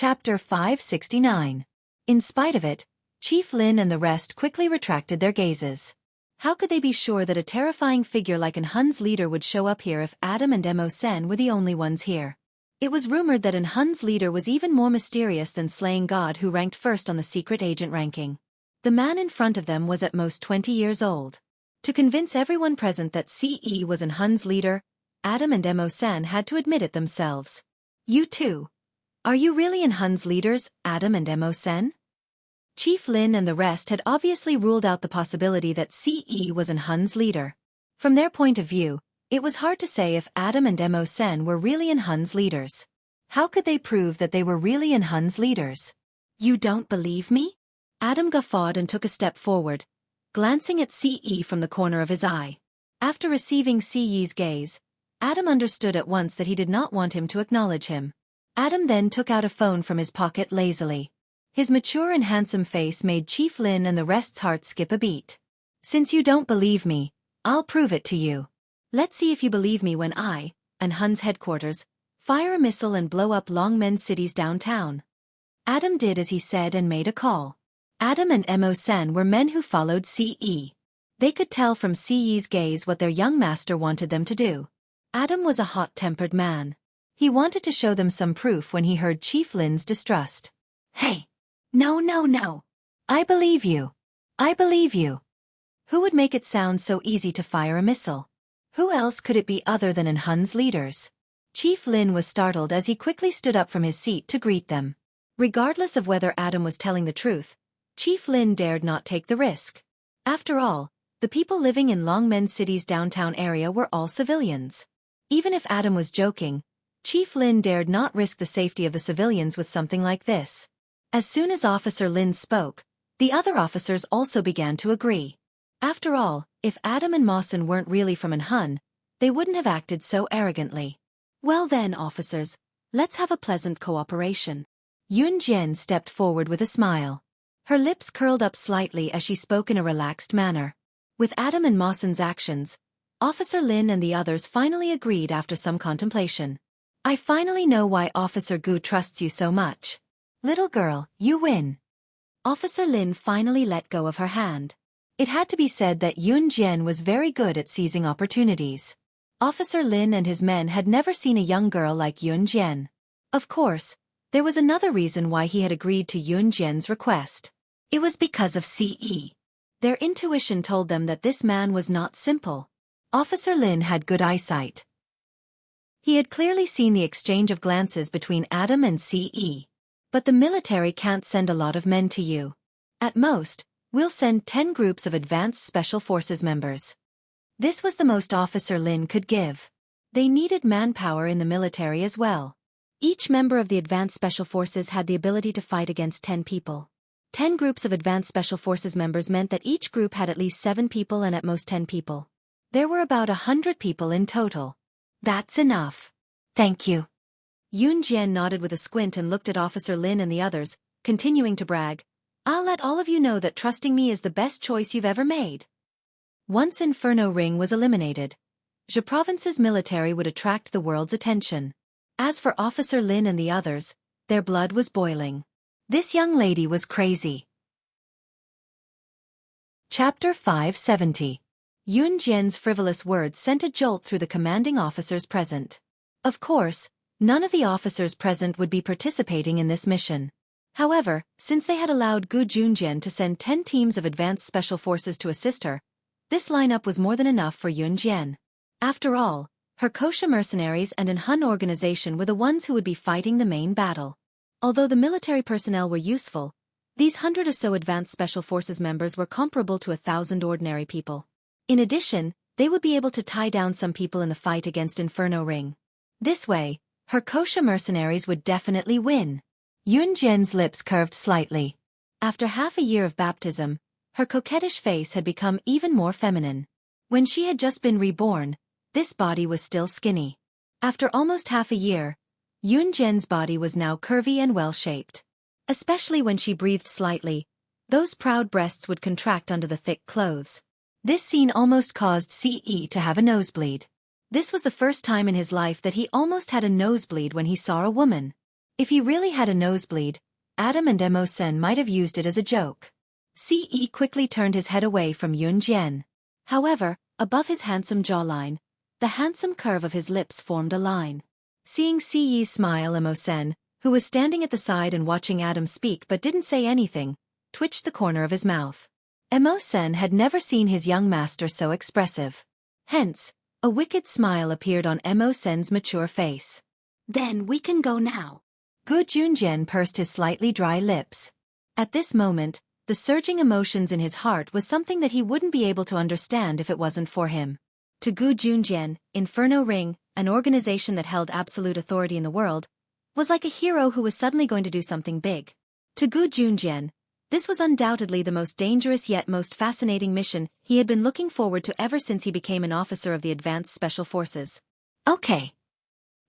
Chapter 569. In spite of it, Chief Lin and the rest quickly retracted their gazes. How could they be sure that a terrifying figure like an Hun's leader would show up here if Adam and Mo Sen were the only ones here? It was rumored that an Hun's leader was even more mysterious than slaying God, who ranked first on the secret agent ranking. The man in front of them was at most 20 years old. To convince everyone present that CE was an Hun's leader, Adam and Mo Sen had to admit it themselves. You too. Are you really an Hun's leaders, Adam and Mo Sen? Chief Lin and the rest had obviously ruled out the possibility that CE was an Hun's leader. From their point of view, it was hard to say if Adam and Mo Sen were really an Hun's leaders. How could they prove that they were really an Hun's leaders? You don't believe me? Adam guffawed and took a step forward, glancing at CE from the corner of his eye. After receiving CE's gaze, Adam understood at once that he did not want him to acknowledge him. Adam then took out a phone from his pocket lazily. His mature and handsome face made Chief Lin and the rest's hearts skip a beat. Since you don't believe me, I'll prove it to you. Let's see if you believe me when I, an Hun's headquarters, fire a missile and blow up Longmen City's downtown. Adam did as he said and made a call. Adam and Mo Sen were men who followed CE. They could tell from CE's gaze what their young master wanted them to do. Adam was a hot-tempered man. He wanted to show them some proof when he heard Chief Lin's distrust. Hey! No. I believe you. I believe you. Who would make it sound so easy to fire a missile? Who else could it be other than an Hun's leaders? Chief Lin was startled as he quickly stood up from his seat to greet them. Regardless of whether Adam was telling the truth, Chief Lin dared not take the risk. After all, the people living in Longmen City's downtown area were all civilians. Even if Adam was joking, Chief Lin dared not risk the safety of the civilians with something like this. As soon as Officer Lin spoke, the other officers also began to agree. After all, if Adam and Mawson weren't really from an Hun, they wouldn't have acted so arrogantly. Well then, officers, let's have a pleasant cooperation. Yun Jian stepped forward with a smile. Her lips curled up slightly as she spoke in a relaxed manner. With Adam and Mawson's actions, Officer Lin and the others finally agreed after some contemplation. I finally know why Officer Gu trusts you so much. Little girl, you win. Officer Lin finally let go of her hand. It had to be said that Yun Jian was very good at seizing opportunities. Officer Lin and his men had never seen a young girl like Yun Jian. Of course, there was another reason why he had agreed to Yun Jian's request. It was because of CE. Their intuition told them that this man was not simple. Officer Lin had good eyesight. He had clearly seen the exchange of glances between Adam and CE. But the military can't send a lot of men to you. At most, we'll send 10 groups of advanced special forces members. This was the most Officer Lin could give. They needed manpower in the military as well. Each member of the advanced special forces had the ability to fight against 10 people. 10 groups of advanced special forces members meant that each group had at least 7 people and at most 10 people. There were about 100 people in total. That's enough. Thank you. Yun Jian nodded with a squint and looked at Officer Lin and the others, continuing to brag. I'll let all of you know that trusting me is the best choice you've ever made. Once Inferno Ring was eliminated, Zhe Province's military would attract the world's attention. As for Officer Lin and the others, their blood was boiling. This young lady was crazy. Chapter 570. Yun Jian's frivolous words sent a jolt through the commanding officers present. Of course, none of the officers present would be participating in this mission. However, since they had allowed Gu Junjian to send 10 teams of advanced special forces to assist her, this lineup was more than enough for Yun Jian. After all, her kosher mercenaries and an Hun organization were the ones who would be fighting the main battle. Although the military personnel were useful, these 100 or so advanced special forces members were comparable to 1,000 ordinary people. In addition, they would be able to tie down some people in the fight against Inferno Ring. This way, her kosher mercenaries would definitely win. Yun Jian's lips curved slightly. After half a year of baptism, her coquettish face had become even more feminine. When she had just been reborn, this body was still skinny. After almost half a year, Yun Jian's body was now curvy and well-shaped. Especially when she breathed slightly, those proud breasts would contract under the thick clothes. This scene almost caused CE to have a nosebleed. This was the first time in his life that he almost had a nosebleed when he saw a woman. If he really had a nosebleed, Adam and Emo-sen might have used it as a joke. Ce quickly turned his head away from Yun Jian. However, above his handsome jawline, the handsome curve of his lips formed a line. Seeing Ce smile, Emo-sen, who was standing at the side and watching Adam speak but didn't say anything, twitched the corner of his mouth. Emo-sen had never seen his young master so expressive. Hence, a wicked smile appeared on Emo-sen's mature face. Then we can go now. Gu Junjian pursed his slightly dry lips. At this moment, the surging emotions in his heart was something that he wouldn't be able to understand if it wasn't for him. To Gu Junjian, Inferno Ring, an organization that held absolute authority in the world, was like a hero who was suddenly going to do something big. To Gu Junjian, this was undoubtedly the most dangerous yet most fascinating mission he had been looking forward to ever since he became an officer of the Advanced Special Forces. Okay.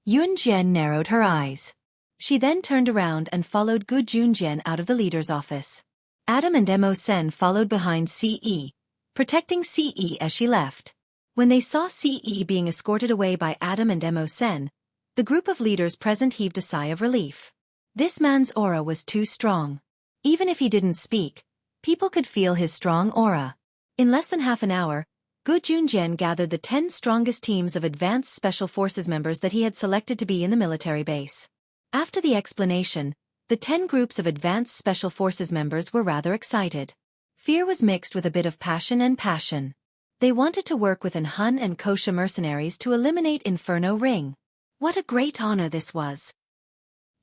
Yun Jian narrowed her eyes. She then turned around and followed Gu Junjian out of the leader's office. Adam and Emo-sen followed behind Ce, protecting Ce as she left. When they saw Ce being escorted away by Adam and Emo-sen, the group of leaders present heaved a sigh of relief. This man's aura was too strong. Even if he didn't speak, people could feel his strong aura. In less than half an hour, Gu Junjian gathered the 10 strongest teams of Advanced Special Forces members that he had selected to be in the military base. After the explanation, the 10 groups of Advanced Special Forces members were rather excited. Fear was mixed with a bit of passion. They wanted to work with Han and Kosha mercenaries to eliminate Inferno Ring. What a great honor this was.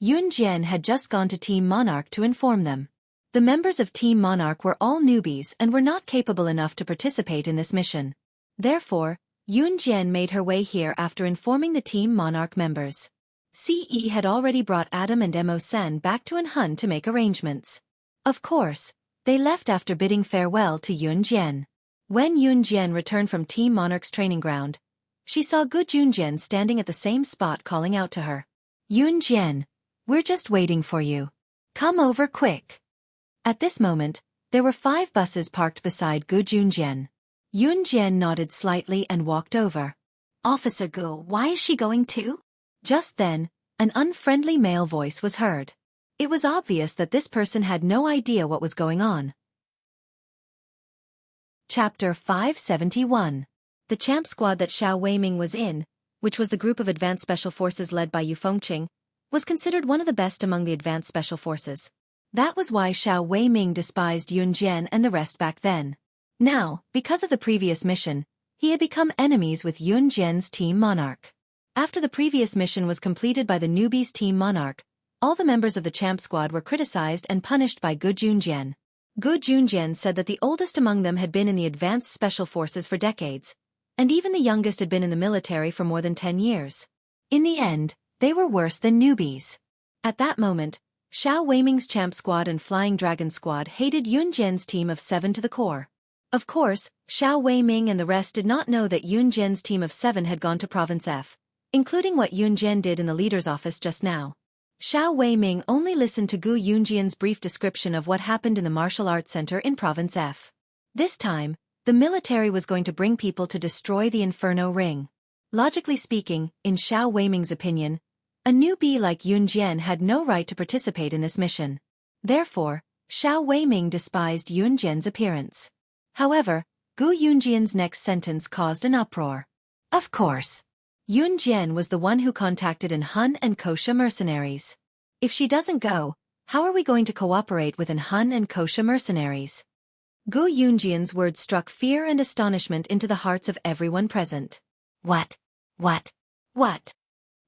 Yun Jian had just gone to Team Monarch to inform them. The members of Team Monarch were all newbies and were not capable enough to participate in this mission. Therefore, Yun Jian made her way here after informing the Team Monarch members. Ce had already brought Adam and Emo-sen back to Han to make arrangements. Of course, they left after bidding farewell to Yun Jian. When Yun Jian returned from Team Monarch's training ground, she saw Gu Junjian standing at the same spot calling out to her. Yun Jian, we're just waiting for you. Come over quick. At this moment, there were 5 buses parked beside Gu Junjian. Yun Jian nodded slightly and walked over. Officer Gu, why is she going too? Just then, an unfriendly male voice was heard. It was obvious that this person had no idea what was going on. Chapter 571. The champ squad that Xiao Weiming was in, which was the group of Advanced Special Forces led by Yu Fengqing, was considered one of the best among the Advanced Special Forces. That was why Xiao Weiming despised Yun Jian and the rest back then. Now, because of the previous mission, he had become enemies with Yun Jian's Team Monarch. After the previous mission was completed by the newbies Team Monarch, all the members of the champ squad were criticized and punished by Gu Junjian. Gu Junjian said that the oldest among them had been in the Advanced Special Forces for decades, and even the youngest had been in the military for more than 10 years. In the end, they were worse than newbies. At that moment, Xiao Weiming's champ squad and Flying Dragon squad hated Yun Jian's team of 7 to the core. Of course, Xiao Weiming and the rest did not know that Yun Jian's team of 7 had gone to Province F, including what Yun Jian did in the leader's office just now. Xiao Weiming only listened to Gu Yunjian's brief description of what happened in the martial arts center in Province F. This time, the military was going to bring people to destroy the Inferno Ring. Logically speaking, in Xiao Weiming's opinion, a newbie like Yun Jian had no right to participate in this mission. Therefore, Xiao Weiming despised Yun Jian's appearance. However, Gu Yunjian's next sentence caused an uproar. Of course. Yun Jian was the one who contacted Han and Kosha mercenaries. If she doesn't go, how are we going to cooperate with Han and Kosha mercenaries? Gu Yunjian's words struck fear and astonishment into the hearts of everyone present. What?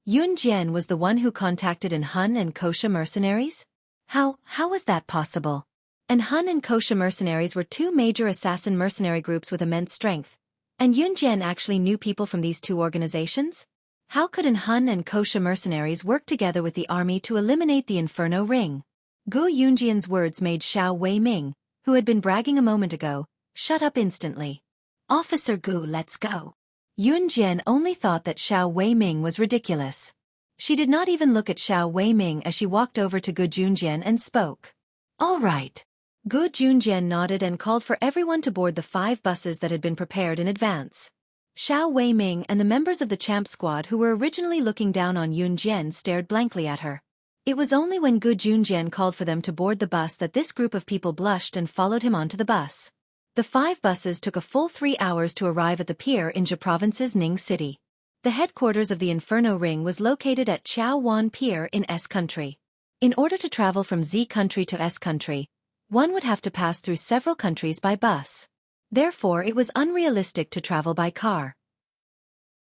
Yun Jian was the one who contacted Han and Kosha mercenaries? How was that possible? Han and Kosha mercenaries were 2 major assassin mercenary groups with immense strength. And Yun Jian actually knew people from these 2 organizations? How could Han and Kosha mercenaries work together with the army to eliminate the Inferno Ring? Gu Yunjian's words made Xiao Weiming, who had been bragging a moment ago, shut up instantly. Officer Gu, let's go. Yun Jian only thought that Xiao Weiming was ridiculous. She did not even look at Xiao Weiming as she walked over to Gu Junjian and spoke. All right. Gu Junjian nodded and called for everyone to board the 5 buses that had been prepared in advance. Xiao Weiming and the members of the champ squad who were originally looking down on Yun Jian stared blankly at her. It was only when Gu Junjian called for them to board the bus that this group of people blushed and followed him onto the bus. The 5 buses took a full 3 hours to arrive at the pier in Zhe Province's Ning City. The headquarters of the Inferno Ring was located at Chaowan Pier in S Country. In order to travel from Z Country to S Country, one would have to pass through several countries by bus. Therefore, it was unrealistic to travel by car.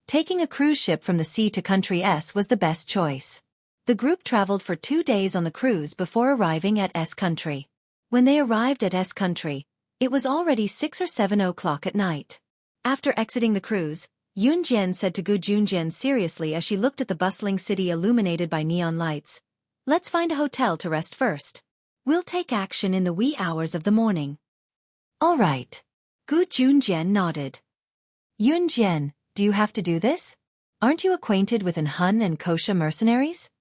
Taking a cruise ship from the sea to Country S was the best choice. The group traveled for 2 days on the cruise before arriving at S Country. When they arrived at S Country, it was already 6 or 7 o'clock at night. After exiting the cruise, Yun Jian said to Gu Junjian seriously as she looked at the bustling city illuminated by neon lights, "Let's find a hotel to rest first. We'll take action in the wee hours of the morning." "All right." Gu Junjian nodded. "Yun Jian, do you have to do this? Aren't you acquainted with an Han and Kosha mercenaries?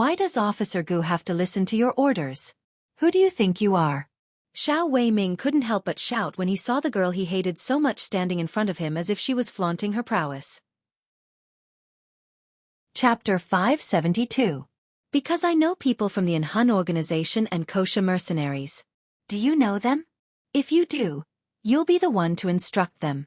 Why does Officer Gu have to listen to your orders? Who do you think you are?" Xiao Weiming couldn't help but shout when he saw the girl he hated so much standing in front of him as if she was flaunting her prowess. Chapter 572. Because I know people from the Han organization and Kosha mercenaries. Do you know them? If you do, you'll be the one to instruct them.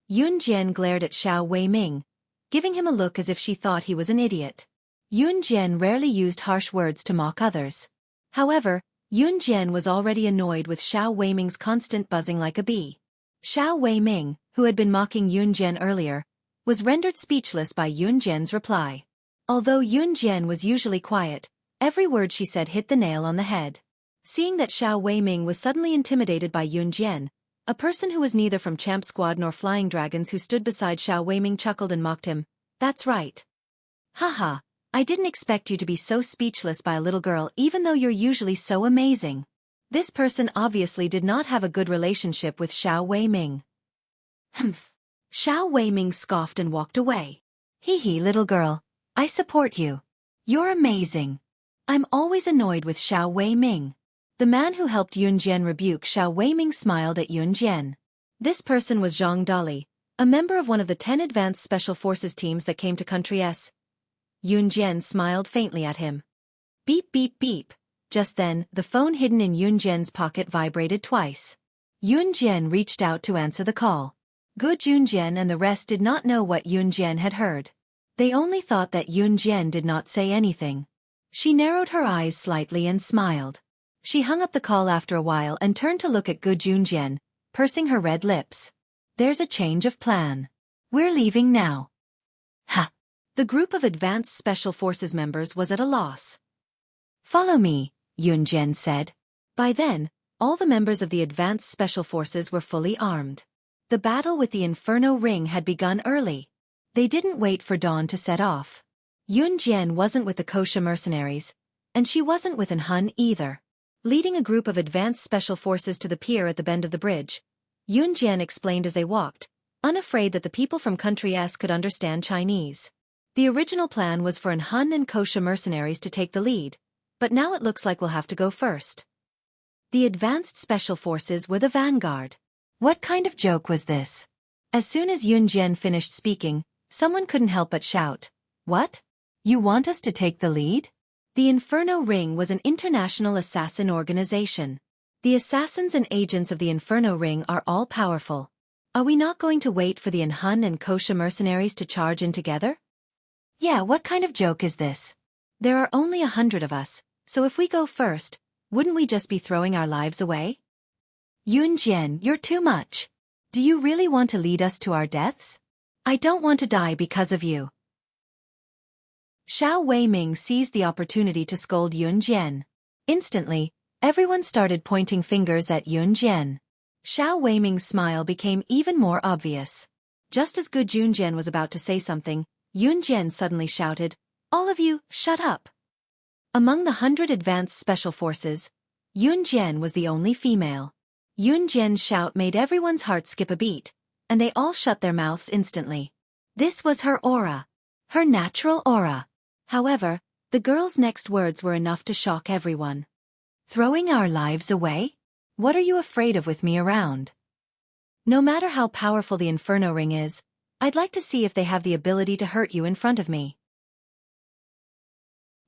Yun Jian glared at Xiao Weiming, giving him a look as if she thought he was an idiot. Yun Jian rarely used harsh words to mock others. However, Yun Jian was already annoyed with Xiao Weiming's constant buzzing like a bee. Xiao Weiming, who had been mocking Yun Jian earlier, was rendered speechless by Yun Jian's reply. Although Yun Jian was usually quiet, every word she said hit the nail on the head. Seeing that Xiao Weiming was suddenly intimidated by Yun Jian, a person who was neither from Champ Squad nor Flying Dragons who stood beside Xiao Weiming chuckled and mocked him. "That's right. Haha. I didn't expect you to be so speechless by a little girl even though you're usually so amazing." This person obviously did not have a good relationship with Xiao Weiming. "Humph." Xiao Weiming scoffed and walked away. "Hee, little girl. I support you. You're amazing." I'm always annoyed with Xiao Weiming. The man who helped Yun Jian rebuke Xiao Weiming smiled at Yun Jian. This person was Zhang Dali, a member of one of the 10 advanced special forces teams that came to Country S. Yun Jian smiled faintly at him. Beep beep beep. Just then, the phone hidden in Yun Jian's pocket vibrated twice. Yun Jian reached out to answer the call. Gu Junjian and the rest did not know what Yun Jian had heard. They only thought that Yun Jian did not say anything. She narrowed her eyes slightly and smiled. She hung up the call after a while and turned to look at Gu Junjian, pursing her red lips. "There's a change of plan. We're leaving now." Ha! The group of Advanced Special Forces members was at a loss. "Follow me," Yun Jian said. By then, all the members of the Advanced Special Forces were fully armed. The battle with the Inferno Ring had begun early. They didn't wait for dawn to set off. Yun Jian wasn't with the Kosha mercenaries, and she wasn't with an Hun either. Leading a group of Advanced Special Forces to the pier at the bend of the bridge, Yun Jian explained as they walked, unafraid that the people from Country S could understand Chinese. The original plan was for an Han and Kosha mercenaries to take the lead, but now it looks like we'll have to go first. The Advanced Special Forces were the vanguard. What kind of joke was this? As soon as Yun Jian finished speaking, someone couldn't help but shout, "What? You want us to take the lead?" The Inferno Ring was an international assassin organization. The assassins and agents of the Inferno Ring are all powerful. Are we not going to wait for the Han and Kosha mercenaries to charge in together? Yeah, what kind of joke is this? There are only 100 of us, so if we go first, wouldn't we just be throwing our lives away? Yun Jian, you're too much. Do you really want to lead us to our deaths? I don't want to die because of you. Xiao Weiming seized the opportunity to scold Yun Jian. Instantly, everyone started pointing fingers at Yun Jian. Xiao Weiming's smile became even more obvious. Just as Gu Junjian was about to say something, Yun Jian suddenly shouted, "All of you, shut up!" Among the 100 advanced special forces, Yun Jian was the only female. Yun Jian's shout made everyone's heart skip a beat, and they all shut their mouths instantly. This was her aura. Her natural aura. However, the girl's next words were enough to shock everyone. "Throwing our lives away? What are you afraid of with me around? No matter how powerful the Inferno Ring is, I'd like to see if they have the ability to hurt you in front of me."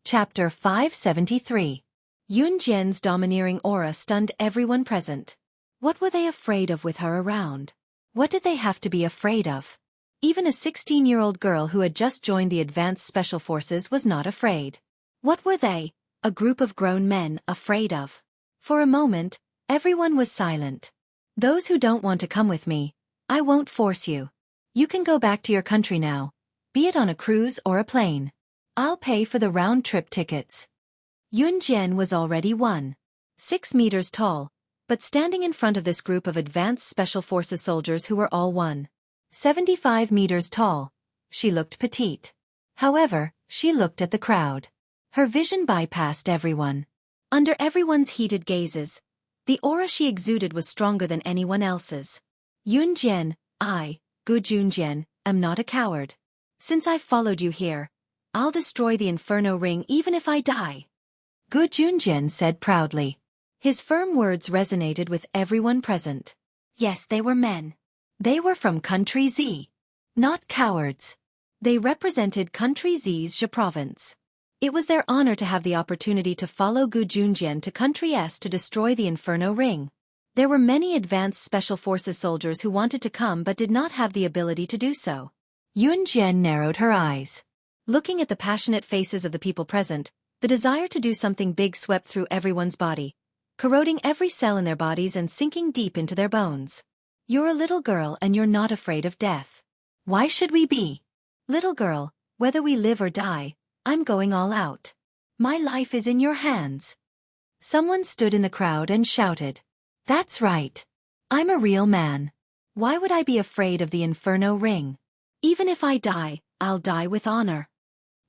Chapter 573. Yun Jian's domineering aura stunned everyone present. What were they afraid of with her around? What did they have to be afraid of? Even a 16-year-old girl who had just joined the Advanced Special Forces was not afraid. What were they, a group of grown men, afraid of? For a moment, everyone was silent. Those who don't want to come with me, I won't force you. You can go back to your country now, be it on a cruise or a plane. I'll pay for the round-trip tickets. Yun Jian was already 1.6 meters tall, but standing in front of this group of Advanced Special Forces soldiers who were all 1.75 meters tall, she looked petite. However, she looked at the crowd. Her vision bypassed everyone. Under everyone's heated gazes, the aura she exuded was stronger than anyone else's. Yun Jian, Gu Junjian, am not a coward. Since I've followed you here, I'll destroy the Inferno Ring even if I die. Gu Junjian said proudly. His firm words resonated with everyone present. Yes, they were men. They were from Country Z. Not cowards. They represented Country Z's Xia province. It was their honor to have the opportunity to follow Gu Junjian to Country S to destroy the Inferno Ring. There were many Advanced Special Forces soldiers who wanted to come but did not have the ability to do so. Yun Jian narrowed her eyes. Looking at the passionate faces of the people present, the desire to do something big swept through everyone's body, corroding every cell in their bodies and sinking deep into their bones. You're a little girl and you're not afraid of death. Why should we be? Little girl, whether we live or die, I'm going all out. My life is in your hands. Someone stood in the crowd and shouted. That's right. I'm a real man. Why would I be afraid of the Inferno Ring? Even if I die, I'll die with honor.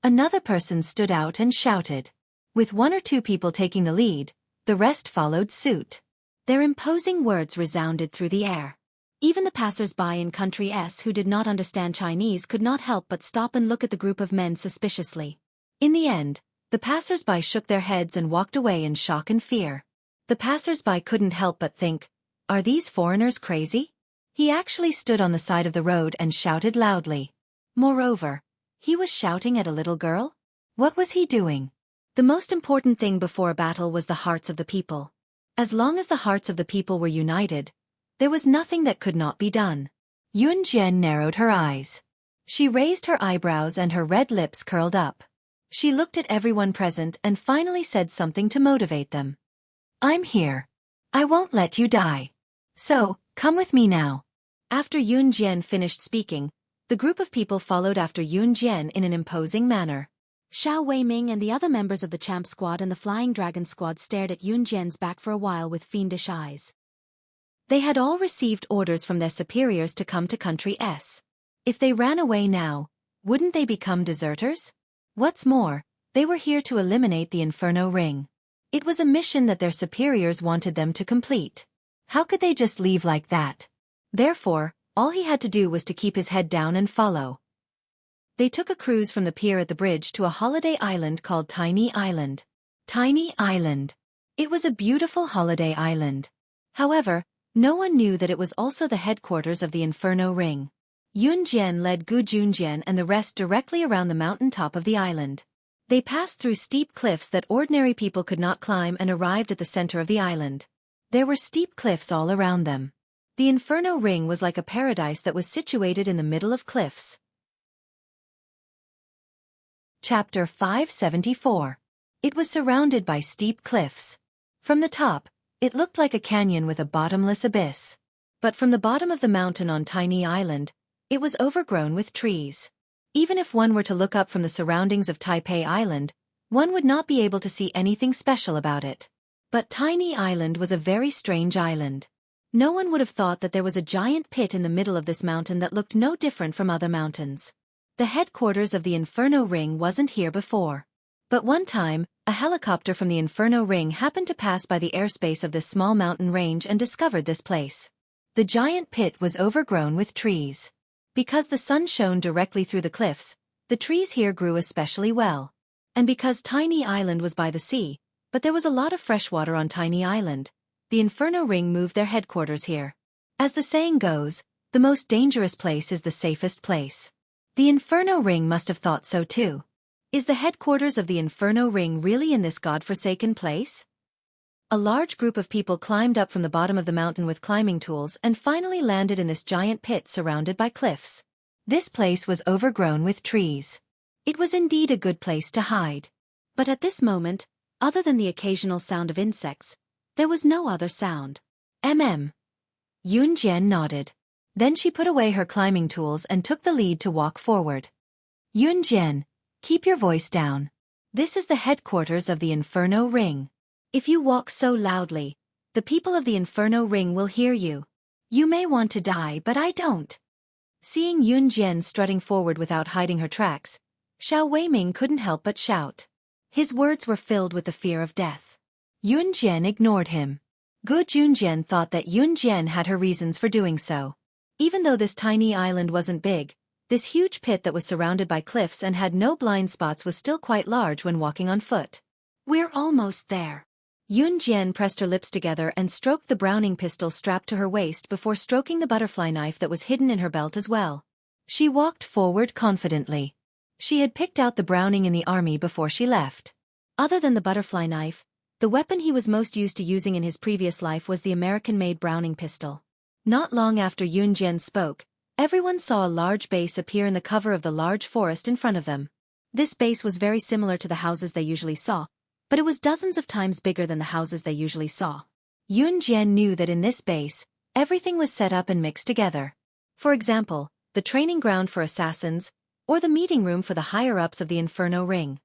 Another person stood out and shouted. With one or two people taking the lead, the rest followed suit. Their imposing words resounded through the air. Even the passers-by in Country S who did not understand Chinese could not help but stop and look at the group of men suspiciously. In the end, the passers-by shook their heads and walked away in shock and fear. The passers-by couldn't help but think, are these foreigners crazy? He actually stood on the side of the road and shouted loudly. Moreover, he was shouting at a little girl? What was he doing? The most important thing before a battle was the hearts of the people. As long as the hearts of the people were united, there was nothing that could not be done. Yun Jian narrowed her eyes. She raised her eyebrows and her red lips curled up. She looked at everyone present and finally said something to motivate them. I'm here. I won't let you die. So, come with me now. After Yun Jian finished speaking, the group of people followed after Yun Jian in an imposing manner. Xiao Weiming and the other members of the Champ Squad and the Flying Dragon Squad stared at Yun Jian's back for a while with fiendish eyes. They had all received orders from their superiors to come to Country S. If they ran away now, wouldn't they become deserters? What's more, they were here to eliminate the Inferno Ring. It was a mission that their superiors wanted them to complete. How could they just leave like that? Therefore, all he had to do was to keep his head down and follow. They took a cruise from the pier at the bridge to a holiday island called Tiny Island. Tiny Island. It was a beautiful holiday island. However, no one knew that it was also the headquarters of the Inferno Ring. Yun Jian led Gu Junjian and the rest directly around the mountain top of the island. They passed through steep cliffs that ordinary people could not climb and arrived at the center of the island. There were steep cliffs all around them. The Inferno Ring was like a paradise that was situated in the middle of cliffs. Chapter 574. It was surrounded by steep cliffs. From the top, it looked like a canyon with a bottomless abyss. But from the bottom of the mountain on Tiny Island, it was overgrown with trees. Even if one were to look up from the surroundings of Taipei Island, one would not be able to see anything special about it. But Tiny Island was a very strange island. No one would have thought that there was a giant pit in the middle of this mountain that looked no different from other mountains. The headquarters of the Inferno Ring wasn't here before. But one time, a helicopter from the Inferno Ring happened to pass by the airspace of this small mountain range and discovered this place. The giant pit was overgrown with trees. Because the sun shone directly through the cliffs, the trees here grew especially well. And because Tiny Island was by the sea, but there was a lot of fresh water on Tiny Island, the Inferno Ring moved their headquarters here. As the saying goes, the most dangerous place is the safest place. The Inferno Ring must have thought so too. Is the headquarters of the Inferno Ring really in this godforsaken place? A large group of people climbed up from the bottom of the mountain with climbing tools and finally landed in this giant pit surrounded by cliffs. This place was overgrown with trees. It was indeed a good place to hide. But at this moment, other than the occasional sound of insects, there was no other sound. Yunjian nodded. Then she put away her climbing tools and took the lead to walk forward. Yunjian, keep your voice down. This is the headquarters of the Inferno Ring. If you walk so loudly, the people of the Inferno Ring will hear you. You may want to die, but I don't. Seeing Yunjian strutting forward without hiding her tracks, Xiao Weiming couldn't help but shout. His words were filled with the fear of death. Yunjian ignored him. Gu Junjian thought that Yunjian had her reasons for doing so. Even though this tiny island wasn't big, this huge pit that was surrounded by cliffs and had no blind spots was still quite large when walking on foot. We're almost there. Yunjian pressed her lips together and stroked the Browning pistol strapped to her waist before stroking the butterfly knife that was hidden in her belt as well. She walked forward confidently. She had picked out the Browning in the army before she left. Other than the butterfly knife, the weapon he was most used to using in his previous life was the American-made Browning pistol. Not long after Yunjian spoke, everyone saw a large base appear in the cover of the large forest in front of them. This base was very similar to the houses they usually saw, but it was dozens of times bigger than the houses they usually saw. Yunjian knew that in this base, everything was set up and mixed together. For example, the training ground for assassins, or the meeting room for the higher-ups of the Inferno Ring.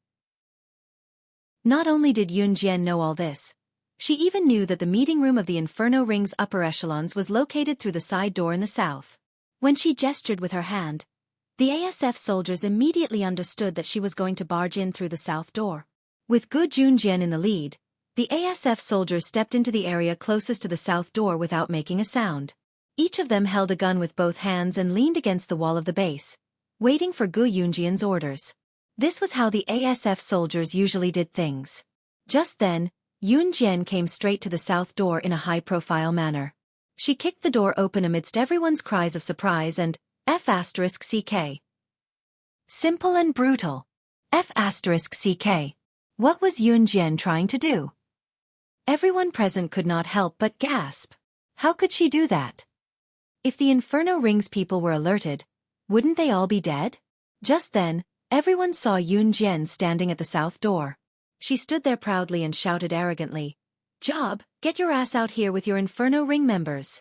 Not only did Yunjian know all this, she even knew that the meeting room of the Inferno Ring's upper echelons was located through the side door in the south. When she gestured with her hand, the ASF soldiers immediately understood that she was going to barge in through the south door. With Gu Junjian in the lead, the ASF soldiers stepped into the area closest to the south door without making a sound. Each of them held a gun with both hands and leaned against the wall of the base, waiting for Gu Junjian's orders. This was how the ASF soldiers usually did things. Just then, Yunjian came straight to the south door in a high-profile manner. She kicked the door open amidst everyone's cries of surprise and F***CK. Simple and brutal. F***CK. What was Yunjian trying to do? Everyone present could not help but gasp. How could she do that? If the Inferno Ring's people were alerted, wouldn't they all be dead? Just then, everyone saw Yunjian standing at the south door. She stood there proudly and shouted arrogantly, "Job, get your ass out here with your Inferno Ring members."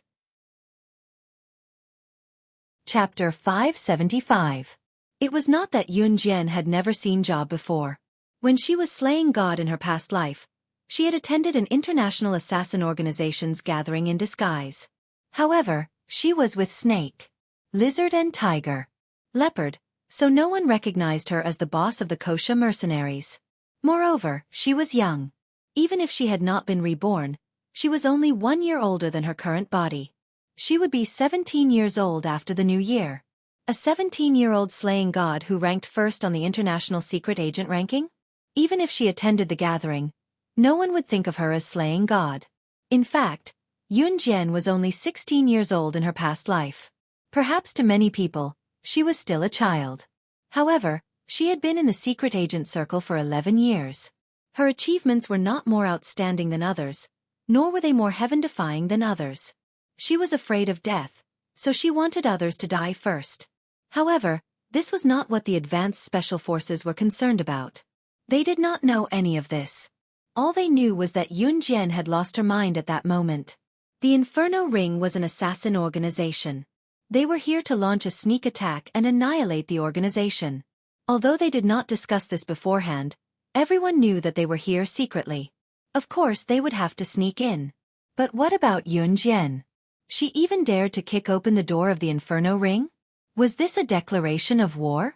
Chapter 575. It was not that Yunjian had never seen Job before. When she was slaying God in her past life, she had attended an international assassin organization's gathering in disguise. However, she was with Snake, Lizard and Tiger, Leopard, so no one recognized her as the boss of the Kosha mercenaries. Moreover, she was young. Even if she had not been reborn, she was only 1 year older than her current body. She would be 17 years old after the new year. A 17-year-old slaying God who ranked first on the international secret agent ranking? Even if she attended the gathering, no one would think of her as slaying God. In fact, Yunjian was only 16 years old in her past life. Perhaps to many people, she was still a child. However, she had been in the secret agent circle for 11 years. Her achievements were not more outstanding than others, nor were they more heaven-defying than others. She was afraid of death, so she wanted others to die first. However, this was not what the advanced special forces were concerned about. They did not know any of this. All they knew was that Yunjian had lost her mind at that moment. The Inferno Ring was an assassin organization. They were here to launch a sneak attack and annihilate the organization. Although they did not discuss this beforehand, everyone knew that they were here secretly. Of course they would have to sneak in. But what about Yunjian? She even dared to kick open the door of the Inferno Ring? Was this a declaration of war?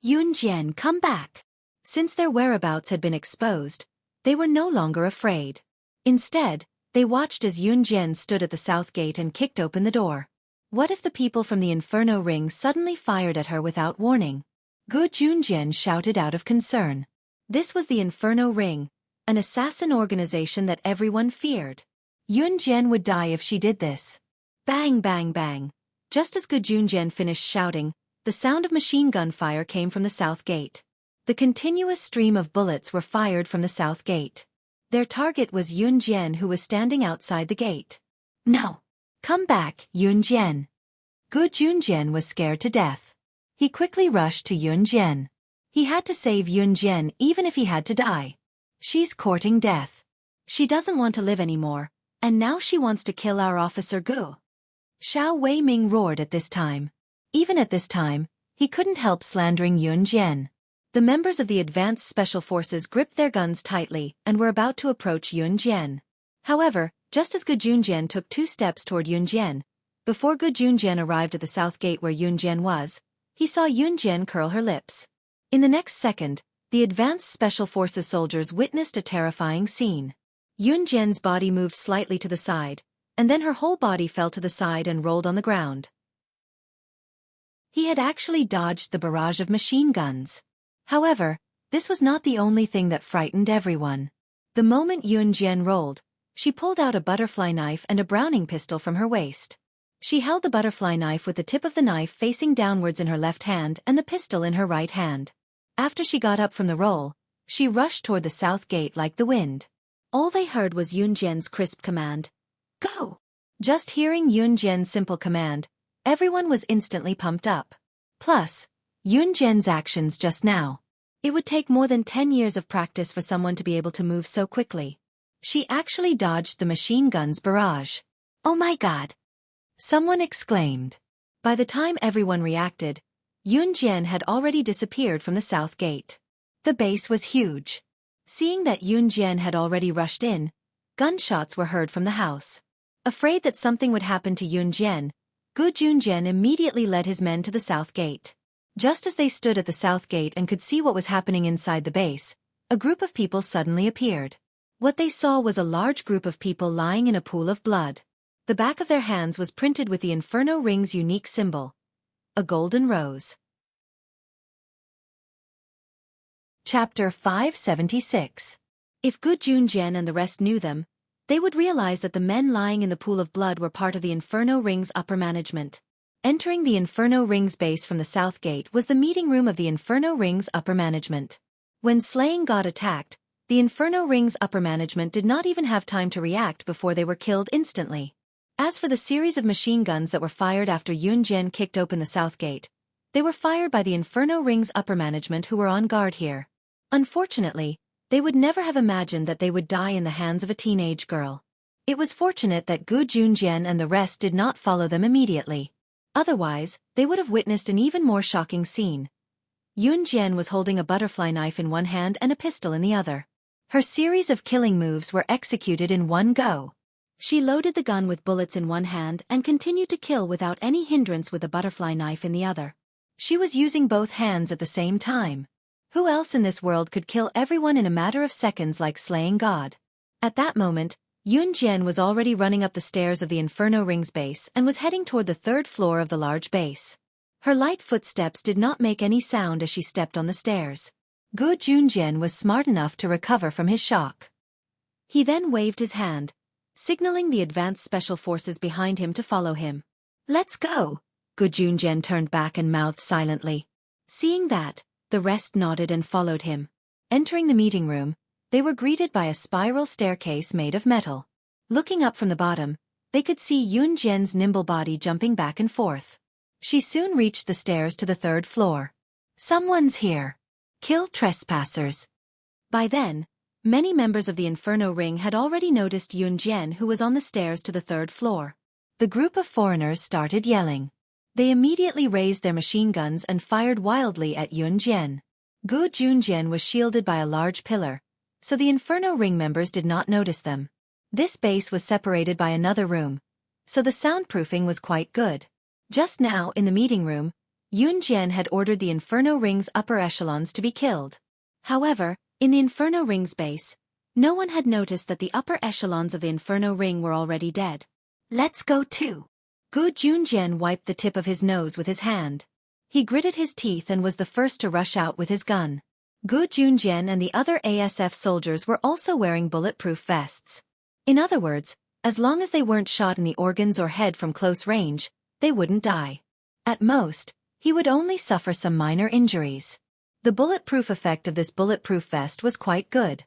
Yunjian, come back! Since their whereabouts had been exposed, they were no longer afraid. Instead, they watched as Yunjian stood at the south gate and kicked open the door. What if the people from the Inferno Ring suddenly fired at her without warning? Gu Junjian shouted out of concern. This was the Inferno Ring, an assassin organization that everyone feared. Yunjian would die if she did this. Bang bang bang. Just as Gu Junjian finished shouting, the sound of machine gun fire came from the south gate. The continuous stream of bullets were fired from the south gate. Their target was Yun Jian, who was standing outside the gate. No. Come back, Yun Jian. Gu Junjian was scared to death. He quickly rushed to Yun Jian. He had to save Yun Jian even if he had to die. She's courting death. She doesn't want to live anymore, and now she wants to kill our officer Gu. Xiao Weiming roared at this time. Even at this time, he couldn't help slandering Yun Jian. The members of the advanced special forces gripped their guns tightly and were about to approach Yun Jian. However, just as Gu Junjian took 2 steps toward Yun Jian, before Gu Junjian arrived at the south gate where Yun Jian was, he saw Yun Jian curl her lips. In the next second, the advanced special forces soldiers witnessed a terrifying scene. Yun Jian's body moved slightly to the side, and then her whole body fell to the side and rolled on the ground. He had actually dodged the barrage of machine guns. However, this was not the only thing that frightened everyone. The moment Yun Jian rolled, she pulled out a butterfly knife and a Browning pistol from her waist. She held the butterfly knife with the tip of the knife facing downwards in her left hand and the pistol in her right hand. After she got up from the roll, she rushed toward the south gate like the wind. All they heard was Yun Jian's crisp command, "Go!" Just hearing Yun Jian's simple command, everyone was instantly pumped up. Plus, Yun Jian's actions just now. It would take more than 10 years of practice for someone to be able to move so quickly. She actually dodged the machine gun's barrage. Oh my God! Someone exclaimed. By the time everyone reacted, Yun Jian had already disappeared from the south gate. The base was huge. Seeing that Yun Jian had already rushed in, gunshots were heard from the house. Afraid that something would happen to Yun Jian, Gu Junjian immediately led his men to the south gate. Just as they stood at the south gate and could see what was happening inside the base, a group of people suddenly appeared. What they saw was a large group of people lying in a pool of blood. The back of their hands was printed with the Inferno Ring's unique symbol, a golden rose. Chapter 576. If Gu Junjian and the rest knew them, they would realize that the men lying in the pool of blood were part of the Inferno Ring's upper management. Entering the Inferno Ring's base from the south gate was the meeting room of the Inferno Ring's upper management. When slaying God attacked, the Inferno Ring's upper management did not even have time to react before they were killed instantly. As for the series of machine guns that were fired after Yun Jian kicked open the south gate, they were fired by the Inferno Ring's upper management who were on guard here. Unfortunately, they would never have imagined that they would die in the hands of a teenage girl. It was fortunate that Gu Junjian and the rest did not follow them immediately. Otherwise, they would have witnessed an even more shocking scene. Yun Jian was holding a butterfly knife in one hand and a pistol in the other. Her series of killing moves were executed in one go. She loaded the gun with bullets in one hand and continued to kill without any hindrance with a butterfly knife in the other. She was using both hands at the same time. Who else in this world could kill everyone in a matter of seconds like slaying God? At that moment, Yun Jian was already running up the stairs of the Inferno Ring's base and was heading toward the 3rd floor of the large base. Her light footsteps did not make any sound as she stepped on the stairs. Gu Junjian was smart enough to recover from his shock. He then waved his hand, signaling the advanced special forces behind him to follow him. "Let's go!" Gu Junjian turned back and mouthed silently. Seeing that, the rest nodded and followed him. Entering the meeting room, they were greeted by a spiral staircase made of metal. Looking up from the bottom, they could see Yun Jian's nimble body jumping back and forth. She soon reached the stairs to the 3rd floor. "Someone's here. Kill trespassers." By then, many members of the Inferno Ring had already noticed Yun Jian, who was on the stairs to the 3rd floor. The group of foreigners started yelling. They immediately raised their machine guns and fired wildly at Yun Jian. Gu Junjian was shielded by a large pillar, so the Inferno Ring members did not notice them. This base was separated by another room, so the soundproofing was quite good. Just now in the meeting room, Yun Jian had ordered the Inferno Ring's upper echelons to be killed. However, in the Inferno Ring's base, no one had noticed that the upper echelons of the Inferno Ring were already dead. Let's go too. Gu Junjian wiped the tip of his nose with his hand. He gritted his teeth and was the first to rush out with his gun. Gu Junjian and the other ASF soldiers were also wearing bulletproof vests. In other words, as long as they weren't shot in the organs or head from close range, they wouldn't die. At most, he would only suffer some minor injuries. The bulletproof effect of this bulletproof vest was quite good.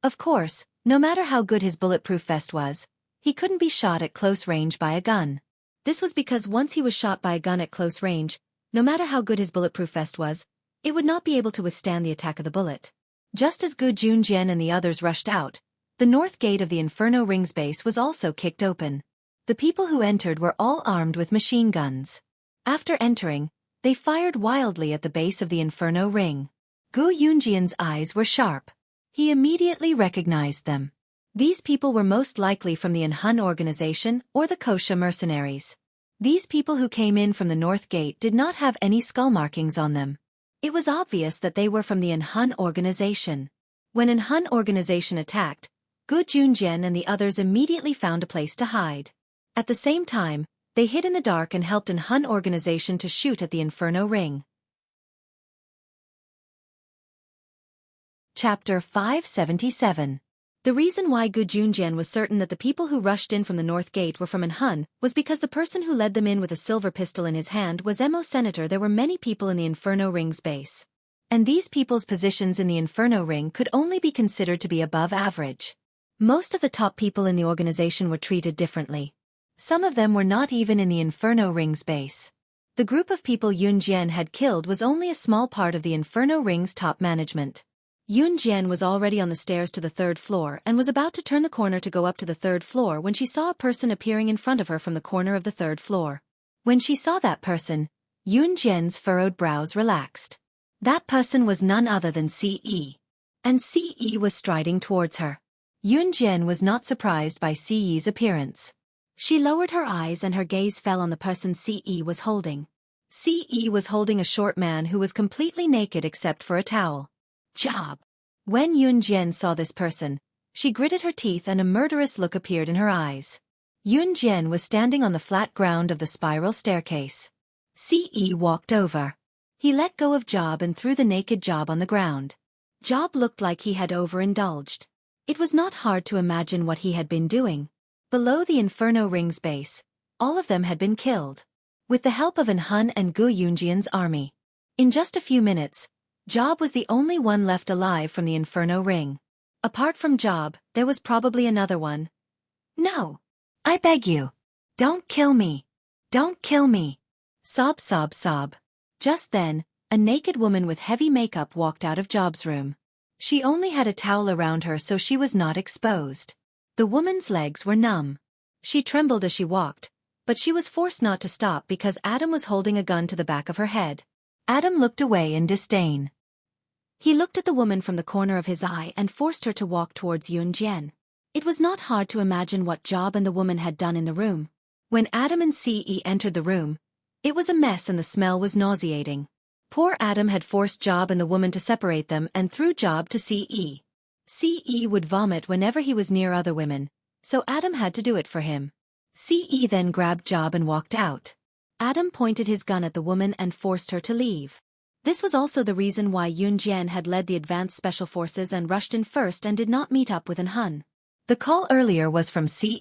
Of course, no matter how good his bulletproof vest was, he couldn't be shot at close range by a gun. This was because once he was shot by a gun at close range, no matter how good his bulletproof vest was, it would not be able to withstand the attack of the bullet. Just as Gu Junjian and the others rushed out, the north gate of the Inferno Ring's base was also kicked open. The people who entered were all armed with machine guns. After entering, they fired wildly at the base of the Inferno Ring. Gu Yunjian's eyes were sharp. He immediately recognized them. These people were most likely from the Hun organization or the Kosha mercenaries. These people who came in from the north gate did not have any skull markings on them. It was obvious that they were from the Hun organization. When an Hun organization attacked, Gu Junjian and the others immediately found a place to hide. At the same time, they hid in the dark and helped an Hun organization to shoot at the Inferno Ring. Chapter 577. The reason why Gu Junjian was certain that the people who rushed in from the north gate were from an Hun was because the person who led them in with a silver pistol in his hand was Mo Senator. There were many people in the Inferno Ring's base. And these people's positions in the Inferno Ring could only be considered to be above average. Most of the top people in the organization were treated differently. Some of them were not even in the Inferno Ring's base. The group of people Yun Jian had killed was only a small part of the Inferno Ring's top management. Yun Jian was already on the stairs to the third floor and was about to turn the corner to go up to the third floor when she saw a person appearing in front of her from the corner of the third floor. When she saw that person, Yun Jian's furrowed brows relaxed. That person was none other than Ce. And Ce was striding towards her. Yun Jian was not surprised by Ce's appearance. She lowered her eyes and her gaze fell on the person Ce was holding. Ce was holding a short man who was completely naked except for a towel. Job. When Yun Jian saw this person, she gritted her teeth and a murderous look appeared in her eyes. Yun Jian was standing on the flat ground of the spiral staircase. Ce walked over. He let go of Job and threw the naked Job on the ground. Job looked like he had overindulged. It was not hard to imagine what he had been doing. Below the Inferno Ring's base, all of them had been killed. With the help of an Hun and Gu Yunjian's army. In just a few minutes, Job was the only one left alive from the Inferno Ring. Apart from Job, there was probably another one. No. I beg you. Don't kill me. Don't kill me. Sob, sob, sob. Just then, a naked woman with heavy makeup walked out of Job's room. She only had a towel around her so she was not exposed. The woman's legs were numb. She trembled as she walked, but she was forced not to stop because Adam was holding a gun to the back of her head. Adam looked away in disdain. He looked at the woman from the corner of his eye and forced her to walk towards Yun Jian. It was not hard to imagine what Job and the woman had done in the room. When Adam and Ce entered the room, it was a mess and the smell was nauseating. Poor Adam had forced Job and the woman to separate them and threw Job to Ce. Ce would vomit whenever he was near other women, so Adam had to do it for him. Ce then grabbed Job and walked out. Adam pointed his gun at the woman and forced her to leave. This was also the reason why Yun Jian had led the advanced special forces and rushed in first and did not meet up with an Hun. The call earlier was from Ce.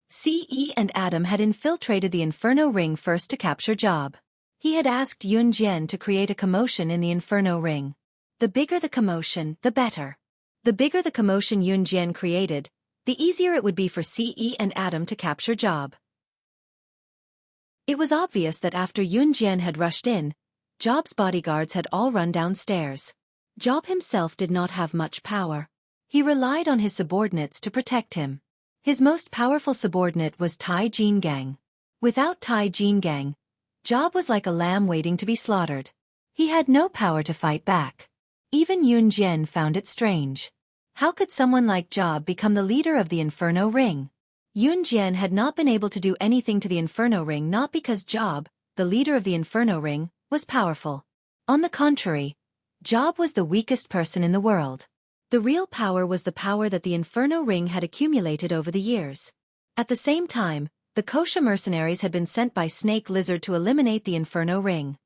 Ce and Adam had infiltrated the Inferno Ring first to capture Job. He had asked Yun Jian to create a commotion in the Inferno Ring. The bigger the commotion, the better. The bigger the commotion Yun Jian created, the easier it would be for Ce and Adam to capture Job. It was obvious that after Yun Jian had rushed in, Job's bodyguards had all run downstairs. Job himself did not have much power. He relied on his subordinates to protect him. His most powerful subordinate was Tai Jingang. Without Tai Jingang, Job was like a lamb waiting to be slaughtered. He had no power to fight back. Even Yun Jian found it strange. How could someone like Job become the leader of the Inferno Ring? Yun Jian had not been able to do anything to the Inferno Ring not because Job, the leader of the Inferno Ring, was powerful. On the contrary, Job was the weakest person in the world. The real power was the power that the Inferno Ring had accumulated over the years. At the same time, the Kosha mercenaries had been sent by Snake Lizard to eliminate the Inferno Ring.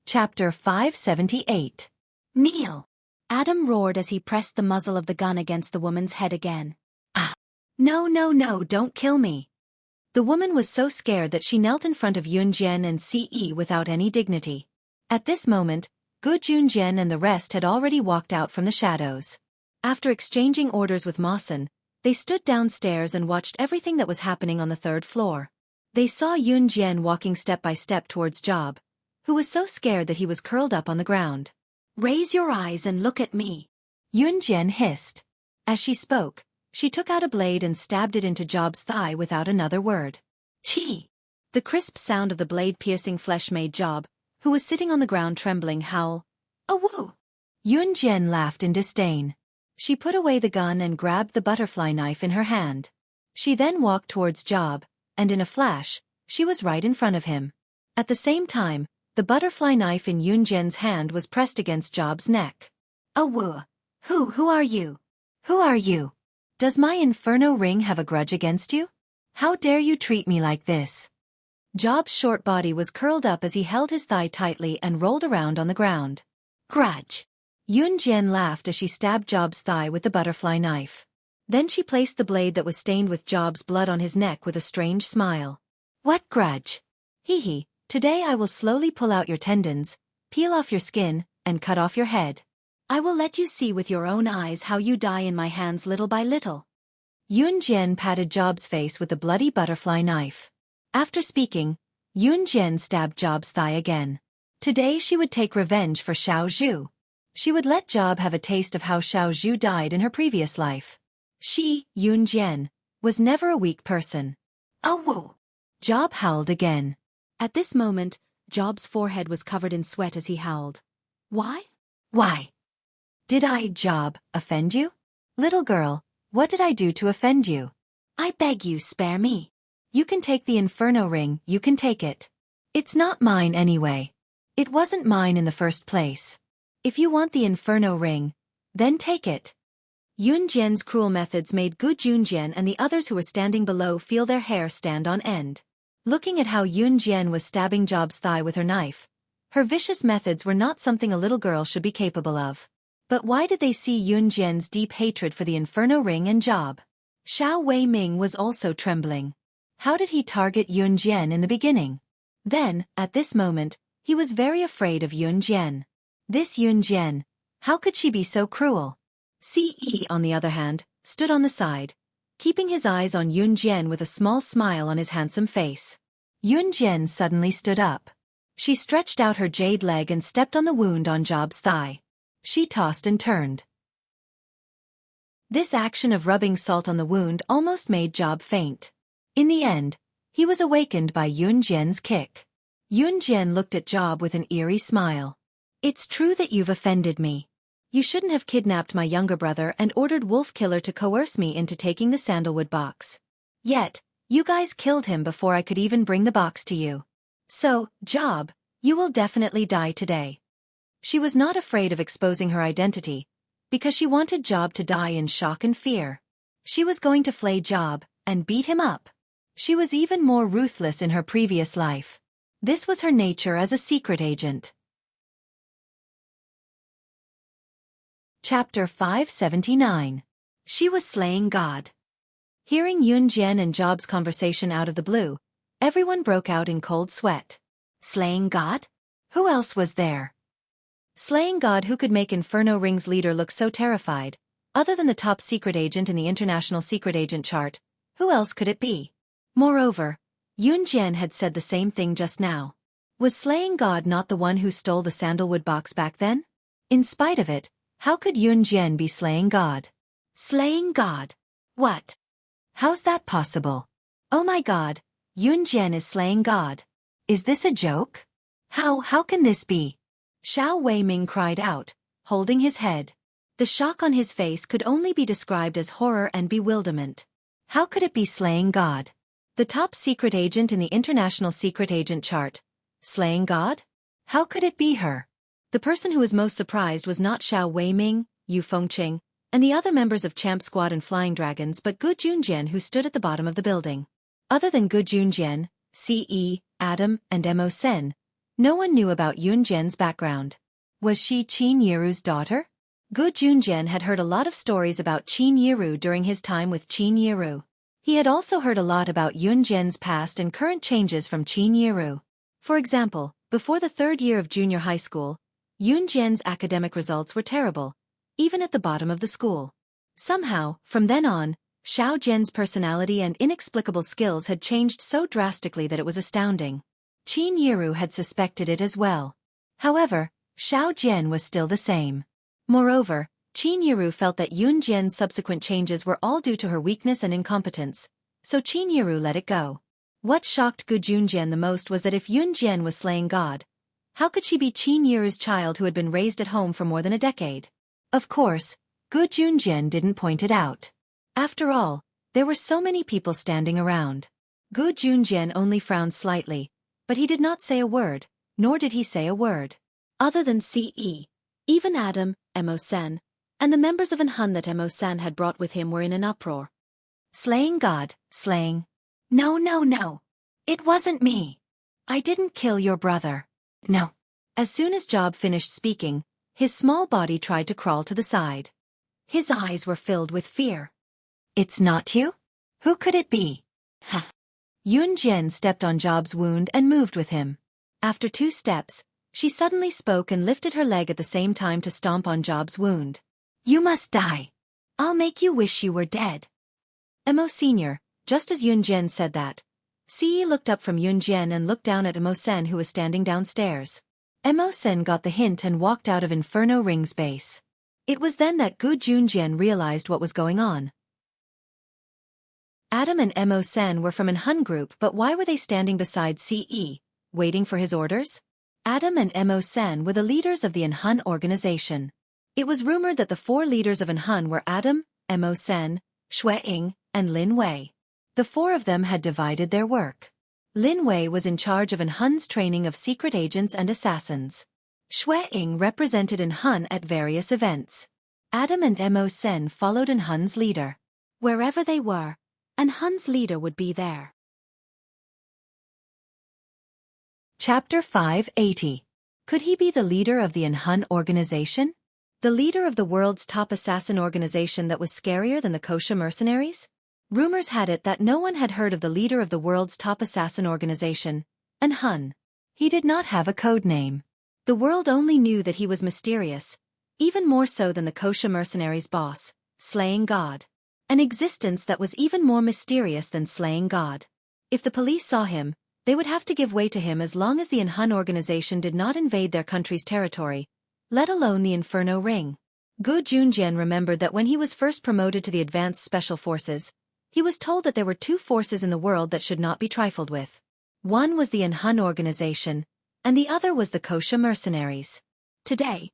Chapter 578. Kneel! Adam roared as he pressed the muzzle of the gun against the woman's head again. Ah! No, no, no, don't kill me. The woman was so scared that she knelt in front of Yunjian and Ce without any dignity. At this moment, Gu Junjian and the rest had already walked out from the shadows. After exchanging orders with Mawson, they stood downstairs and watched everything that was happening on the third floor. They saw Yunjian walking step by step towards Job, who was so scared that he was curled up on the ground. Raise your eyes and look at me, Yunjian hissed. As she spoke, she took out a blade and stabbed it into Job's thigh without another word. Chi. The crisp sound of the blade piercing flesh made Job, who was sitting on the ground trembling, howl. Awoo. Yunjian laughed in disdain. She put away the gun and grabbed the butterfly knife in her hand. She then walked towards Job, and in a flash, she was right in front of him. At the same time, the butterfly knife in Yunjian's hand was pressed against Job's neck. Awoo. Who are you? Who are you? Does my inferno ring have a grudge against you? How dare you treat me like this? Job's short body was curled up as he held his thigh tightly and rolled around on the ground. Grudge. Yunjian laughed as she stabbed Job's thigh with the butterfly knife. Then she placed the blade that was stained with Job's blood on his neck with a strange smile. What grudge? Hee, today I will slowly pull out your tendons, peel off your skin, and cut off your head. I will let you see with your own eyes how you die in my hands little by little. Yunjian patted Job's face with the bloody butterfly knife. After speaking, Yunjian stabbed Job's thigh again. Today she would take revenge for Xiao Zhu. She would let Job have a taste of how Xiao Zhu died in her previous life. She, Yunjian, was never a weak person. Awoo. Job howled again. At this moment, Job's forehead was covered in sweat as he howled. Why? Why? Did I, Job, offend you? Little girl, what did I do to offend you? I beg you spare me. You can take the inferno ring, you can take it. It's not mine anyway. It wasn't mine in the first place. If you want the inferno ring, then take it. Yunjian's cruel methods made Gu Junjian and the others who were standing below feel their hair stand on end. Looking at how Yunjian was stabbing Job's thigh with her knife, her vicious methods were not something a little girl should be capable of. But why did they see Yunjian's deep hatred for the inferno ring and Job? Xiao Weiming was also trembling. How did he target Yunjian in the beginning? Then, at this moment, he was very afraid of Yunjian. This Yunjian, how could she be so cruel? Ce, on the other hand, stood on the side, keeping his eyes on Yunjian with a small smile on his handsome face. Yunjian suddenly stood up. She stretched out her jade leg and stepped on the wound on Job's thigh. She tossed and turned. This action of rubbing salt on the wound almost made Job faint. In the end, he was awakened by Yunjian's kick. Yunjian looked at Job with an eerie smile. It's true that you've offended me. You shouldn't have kidnapped my younger brother and ordered Wolf Killer to coerce me into taking the sandalwood box. Yet, you guys killed him before I could even bring the box to you. So, Job, you will definitely die today. She was not afraid of exposing her identity, because she wanted Job to die in shock and fear. She was going to flay Job and beat him up. She was even more ruthless in her previous life. This was her nature as a secret agent. Chapter 579. She was slaying God. Hearing Yunjian and Job's conversation out of the blue, everyone broke out in cold sweat. Slaying God? Who else was there? Slaying God who could make Inferno Ring's leader look so terrified, other than the top secret agent in the International Secret Agent chart, who else could it be? Moreover, Yunjian had said the same thing just now. Was slaying God not the one who stole the sandalwood box back then? In spite of it, how could Yunjian be slaying God? Slaying God? What? How's that possible? Oh my God, Yunjian is slaying God. Is this a joke? How can this be? Xiao Weiming cried out, holding his head. The shock on his face could only be described as horror and bewilderment. How could it be slaying God? The top secret agent in the International Secret Agent chart. Slaying God? How could it be her? The person who was most surprised was not Xiao Weiming, Yu Fengqing, and the other members of Champ Squad and Flying Dragons but Gu Junjian who stood at the bottom of the building. Other than Gu Junjian, Ce, Adam, and Mo Sen, no one knew about Yunjian's background. Was she Qin Yiru's daughter? Gu Junjian had heard a lot of stories about Qin Yiru during his time with Qin Yiru. He had also heard a lot about Yun Jian's past and current changes from Qin Yiru. For example, before the third year of junior high school, Yun Jian's academic results were terrible, even at the bottom of the school. Somehow, from then on, Xiao Jian's personality and inexplicable skills had changed so drastically that it was astounding. Qin Yiru had suspected it as well. However, Xiao Jian was still the same. Moreover, Qin Yiru felt that Yun Jian's subsequent changes were all due to her weakness and incompetence, so Qin Yiru let it go. What shocked Gu Junjian the most was that if Yun Jian was slaying God, how could she be Qin Yiru's child who had been raised at home for more than a decade? Of course, Gu Junjian didn't point it out. After all, there were so many people standing around. Gu Junjian only frowned slightly, but he did not say a word, nor did he say a word. Other than Ce, even Adam, Mo-sen, and the members of an Hun that Mo-sen had brought with him were in an uproar. Slaying God, slaying. No, no, no. It wasn't me. I didn't kill your brother. No. As soon as Job finished speaking, his small body tried to crawl to the side. His eyes were filled with fear. It's not you? Who could it be? Ha. Yun Jian stepped on Job's wound and moved with him. After 2 steps, she suddenly spoke and lifted her leg at the same time to stomp on Job's wound. You must die. I'll make you wish you were dead. Mo Sr., just as Yun Jian said that, Ce looked up from Yun Jian and looked down at Mo-sen who was standing downstairs. Mo-sen got the hint and walked out of Inferno Ring's base. It was then that Gu Junjian realized what was going on. Adam and Mo-sen were from an Hun group, but why were they standing beside Ce, waiting for his orders? Adam and Mo-sen were the leaders of the Hun organization. It was rumored that the 4 leaders of Hun were Adam, Mo-sen, Xueqi, and Lin Wei. The 4 of them had divided their work. Lin Wei was in charge of Hun's training of secret agents and assassins. Xueqi represented Hun at various events. Adam and Mo-sen followed Hun's leader. Wherever they were, Hun's leader would be there. Chapter 580. Could he be the leader of the Hun organization? The leader of the world's top assassin organization that was scarier than the Kosha mercenaries? Rumors had it that no one had heard of the leader of the world's top assassin organization, Hun. He did not have a code name. The world only knew that he was mysterious, even more so than the Kosha mercenaries' boss, Slaying God. An existence that was even more mysterious than Slaying God. If the police saw him, they would have to give way to him as long as the Hun organization did not invade their country's territory, let alone the Inferno Ring. Gu Junjian remembered that when he was first promoted to the Advanced Special Forces, he was told that there were 2 forces in the world that should not be trifled with. One was the Hun organization, and the other was the Kosha mercenaries. Today,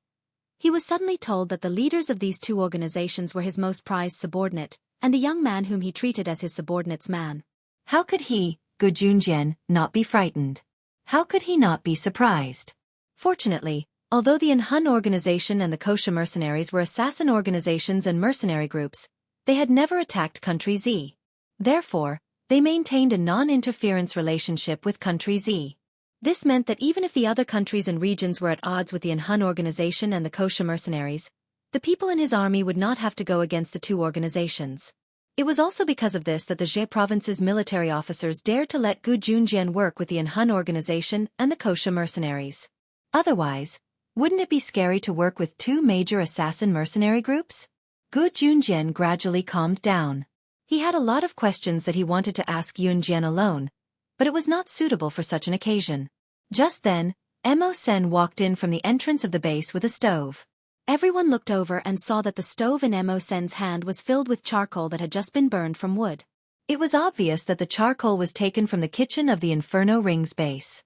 he was suddenly told that the leaders of these 2 organizations were his most prized subordinate, and the young man whom he treated as his subordinate's man. How could he, Gu Junjian, not be frightened? How could he not be surprised? Fortunately, although the Hun organization and the Kosha mercenaries were assassin organizations and mercenary groups, they had never attacked Country Z. Therefore, they maintained a non-interference relationship with Country Z. This meant that even if the other countries and regions were at odds with the Hun organization and the Kosha mercenaries, the people in his army would not have to go against the 2 organizations. It was also because of this that the Zhe province's military officers dared to let Gu Junjian work with the Hun organization and the Kosha mercenaries. Otherwise, wouldn't it be scary to work with 2 major assassin mercenary groups? Gu Junjian gradually calmed down. He had a lot of questions that he wanted to ask Yun Jian alone, but it was not suitable for such an occasion. Just then, Mo-sen walked in from the entrance of the base with a stove. Everyone looked over and saw that the stove in Mo-sen's hand was filled with charcoal that had just been burned from wood. It was obvious that the charcoal was taken from the kitchen of the Inferno Ring's base.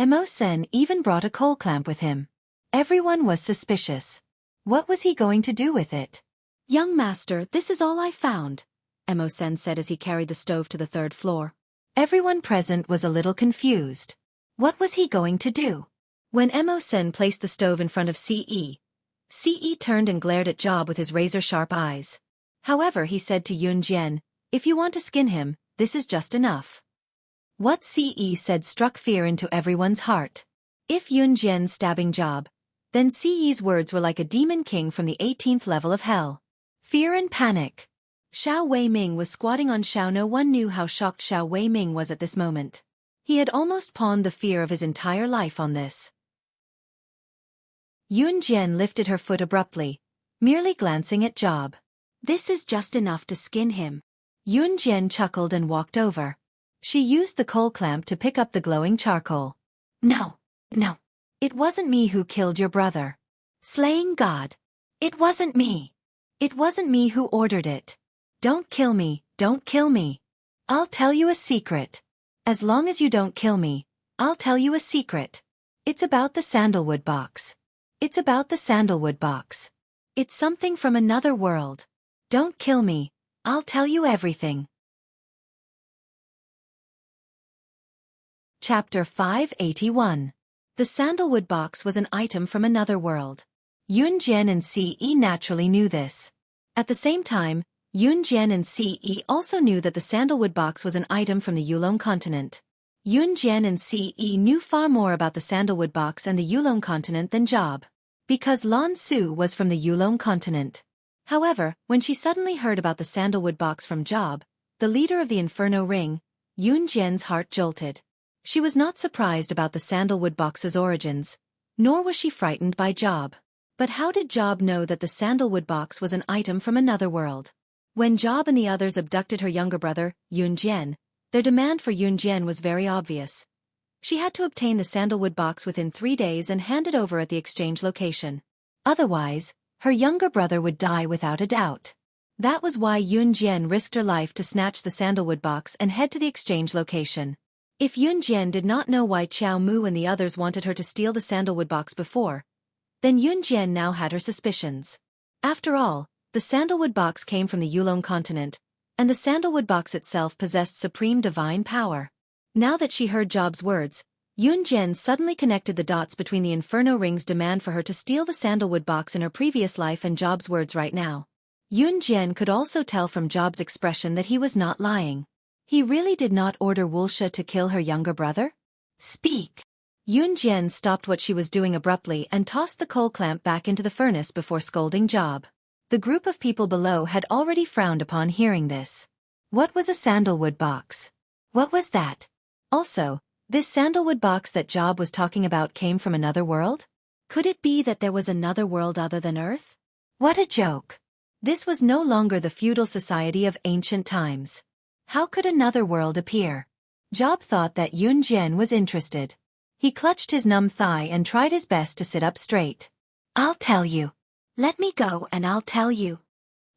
Mo-sen even brought a coal clamp with him. Everyone was suspicious. What was he going to do with it? Young master, this is all I found, Mo-sen said as he carried the stove to the 3rd floor. Everyone present was a little confused. What was he going to do? When Mo-sen placed the stove in front of Ce turned and glared at Job with his razor-sharp eyes. However, he said to Yun Jian, if you want to skin him, this is just enough. What Ce said struck fear into everyone's heart. If Yun Jian's stabbing Job, then Ce's words were like a demon king from the 18th level of hell. Fear and panic. Xiao Weiming was squatting on Xiao. No one knew how shocked Xiao Weiming was at this moment. He had almost pawned the fear of his entire life on this. Yun Jian lifted her foot abruptly, merely glancing at Job. This is just enough to skin him. Yun Jian chuckled and walked over. She used the coal clamp to pick up the glowing charcoal. No, no. It wasn't me who killed your brother. Slaying God. It wasn't me. It wasn't me who ordered it. Don't kill me, don't kill me. I'll tell you a secret. As long as you don't kill me, I'll tell you a secret. It's about the sandalwood box. It's about the sandalwood box. It's something from another world. Don't kill me, I'll tell you everything. Chapter 581. The sandalwood box was an item from another world. Yun Jian and Ce naturally knew this. At the same time, Yun Jian and Ce also knew that the sandalwood box was an item from the Yulong continent. Yun Jian and Ce knew far more about the sandalwood box and the Yulong continent than Job, because Lan Su was from the Yulong continent. However, when she suddenly heard about the sandalwood box from Job, the leader of the Inferno Ring, Yun Jian's heart jolted. She was not surprised about the sandalwood box's origins, nor was she frightened by Job. But how did Job know that the sandalwood box was an item from another world? When Job and the others abducted her younger brother, Yun Jian, their demand for Yun Jian was very obvious. She had to obtain the sandalwood box within 3 days and hand it over at the exchange location. Otherwise, her younger brother would die without a doubt. That was why Yun Jian risked her life to snatch the sandalwood box and head to the exchange location. If Yun Jian did not know why Qiao Mu and the others wanted her to steal the sandalwood box before, then Yun Jian now had her suspicions. After all, the sandalwood box came from the Yulong continent, and the sandalwood box itself possessed supreme divine power. Now that she heard Job's words, Yun Jian suddenly connected the dots between the Inferno Ring's demand for her to steal the sandalwood box in her previous life and Job's words right now. Yun Jian could also tell from Job's expression that he was not lying. He really did not order Wulsha to kill her younger brother? Speak. Yun Jian stopped what she was doing abruptly and tossed the coal clamp back into the furnace before scolding Job. The group of people below had already frowned upon hearing this. What was a sandalwood box? What was that? Also, this sandalwood box that Job was talking about came from another world? Could it be that there was another world other than Earth? What a joke! This was no longer the feudal society of ancient times. How could another world appear? Job thought that Yun Jian was interested. He clutched his numb thigh and tried his best to sit up straight. I'll tell you. Let me go and I'll tell you.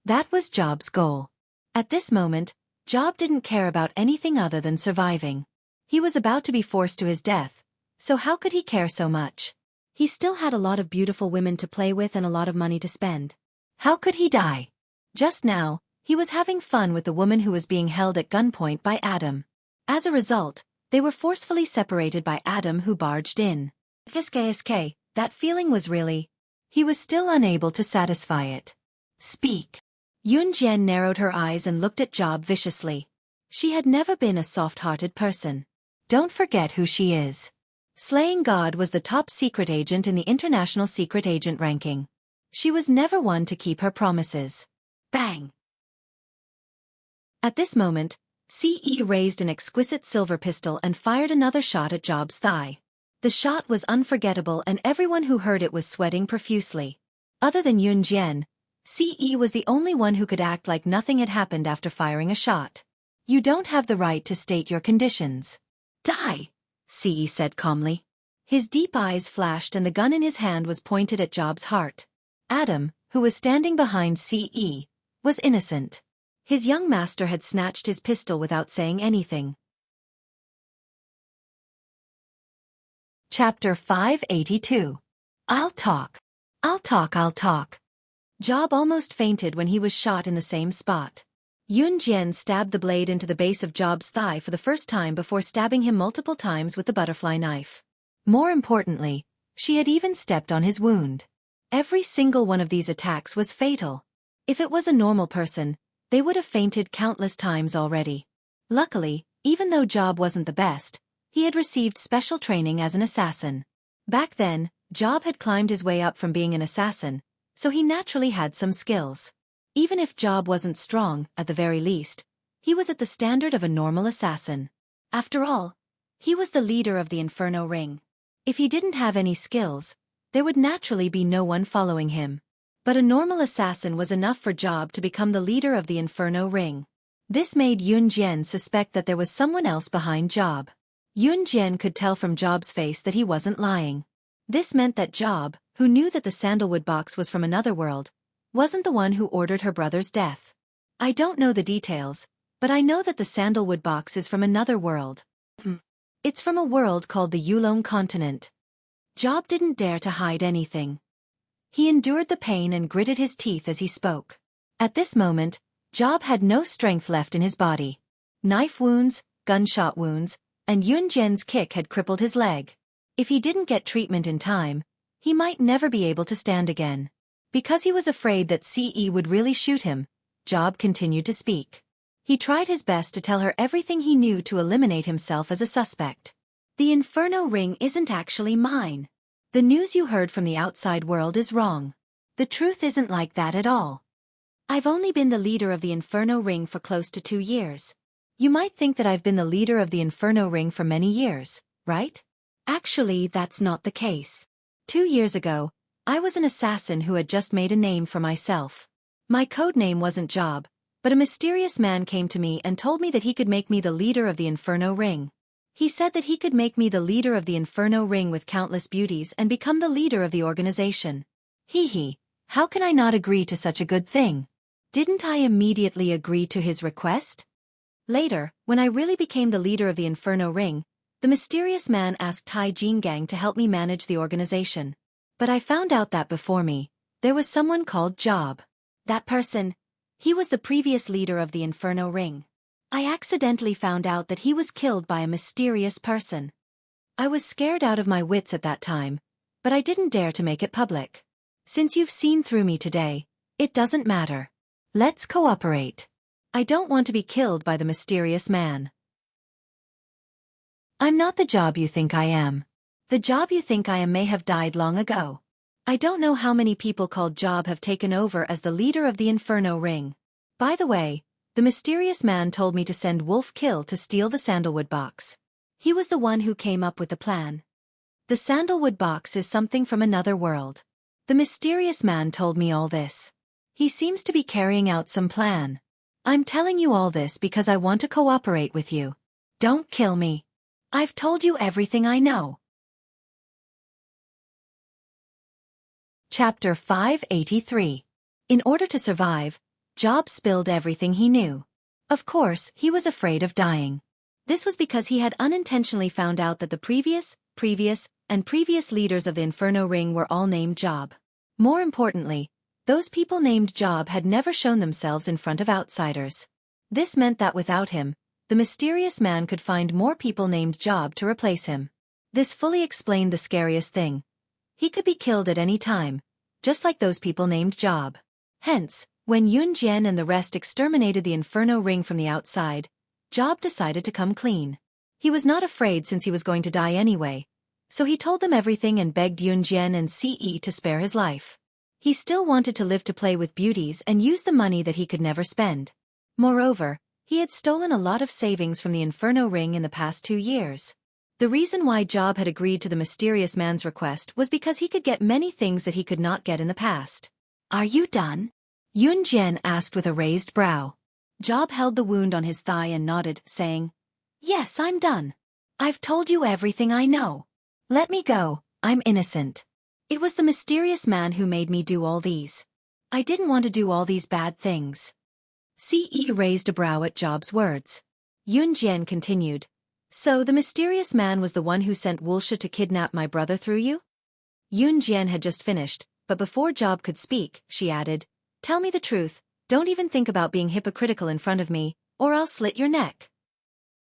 That was Job's goal. At this moment, Job didn't care about anything other than surviving. He was about to be forced to his death, so how could he care so much? He still had a lot of beautiful women to play with and a lot of money to spend. How could he die? Just now, he was having fun with the woman who was being held at gunpoint by Adam. As a result, they were forcefully separated by Adam, who barged in. SK, that feeling was really... He was still unable to satisfy it. Speak. Yun Jian narrowed her eyes and looked at Job viciously. She had never been a soft-hearted person. Don't forget who she is. Slaying God was the top secret agent in the international secret agent ranking. She was never one to keep her promises. Bang! At this moment, Ce raised an exquisite silver pistol and fired another shot at Job's thigh. The shot was unforgettable and everyone who heard it was sweating profusely. Other than Yun Jian, Ce was the only one who could act like nothing had happened after firing a shot. You don't have the right to state your conditions. Die, Ce said calmly. His deep eyes flashed and the gun in his hand was pointed at Job's heart. Adam, who was standing behind Ce, was innocent. His young master had snatched his pistol without saying anything. Chapter 582. I'll talk. I'll talk, I'll talk. Job almost fainted when he was shot in the same spot. Yun Jian stabbed the blade into the base of Job's thigh for the first time before stabbing him multiple times with the butterfly knife. More importantly, she had even stepped on his wound. Every single one of these attacks was fatal. If it was a normal person, they would have fainted countless times already. Luckily, even though Job wasn't the best, he had received special training as an assassin. Back then, Job had climbed his way up from being an assassin, so he naturally had some skills. Even if Job wasn't strong, at the very least, he was at the standard of a normal assassin. After all, he was the leader of the Inferno Ring. If he didn't have any skills, there would naturally be no one following him. But a normal assassin was enough for Job to become the leader of the Inferno Ring. This made Yun Jian suspect that there was someone else behind Job. Yun Jian could tell from Job's face that he wasn't lying. This meant that Job, who knew that the sandalwood box was from another world, wasn't the one who ordered her brother's death. I don't know the details, but I know that the sandalwood box is from another world. It's from a world called the Yulong continent. Job didn't dare to hide anything. He endured the pain and gritted his teeth as he spoke. At this moment, Job had no strength left in his body. Knife wounds, gunshot wounds, and Yun Jian's kick had crippled his leg. If he didn't get treatment in time, he might never be able to stand again. Because he was afraid that Ce would really shoot him, Job continued to speak. He tried his best to tell her everything he knew to eliminate himself as a suspect. The Inferno Ring isn't actually mine. The news you heard from the outside world is wrong. The truth isn't like that at all. I've only been the leader of the Inferno Ring for close to 2 years. You might think that I've been the leader of the Inferno Ring for many years, right? Actually, that's not the case. 2 years ago, I was an assassin who had just made a name for myself. My code name wasn't Job, but a mysterious man came to me and told me that he could make me the leader of the Inferno Ring. He said that he could make me the leader of the Inferno Ring with countless beauties and become the leader of the organization. How can I not agree to such a good thing? Didn't I immediately agree to his request? Later, when I really became the leader of the Inferno Ring, the mysterious man asked Tai Jingang to help me manage the organization. But I found out that before me, there was someone called Job. That person, he was the previous leader of the Inferno Ring. I accidentally found out that he was killed by a mysterious person. I was scared out of my wits at that time, but I didn't dare to make it public. Since you've seen through me today, it doesn't matter. Let's cooperate. I don't want to be killed by the mysterious man. I'm not the Job you think I am. The Job you think I am may have died long ago. I don't know how many people called Job have taken over as the leader of the Inferno Ring. By the way, the mysterious man told me to send Wolf Kill to steal the sandalwood box. He was the one who came up with the plan. The sandalwood box is something from another world. The mysterious man told me all this. He seems to be carrying out some plan. I'm telling you all this because I want to cooperate with you. Don't kill me. I've told you everything I know. Chapter 583. In order to survive, Job spilled everything he knew. Of course, he was afraid of dying. This was because he had unintentionally found out that the previous leaders of the Inferno Ring were all named Job. More importantly, those people named Job had never shown themselves in front of outsiders. This meant that without him, the mysterious man could find more people named Job to replace him. This fully explained the scariest thing. He could be killed at any time, just like those people named Job. Hence, when Yun Jian and the rest exterminated the Inferno Ring from the outside, Job decided to come clean. He was not afraid since he was going to die anyway, so he told them everything and begged Yun Jian and Ce to spare his life. He still wanted to live to play with beauties and use the money that he could never spend. Moreover, he had stolen a lot of savings from the Inferno Ring in the past 2 years. The reason why Job had agreed to the mysterious man's request was because he could get many things that he could not get in the past. Are you done? Yun Jian asked with a raised brow. Job held the wound on his thigh and nodded, saying, Yes, I'm done. I've told you everything I know. Let me go, I'm innocent. It was the mysterious man who made me do all these. I didn't want to do all these bad things. Ce raised a brow at Job's words. Yun Jian continued, So the mysterious man was the one who sent Wulsha to kidnap my brother through you? Yun Jian had just finished, but before Job could speak, she added, Tell me the truth, don't even think about being hypocritical in front of me, or I'll slit your neck.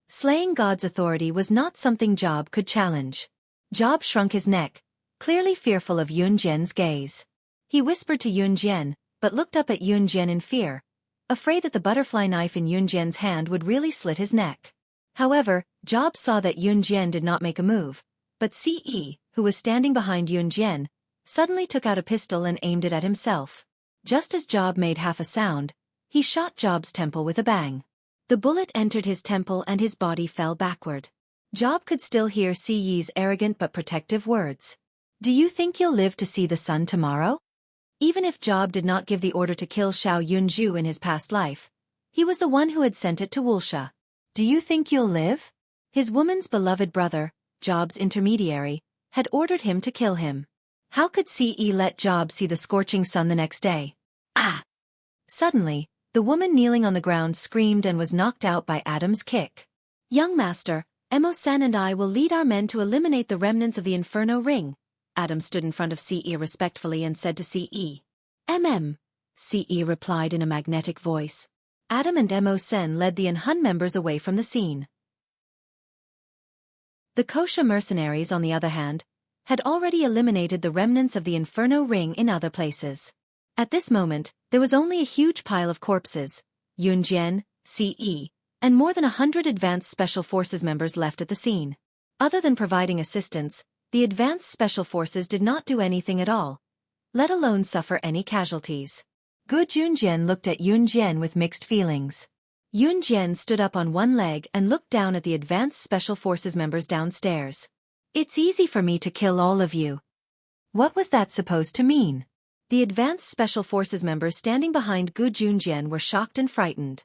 Slaying God's authority was not something Job could challenge. Job shrunk his neck, clearly fearful of Yun Jian's gaze. He whispered to Yun Jian, but looked up at Yun Jian in fear, afraid that the butterfly knife in Yun Jian's hand would really slit his neck. However, Job saw that Yun Jian did not make a move, but Ce, who was standing behind Yun Jian, suddenly took out a pistol and aimed it at himself. Just as Job made half a sound, he shot Job's temple with a bang. The bullet entered his temple and his body fell backward. Job could still hear Xueqi's arrogant but protective words. "Do you think you'll live to see the sun tomorrow?" Even if Job did not give the order to kill Xiao Yunju in his past life, he was the one who had sent it to Wulsha. "Do you think you'll live?" His woman's beloved brother, Job's intermediary, had ordered him to kill him. How could Ce let Job see the scorching sun the next day? Ah! Suddenly, the woman kneeling on the ground screamed and was knocked out by Adam's kick. "Young master, Emo-san and I will lead our men to eliminate the remnants of the Inferno Ring." Adam stood in front of Ce respectfully and said to Ce. Ce replied in a magnetic voice. Adam and Emo-sen led the Hun members away from the scene. The Kosha mercenaries, on the other hand, had already eliminated the remnants of the Inferno Ring in other places. At this moment, there was only a huge pile of corpses, Yunjian, Ce, and more than 100 Advanced Special Forces members left at the scene. Other than providing assistance, the Advanced Special Forces did not do anything at all, let alone suffer any casualties. Gu Junjian looked at Yunjian with mixed feelings. Yunjian stood up on one leg and looked down at the Advanced Special Forces members downstairs. "It's easy for me to kill all of you." What was that supposed to mean? The Advanced Special Forces members standing behind Gu Junjian were shocked and frightened.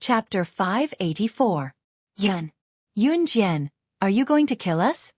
Chapter 584. Yunjian, are you going to kill us?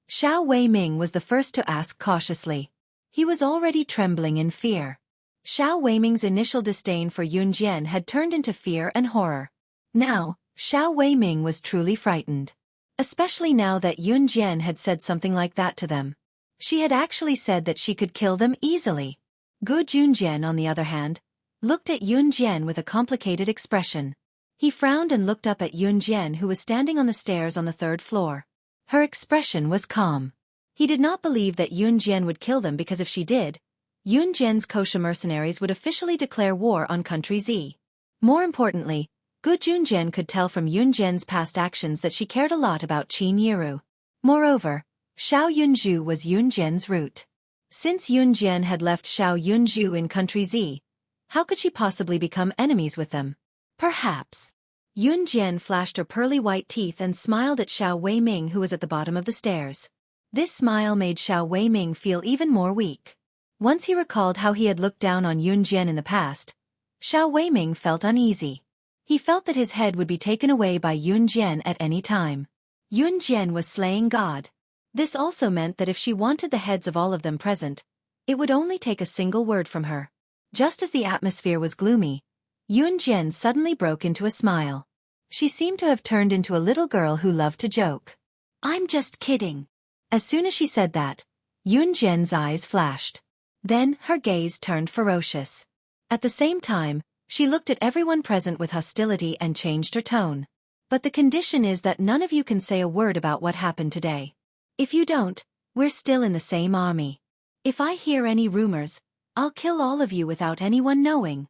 Xiao Weiming was the first to ask cautiously. He was already trembling in fear. Xiao Weiming's initial disdain for Yunjian had turned into fear and horror. Now, Xiao Weiming was truly frightened. Especially now that Yunjian had said something like that to them. She had actually said that she could kill them easily. Gu Junjian, on the other hand, looked at Yunjian with a complicated expression. He frowned and looked up at Yunjian, who was standing on the stairs on the 3rd floor. Her expression was calm. He did not believe that Yunjian would kill them because if she did, Yunjian's Kosha mercenaries would officially declare war on Country Z. More importantly, Gu Junjian could tell from Yunjian's past actions that she cared a lot about Qin Yiru. Moreover, Xiao Yunju was Yunjian's root. Since Yunjian had left Xiao Yunju in Country Z, how could she possibly become enemies with them? Perhaps. Yunjian flashed her pearly white teeth and smiled at Xiao Weiming, who was at the bottom of the stairs. This smile made Xiao Weiming feel even more weak. Once he recalled how he had looked down on Yunjian in the past, Xiao Weiming felt uneasy. He felt that his head would be taken away by Yunjian at any time. Yunjian was slaying God. This also meant that if she wanted the heads of all of them present, it would only take a single word from her. Just as the atmosphere was gloomy, Yunjian suddenly broke into a smile. She seemed to have turned into a little girl who loved to joke. "I'm just kidding." As soon as she said that, Yunjian's eyes flashed. Then her gaze turned ferocious. At the same time, she looked at everyone present with hostility and changed her tone. "But the condition is that none of you can say a word about what happened today. If you don't, we're still in the same army. If I hear any rumors, I'll kill all of you without anyone knowing.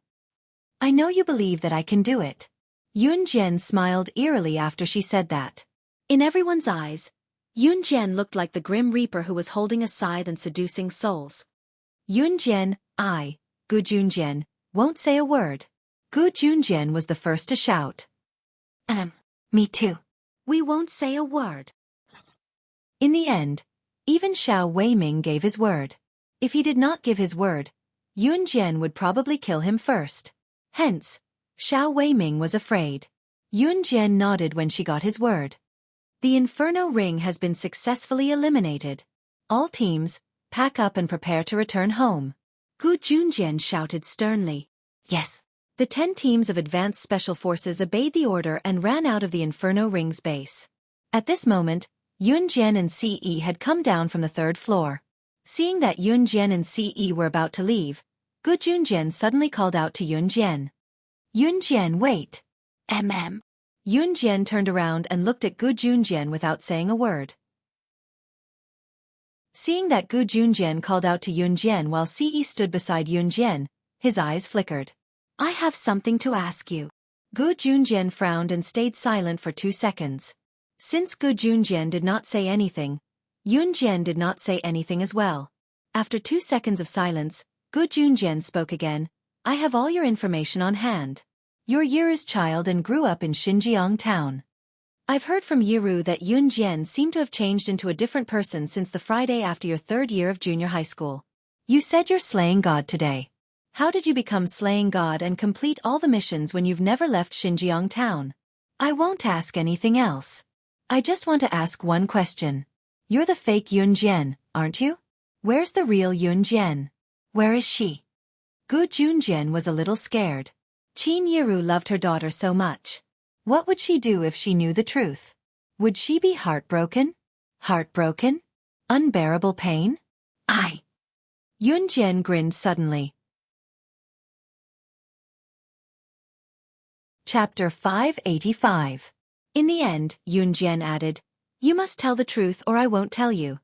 I know you believe that I can do it." Yunjian smiled eerily after she said that. In everyone's eyes, Yunjian looked like the Grim Reaper who was holding a scythe and seducing souls. Yunjian, Gu Junjian, won't say a word. Gu Junjian was the first to shout. Me too. We won't say a word. In the end, even Xiao Weiming gave his word. If he did not give his word, Yunjian would probably kill him first. Hence, Xiao Weiming was afraid. Yunjian nodded when she got his word. The Inferno Ring has been successfully eliminated. All teams, pack up and prepare to return home. Gu Junjian shouted sternly. Yes. The 10 teams of Advanced Special Forces obeyed the order and ran out of the Inferno Ring's base. At this moment, Yunjian and Ce had come down from the 3rd floor. Seeing that Yunjian and Ce were about to leave, Gu Junjian suddenly called out to Yunjian. "Yunjian, wait." Yunjian turned around and looked at Gu Junjian without saying a word. Seeing that Gu Junjian called out to Yunjian while Ce stood beside Yunjian, his eyes flickered. "I have something to ask you." Gu Junjian frowned and stayed silent for 2 seconds. Since Gu Junjian did not say anything, Yun Jian did not say anything as well. After 2 seconds of silence, Gu Junjian spoke again. I have all your information on hand. You're Yiru's child and grew up in Xinjiang town. I've heard from Yiru that Yun Jian seemed to have changed into a different person since the Friday after your 3rd year of junior high school. You said you're slaying God today. How did you become slaying God and complete all the missions when you've never left Xinjiang town? I won't ask anything else. I just want to ask one question. You're the fake Yun Jian, aren't you? Where's the real Yun Jian? Where is she? Gu Junjian was a little scared. Qin Yiru loved her daughter so much. What would she do if she knew the truth? Would she be heartbroken? Heartbroken? Unbearable pain? Yun Jian grinned suddenly. Chapter 585. In the end, Yun Jian added, You must tell the truth or I won't tell you.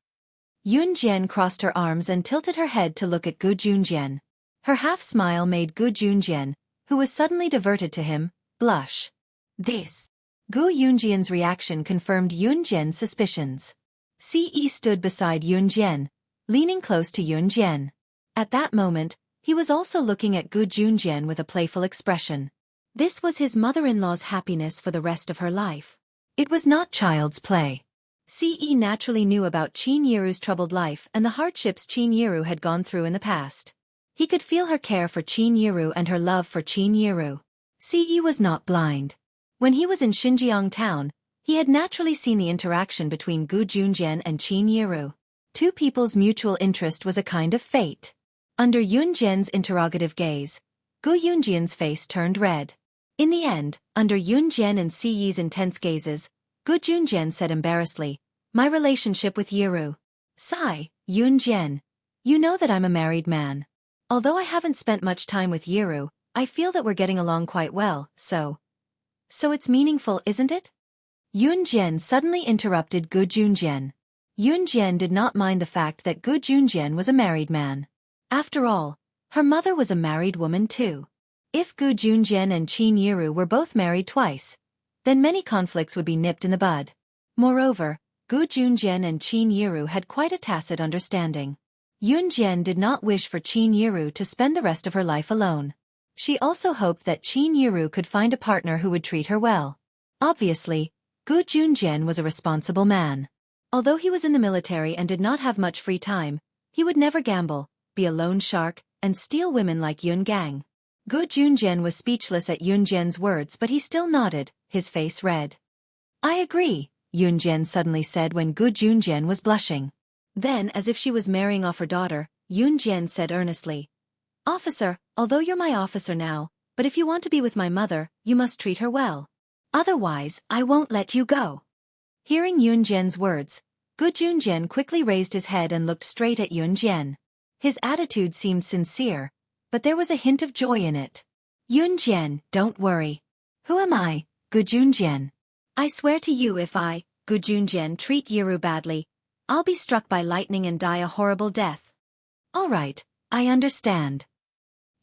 Yun Jian crossed her arms and tilted her head to look at Gu Junjian. Her half-smile made Gu Junjian, who was suddenly diverted to him, blush. This. Gu Yunjian's reaction confirmed Yun Jian's suspicions. Ce stood beside Yun Jian, leaning close to Yun Jian. At that moment, he was also looking at Gu Junjian with a playful expression. This was his mother-in-law's happiness for the rest of her life. It was not child's play. Ce naturally knew about Qin Yiru's troubled life and the hardships Qin Yiru had gone through in the past. He could feel her care for Qin Yiru and her love for Qin Yiru. Ce was not blind. When he was in Xinjiang town, he had naturally seen the interaction between Gu Junjian and Qin Yiru. Two people's mutual interest was a kind of fate. Under Yun Jian's interrogative gaze, Gu Yunjian's face turned red. In the end, under Yun Jian and Ce's intense gazes, Gu Junjian said embarrassedly, My relationship with Yiru. Sigh, Yun Jian. You know that I'm a married man. Although I haven't spent much time with Yiru, I feel that we're getting along quite well, so it's meaningful, isn't it? Yun Jian suddenly interrupted Gu Junjian. Yun Jian did not mind the fact that Gu Junjian was a married man. After all, her mother was a married woman too. If Gu Junjian and Qin Yiru were both married twice, then many conflicts would be nipped in the bud. Moreover, Gu Junjian and Qin Yiru had quite a tacit understanding. Yun Jian did not wish for Qin Yiru to spend the rest of her life alone. She also hoped that Qin Yiru could find a partner who would treat her well. Obviously, Gu Junjian was a responsible man. Although he was in the military and did not have much free time, he would never gamble, be a loan shark, and steal women like Yun Gang. Gu Junjian was speechless at Yun Jian's words, but he still nodded, his face red. I agree, Yun Jian suddenly said when Gu Junjian was blushing. Then, as if she was marrying off her daughter, Yun Jian said earnestly, Officer, although you're my officer now, but if you want to be with my mother, you must treat her well. Otherwise, I won't let you go. Hearing Yun Jian's words, Gu Junjian quickly raised his head and looked straight at Yun Jian. His attitude seemed sincere, but there was a hint of joy in it. Yun Jian, don't worry. Who am I, Gu Junjian? I swear to you if I, Gu Junjian, treat Yiru badly, I'll be struck by lightning and die a horrible death. All right, I understand.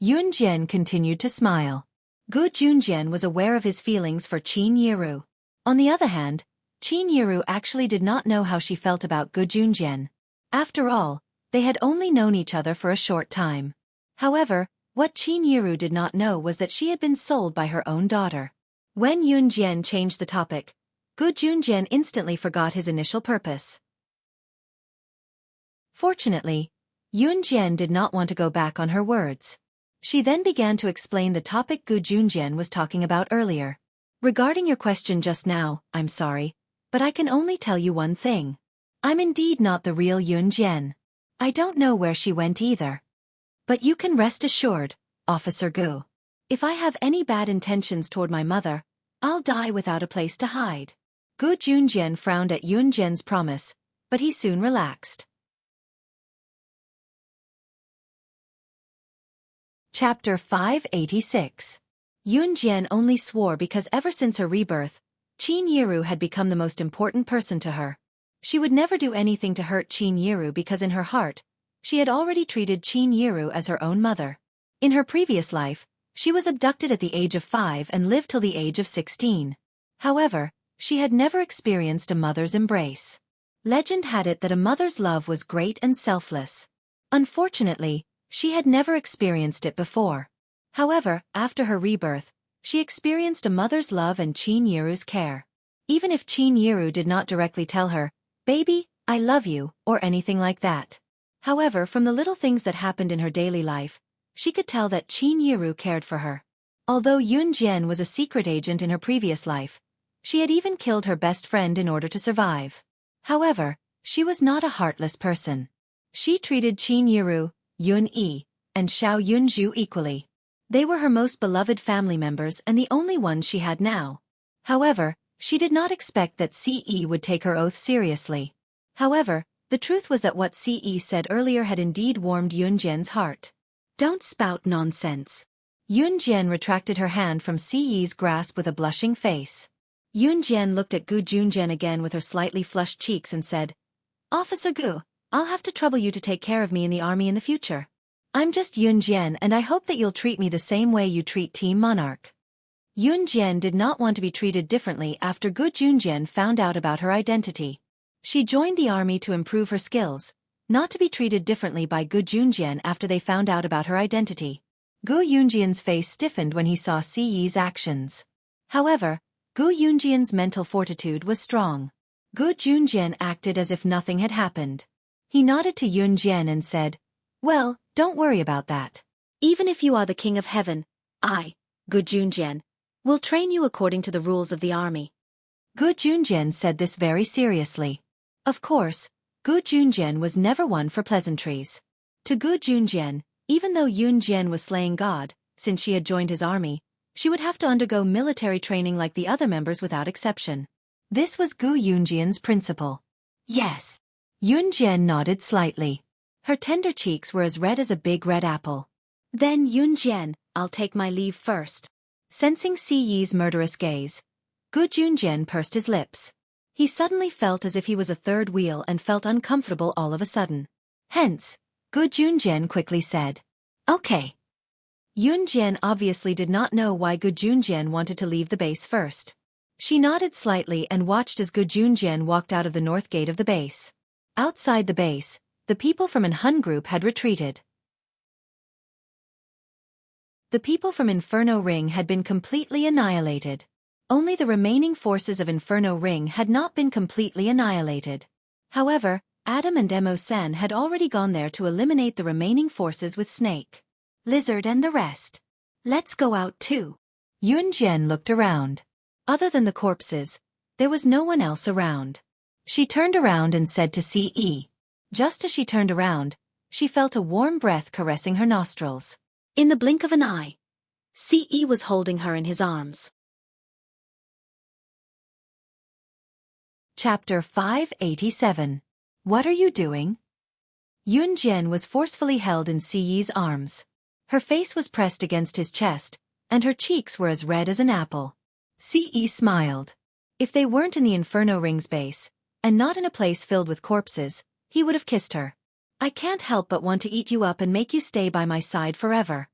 Yun Jian continued to smile. Gu Junjian was aware of his feelings for Qin Yiru. On the other hand, Qin Yiru actually did not know how she felt about Gu Junjian. After all, they had only known each other for a short time. However, what Qin Yiru did not know was that she had been sold by her own daughter. When Yun Jian changed the topic, Gu Junjian instantly forgot his initial purpose. Fortunately, Yun Jian did not want to go back on her words. She then began to explain the topic Gu Junjian was talking about earlier. Regarding your question just now, I'm sorry, but I can only tell you one thing. I'm indeed not the real Yun Jian. I don't know where she went either. But you can rest assured, Officer Gu. If I have any bad intentions toward my mother, I'll die without a place to hide. Gu Junjian frowned at Yun Jian's promise, but he soon relaxed. Chapter 586. Yun Jian only swore because ever since her rebirth, Qin Yiru had become the most important person to her. She would never do anything to hurt Qin Yiru because in her heart, she had already treated Qin Yiru as her own mother. In her previous life, she was abducted at the age of 5 and lived till the age of 16. However, she had never experienced a mother's embrace. Legend had it that a mother's love was great and selfless. Unfortunately, she had never experienced it before. However, after her rebirth, she experienced a mother's love and Qin Yiru's care. Even if Qin Yiru did not directly tell her, "Baby, I love you," or anything like that. However, from the little things that happened in her daily life, she could tell that Qin Yiru cared for her. Although Yun Jian was a secret agent in her previous life, she had even killed her best friend in order to survive. However, she was not a heartless person. She treated Qin Yiru, Yun Yi, and Xiao Yunju equally. They were her most beloved family members and the only ones she had now. However, she did not expect that Ce would take her oath seriously. However, the truth was that what Ce said earlier had indeed warmed Yun Jian's heart. "Don't spout nonsense." Yun Jian retracted her hand from Ce's grasp with a blushing face. Yun Jian looked at Gu Junjian again with her slightly flushed cheeks and said, "Officer Gu, I'll have to trouble you to take care of me in the army in the future. I'm just Yun Jian and I hope that you'll treat me the same way you treat Team Monarch." Yun Jian did not want to be treated differently after Gu Junjian found out about her identity. She joined the army to improve her skills, not to be treated differently by Gu Junjian after they found out about her identity. Gu Yunjian's face stiffened when he saw Ce's actions. However, Gu Yunjian's mental fortitude was strong. Gu Junjian acted as if nothing had happened. He nodded to Yun Jian and said, "Well, don't worry about that. Even if you are the king of heaven, I, Gu Junjian, will train you according to the rules of the army." Gu Junjian said this very seriously. Of course, Gu Junjian was never one for pleasantries. To Gu Junjian, even though Yun Jian was slaying God, since she had joined his army, she would have to undergo military training like the other members without exception. This was Gu Yunjian's principle. "Yes." Yun Jian nodded slightly. Her tender cheeks were as red as a big red apple. "Then Yun Jian, I'll take my leave first." Sensing Ce's murderous gaze, Gu Junjian pursed his lips. He suddenly felt as if he was a third wheel and felt uncomfortable all of a sudden. Hence, Gu Junjian quickly said, "Okay." Yun Jian obviously did not know why Gu Junjian wanted to leave the base first. She nodded slightly and watched as Gu Junjian walked out of the north gate of the base. Outside the base, the people from an Hun group had retreated. The people from Inferno Ring had been completely annihilated. Only the remaining forces of Inferno Ring had not been completely annihilated. However, Adam and Emo-san had already gone there to eliminate the remaining forces with Snake, Lizard and the rest. "Let's go out too." Yun Jian looked around. Other than the corpses, there was no one else around. She turned around and said to Ce. Just as she turned around, she felt a warm breath caressing her nostrils. In the blink of an eye, Ce was holding her in his arms. Chapter 587. What are you doing? Yun Jian was forcefully held in Ce's arms. Her face was pressed against his chest, and her cheeks were as red as an apple. Ce smiled. If they weren't in the Inferno Ring's base, and not in a place filled with corpses, he would have kissed her. "I can't help but want to eat you up and make you stay by my side forever."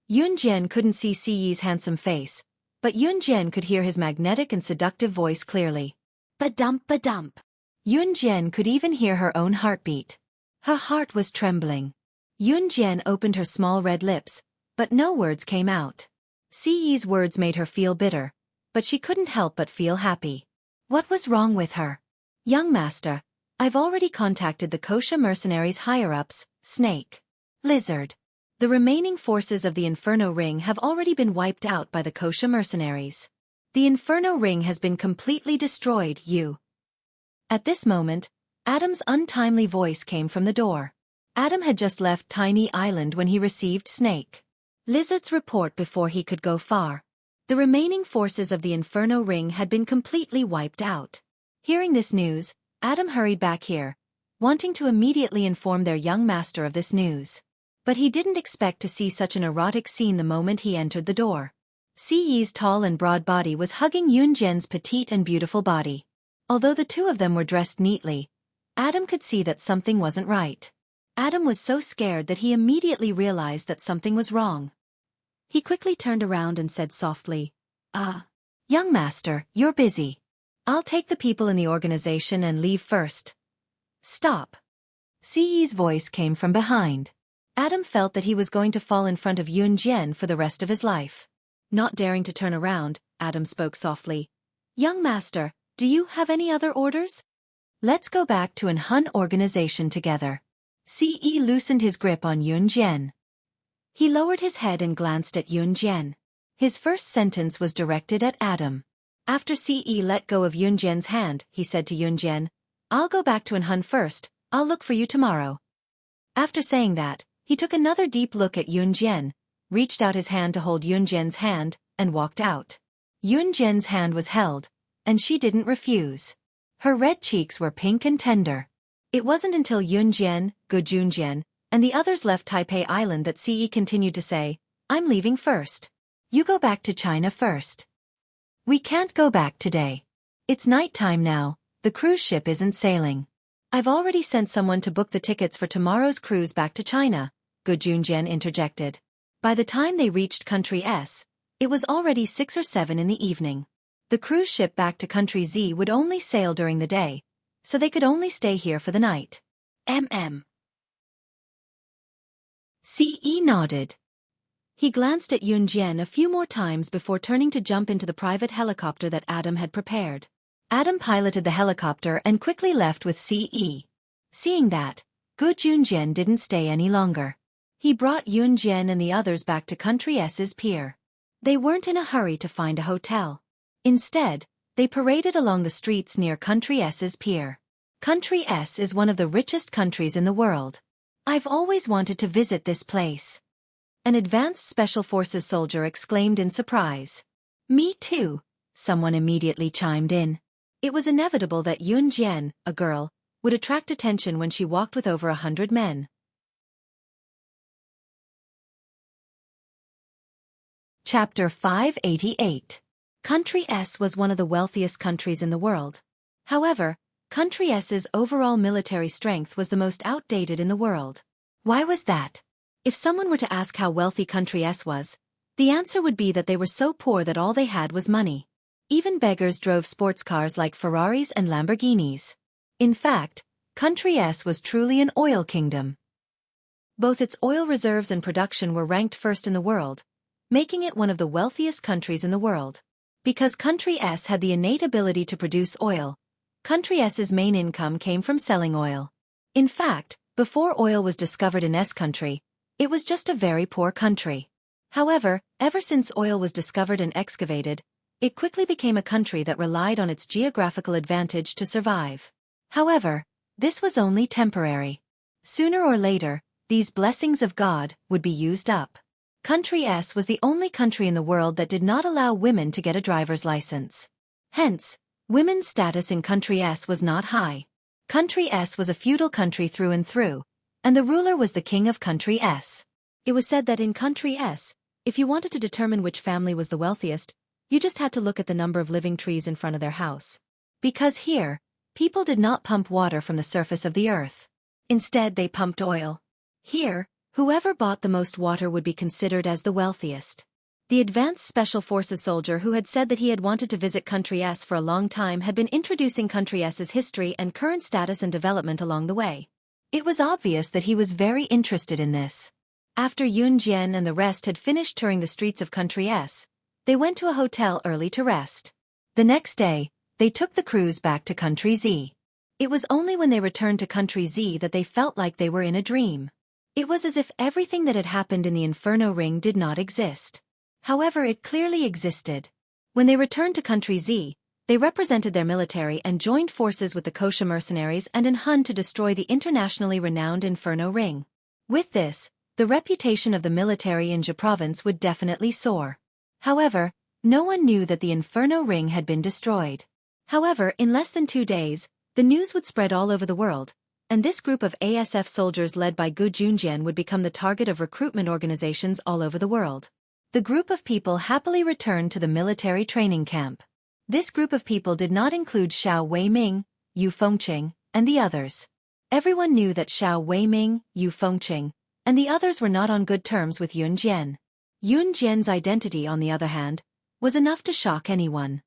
Yun Jian couldn't see Ce's handsome face, but Yun Jian could hear his magnetic and seductive voice clearly. Ba-dump ba-dump. Yun Jian could even hear her own heartbeat. Her heart was trembling. Yun Jian opened her small red lips, but no words came out. Ce's words made her feel bitter, but she couldn't help but feel happy. What was wrong with her? "Young master, I've already contacted the Kosha mercenaries' higher-ups, Snake, Lizard. The remaining forces of the Inferno Ring have already been wiped out by the Kosha mercenaries. The Inferno Ring has been completely destroyed, you." At this moment, Adam's untimely voice came from the door. Adam had just left Tiny Island when he received Snake, Lizard's report before he could go far. The remaining forces of the Inferno Ring had been completely wiped out. Hearing this news, Adam hurried back here, wanting to immediately inform their young master of this news. But he didn't expect to see such an erotic scene the moment he entered the door. Ce's tall and broad body was hugging Yun Jian's petite and beautiful body. Although the two of them were dressed neatly, Adam could see that something wasn't right. Adam was so scared that he immediately realized that something was wrong. He quickly turned around and said softly, Young master, you're busy. I'll take the people in the organization and leave first." Stop. Ce's voice came from behind. Adam felt that he was going to fall in front of Yunjian for the rest of his life. Not daring to turn around, Adam spoke softly. Young master, do you have any other orders? Let's go back to an Hun organization together. Ce loosened his grip on Yunjian. He lowered his head and glanced at Yunjian. His first sentence was directed at Adam. After Ce let go of Yunjian's hand, he said to Yunjian, I'll go back to an Hun first, I'll look for you tomorrow. After saying that, he took another deep look at Yunjian, reached out his hand to hold Yunjian's hand, and walked out. Yunjian's hand was held, and she didn't refuse. Her red cheeks were pink and tender. It wasn't until Yunjian, Gujunjian, and the others left Taipei Island that Ce continued to say, I'm leaving first. You go back to China first. We can't go back today. It's night time now, the cruise ship isn't sailing. I've already sent someone to book the tickets for tomorrow's cruise back to China, Gujunjian interjected. By the time they reached Country S, it was already 6 or 7 in the evening. The cruise ship back to Country Z would only sail during the day, so they could only stay here for the night. Ce nodded. He glanced at Yunjian a few more times before turning to jump into the private helicopter that Adam had prepared. Adam piloted the helicopter and quickly left with Ce. Seeing that, Gujunjian didn't stay any longer. He brought Yunjian and the others back to Country S's pier. They weren't in a hurry to find a hotel. Instead, they paraded along the streets near Country S's pier. Country S is one of the richest countries in the world. I've always wanted to visit this place. An advanced Special Forces soldier exclaimed in surprise. Me too, someone immediately chimed in. It was inevitable that Yunjian, a girl, would attract attention when she walked with over 100 men. Chapter 588. Country S was one of the wealthiest countries in the world. However, Country S's overall military strength was the most outdated in the world. Why was that? If someone were to ask how wealthy Country S was, the answer would be that they were so poor that all they had was money. Even beggars drove sports cars like Ferraris and Lamborghinis. In fact, Country S was truly an oil kingdom. Both its oil reserves and production were ranked first in the world, making it one of the wealthiest countries in the world. Because Country S had the innate ability to produce oil, Country S's main income came from selling oil. In fact, before oil was discovered in S country, it was just a very poor country. However, ever since oil was discovered and excavated, it quickly became a country that relied on its geographical advantage to survive. However, this was only temporary. Sooner or later, these blessings of God would be used up. Country S was the only country in the world that did not allow women to get a driver's license. Hence, women's status in Country S was not high. Country S was a feudal country through and through, and the ruler was the king of Country S. It was said that in Country S, if you wanted to determine which family was the wealthiest, you just had to look at the number of living trees in front of their house. Because here, people did not pump water from the surface of the earth. Instead, they pumped oil. Here, whoever bought the most water would be considered as the wealthiest. The advanced Special Forces soldier who had said that he had wanted to visit Country S for a long time had been introducing Country S's history and current status and development along the way. It was obvious that he was very interested in this. After Yunjian and the rest had finished touring the streets of Country S, they went to a hotel early to rest. The next day, they took the cruise back to Country Z. It was only when they returned to Country Z that they felt like they were in a dream. It was as if everything that had happened in the Inferno Ring did not exist. However, it clearly existed. When they returned to Country Z, they represented their military and joined forces with the Kosha mercenaries and in Hun to destroy the internationally renowned Inferno Ring. With this, the reputation of the military in Jia province would definitely soar. However, no one knew that the Inferno Ring had been destroyed. However, in less than 2 days, the news would spread all over the world, and this group of ASF soldiers led by Gu Junjian would become the target of recruitment organizations all over the world. The group of people happily returned to the military training camp. This group of people did not include Xiao Weiming, Yu Fengqing, and the others. Everyone knew that Xiao Weiming, Yu Fengqing, and the others were not on good terms with Yun Jian. Yun Jian's identity, on the other hand, was enough to shock anyone.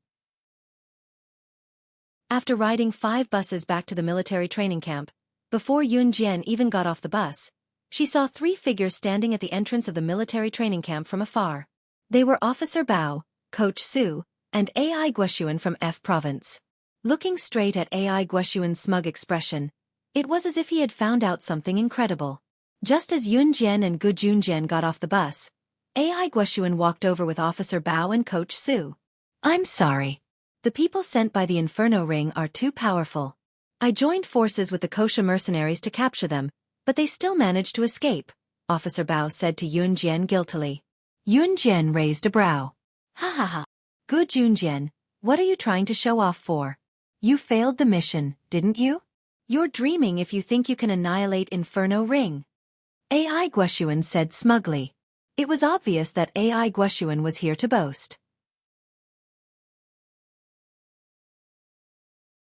After riding 5 buses back to the military training camp, Before Yun Jian even got off the bus, she saw 3 figures standing at the entrance of the military training camp from afar. They were Officer Bao, Coach Su, and AI Guoxuan from F Province. Looking straight at AI Guoxuan's smug expression, it was as if he had found out something incredible. Just as Yun Jian and Gu Junjian got off the bus, AI Guoxuan walked over with Officer Bao and Coach Su. "I'm sorry. The people sent by the Inferno Ring are too powerful. I joined forces with the Kosha mercenaries to capture them, but they still managed to escape," Officer Bao said to Yun Jian guiltily. Yun Jian raised a brow. "Ha ha ha. Gu Junjian, what are you trying to show off for? You failed the mission, didn't you? You're dreaming if you think you can annihilate Inferno Ring." AI Guoxuan said smugly. It was obvious that AI Guoxuan was here to boast.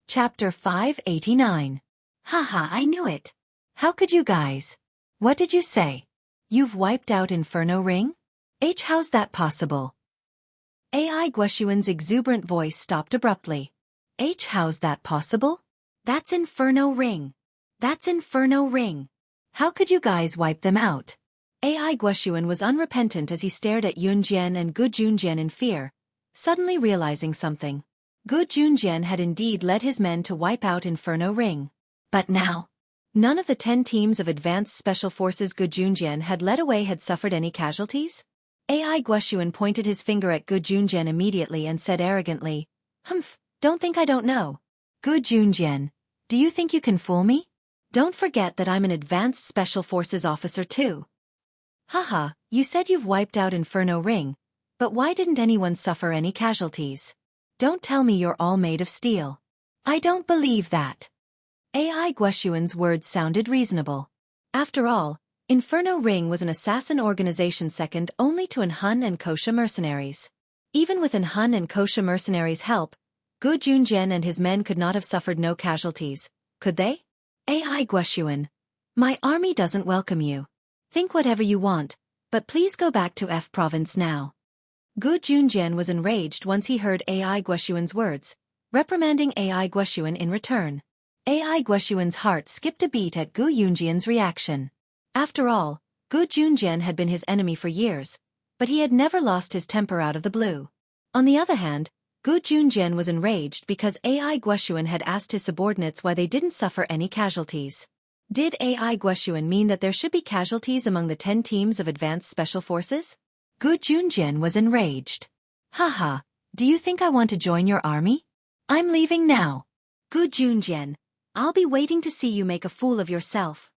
Chapter 589. Haha, I knew it. How could you guys? What did you say? You've wiped out Inferno Ring? How's that possible? AI Guoxuan's exuberant voice stopped abruptly. How's that possible? That's Inferno Ring. That's Inferno Ring. How could you guys wipe them out? AI Guoxuan was unrepentant as he stared at Yun Jian and Gu Junjian in fear, suddenly realizing something. Gu Junjian had indeed led his men to wipe out Inferno Ring. But now, none of the 10 teams of Advanced Special Forces Gu Junjian had led away had suffered any casualties? AI Guoxuan pointed his finger at Gu Junjian immediately and said arrogantly, "Humph, don't think I don't know. Gu Junjian, do you think you can fool me? Don't forget that I'm an Advanced Special Forces officer too." "Haha, you said you've wiped out Inferno Ring, but why didn't anyone suffer any casualties? Don't tell me you're all made of steel. I don't believe that." AI Guoxuan's words sounded reasonable. After all, Inferno Ring was an assassin organization second only to Hun and Kosha mercenaries. Even with Hun and Kosha mercenaries' help, Gu Junjian and his men could not have suffered no casualties, could they? AI Guoxuan, my army doesn't welcome you. Think whatever you want, but please go back to F Province now. Gu Junjian was enraged once he heard AI Guoxuan's words, reprimanding AI Guoxuan in return. AI Guoxuan's heart skipped a beat at Gu Junjian's reaction. After all, Gu Junjian had been his enemy for years, but he had never lost his temper out of the blue. On the other hand, Gu Junjian was enraged because AI Guoxuan had asked his subordinates why they didn't suffer any casualties. Did AI Guoxuan mean that there should be casualties among the 10 teams of Advanced Special Forces? Gu Junjian was enraged. "Haha, do you think I want to join your army? I'm leaving now. Gu Junjian, I'll be waiting to see you make a fool of yourself."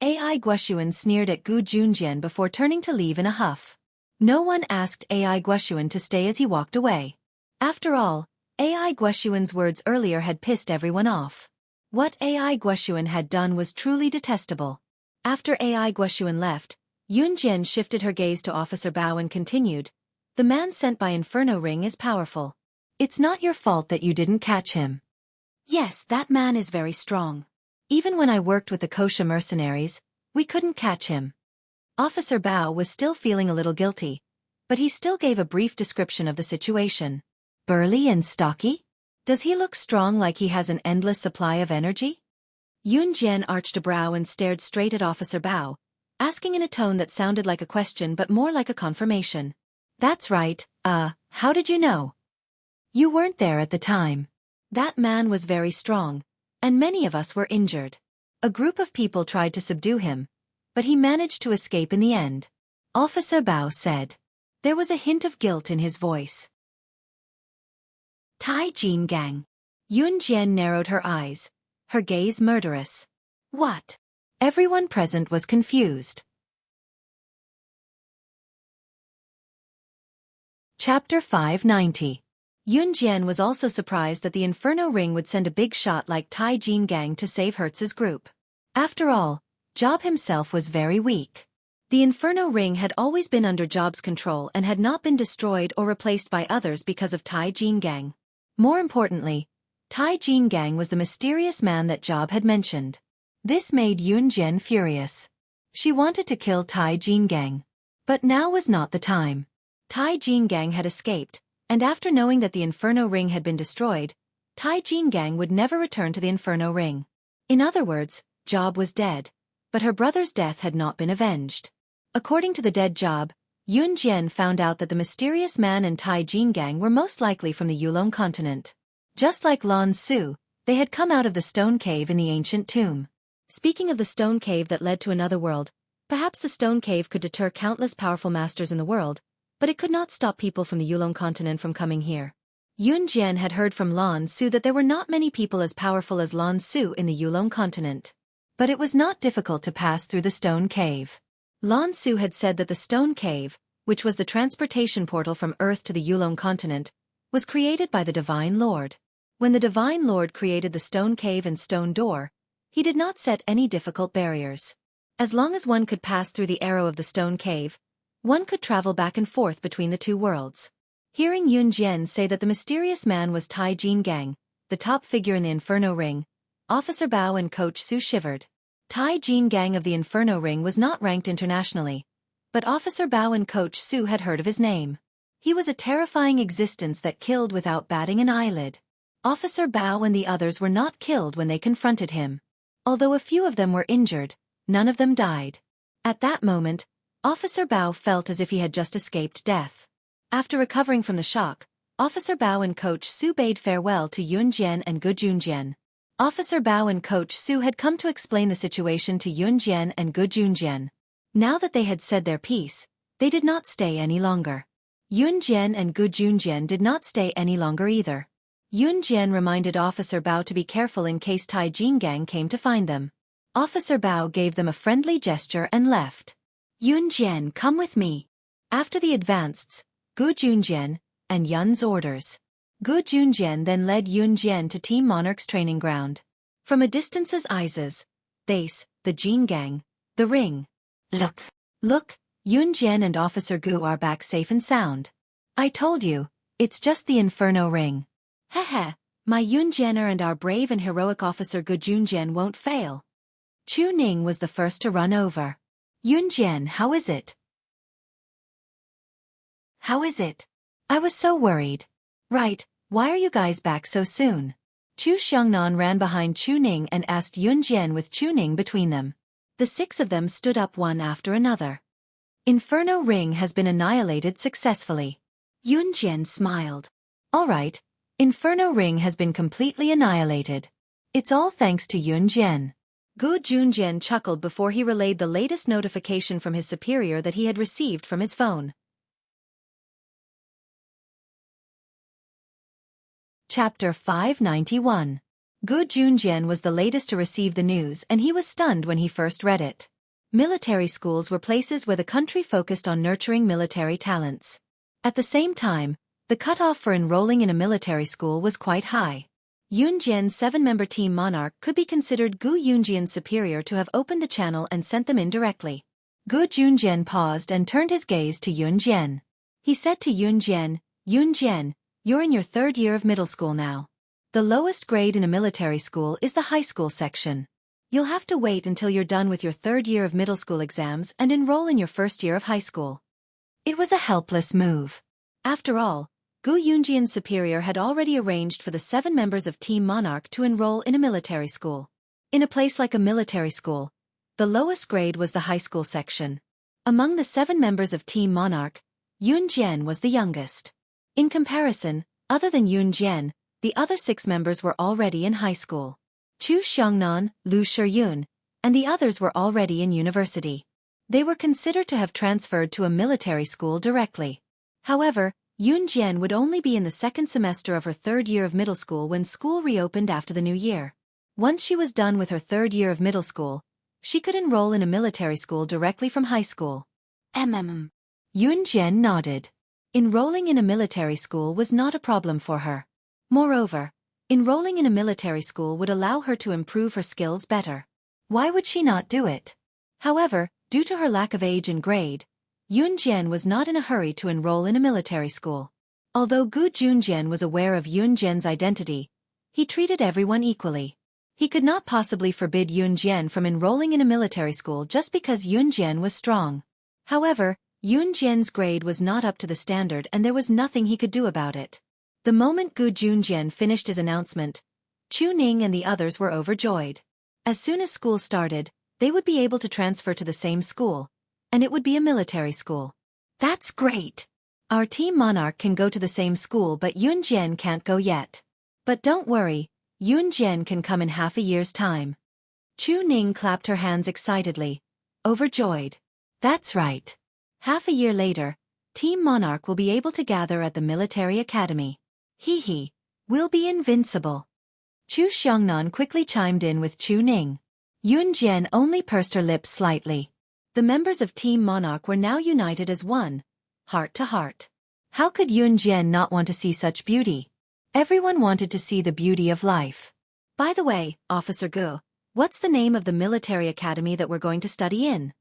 AI Guoxuan sneered at Gu Junjian before turning to leave in a huff. No one asked AI Guoxuan to stay as he walked away. After all, AI Guoxuan's words earlier had pissed everyone off. What AI Guoxuan had done was truly detestable. After AI Guoxuan left, Yun Jian shifted her gaze to Officer Bao and continued, "The man sent by Inferno Ring is powerful. It's not your fault that you didn't catch him." "Yes, that man is very strong. Even when I worked with the Kosha mercenaries, we couldn't catch him." Officer Bao was still feeling a little guilty, but he still gave a brief description of the situation. "Burly and stocky? Does he look strong like he has an endless supply of energy?" Yun Jian arched a brow and stared straight at Officer Bao, asking in a tone that sounded like a question but more like a confirmation. "That's right, how did you know? You weren't there at the time. That man was very strong, and many of us were injured. A group of people tried to subdue him, but he managed to escape in the end," Officer Bao said. There was a hint of guilt in his voice. Tai Jin Gang. Yun Jian narrowed her eyes, her gaze murderous. "What?" Everyone present was confused. Chapter 590. Yun Jian was also surprised that the Inferno Ring would send a big shot like Tai Jin Gang to save Hertz's group. After all, Job himself was very weak. The Inferno Ring had always been under Job's control and had not been destroyed or replaced by others because of Tai Jin Gang. More importantly, Tai Jin Gang was the mysterious man that Job had mentioned. This made Yun Jian furious. She wanted to kill Tai Jin Gang. But now was not the time. Tai Jin Gang had escaped, and after knowing that the Inferno Ring had been destroyed, Tai Jin Gang would never return to the Inferno Ring. In other words, Job was dead, but her brother's death had not been avenged. According to the dead Job, Yun Jian found out that the mysterious man and Tai Jin gang were most likely from the Yulong continent. Just like Lan Su, they had come out of the stone cave in the ancient tomb. Speaking of the stone cave that led to another world, perhaps the stone cave could deter countless powerful masters in the world, but it could not stop people from the Yulong continent from coming here. Yun Jian had heard from Lan Su that there were not many people as powerful as Lan Su in the Yulong continent. But it was not difficult to pass through the stone cave. Lan Su had said that the stone cave, which was the transportation portal from Earth to the Yulong continent, was created by the Divine Lord. When the Divine Lord created the stone cave and stone door, he did not set any difficult barriers. As long as one could pass through the arrow of the stone cave, one could travel back and forth between the two worlds. Hearing Yun Jian say that the mysterious man was Tai Jin Gang, the top figure in the Inferno Ring, Officer Bao and Coach Su shivered. Tai Jin Gang of the Inferno Ring was not ranked internationally, but Officer Bao and Coach Su had heard of his name. He was a terrifying existence that killed without batting an eyelid. Officer Bao and the others were not killed when they confronted him. Although a few of them were injured, none of them died. At that moment, Officer Bao felt as if he had just escaped death. After recovering from the shock, Officer Bao and Coach Su bade farewell to Yun Jian and Gu Junjian. Officer Bao and Coach Su had come to explain the situation to Yun Jian and Gu Junjian. Now that they had said their piece, they did not stay any longer. Yun Jian and Gu Junjian did not stay any longer either. Yun Jian reminded Officer Bao to be careful in case Tai Jin Gang came to find them. Officer Bao gave them a friendly gesture and left. Yun Jian, come with me. After the advanced Gu Junjian and Yun's orders, Gu Junjian then led Yun Jian to Team Monarch's training ground. From a distance's eyes, Base, the Jin Gang, the ring. Look, Yun Jian and Officer Gu are back safe and sound. I told you, it's just the Inferno Ring. Heh, my Yun Jianer and our brave and heroic Officer Gu Junjian won't fail. Chu Ning was the first to run over. Yun Jian, how is it? I was so worried. Right, why are you guys back so soon? Chu Xiangnan ran behind Chu Ning and asked Yun Jian with Chu Ning between them. The six of them stood up one after another. Inferno Ring has been annihilated successfully. Yun Jian smiled. All right, Inferno Ring has been completely annihilated. It's all thanks to Yun Jian. Gu Junjian chuckled before he relayed the latest notification from his superior that he had received from his phone. Chapter 591. Gu Junjian was the latest to receive the news and he was stunned when he first read it. Military schools were places where the country focused on nurturing military talents. At the same time, the cutoff for enrolling in a military school was quite high. Yun Jian's 7-member Team Monarch could be considered Gu Junjian's superior to have opened the channel and sent them in directly. Gu Junjian paused and turned his gaze to Yun Jian. He said to Yun Jian, you're in your 3rd year of middle school now. The lowest grade in a military school is the high school section. You'll have to wait until you're done with your 3rd year of middle school exams and enroll in your 1st year of high school. It was a helpless move. After all, Gu Junjian's superior had already arranged for the 7 members of Team Monarch to enroll in a military school. In a place like a military school, the lowest grade was the high school section. Among the 7 members of Team Monarch, Yun Jian was the youngest. In comparison, other than Yun Jian, the other 6 members were already in high school. Chu Xiangnan, Lu Shiyun, and the others were already in university. They were considered to have transferred to a military school directly. However, Yun Jian would only be in the 2nd semester of her 3rd year of middle school when school reopened after the new year. Once she was done with her 3rd year of middle school, she could enroll in a military school directly from high school. Yun Jian nodded. Enrolling in a military school was not a problem for her. Moreover, enrolling in a military school would allow her to improve her skills better. Why would she not do it? However, due to her lack of age and grade, Yun Jian was not in a hurry to enroll in a military school. Although Gu Junjian was aware of Yun Jian's identity, he treated everyone equally. He could not possibly forbid Yun Jian from enrolling in a military school just because Yun Jian was strong. However, Yun Jian's grade was not up to the standard and there was nothing he could do about it. The moment Gu Junjian finished his announcement, Chu Ning and the others were overjoyed. As soon as school started, they would be able to transfer to the same school, and it would be a military school. That's great. Our team monarch can go to the same school but Yunjian can't go yet. But don't worry, Yunjian can come in half a year's time. Chu Ning clapped her hands excitedly, overjoyed. That's right. Half a year later, Team Monarch will be able to gather at the military academy. Hee hee, we'll be invincible. Chu Xiongnan quickly chimed in with Chu Ning. Yunjian only pursed her lips slightly. The members of Team Monarch were now united as one, heart to heart. How could Yunjian not want to see such beauty? Everyone wanted to see the beauty of life. By the way, Officer Gu, what's the name of the military academy that we're going to study in?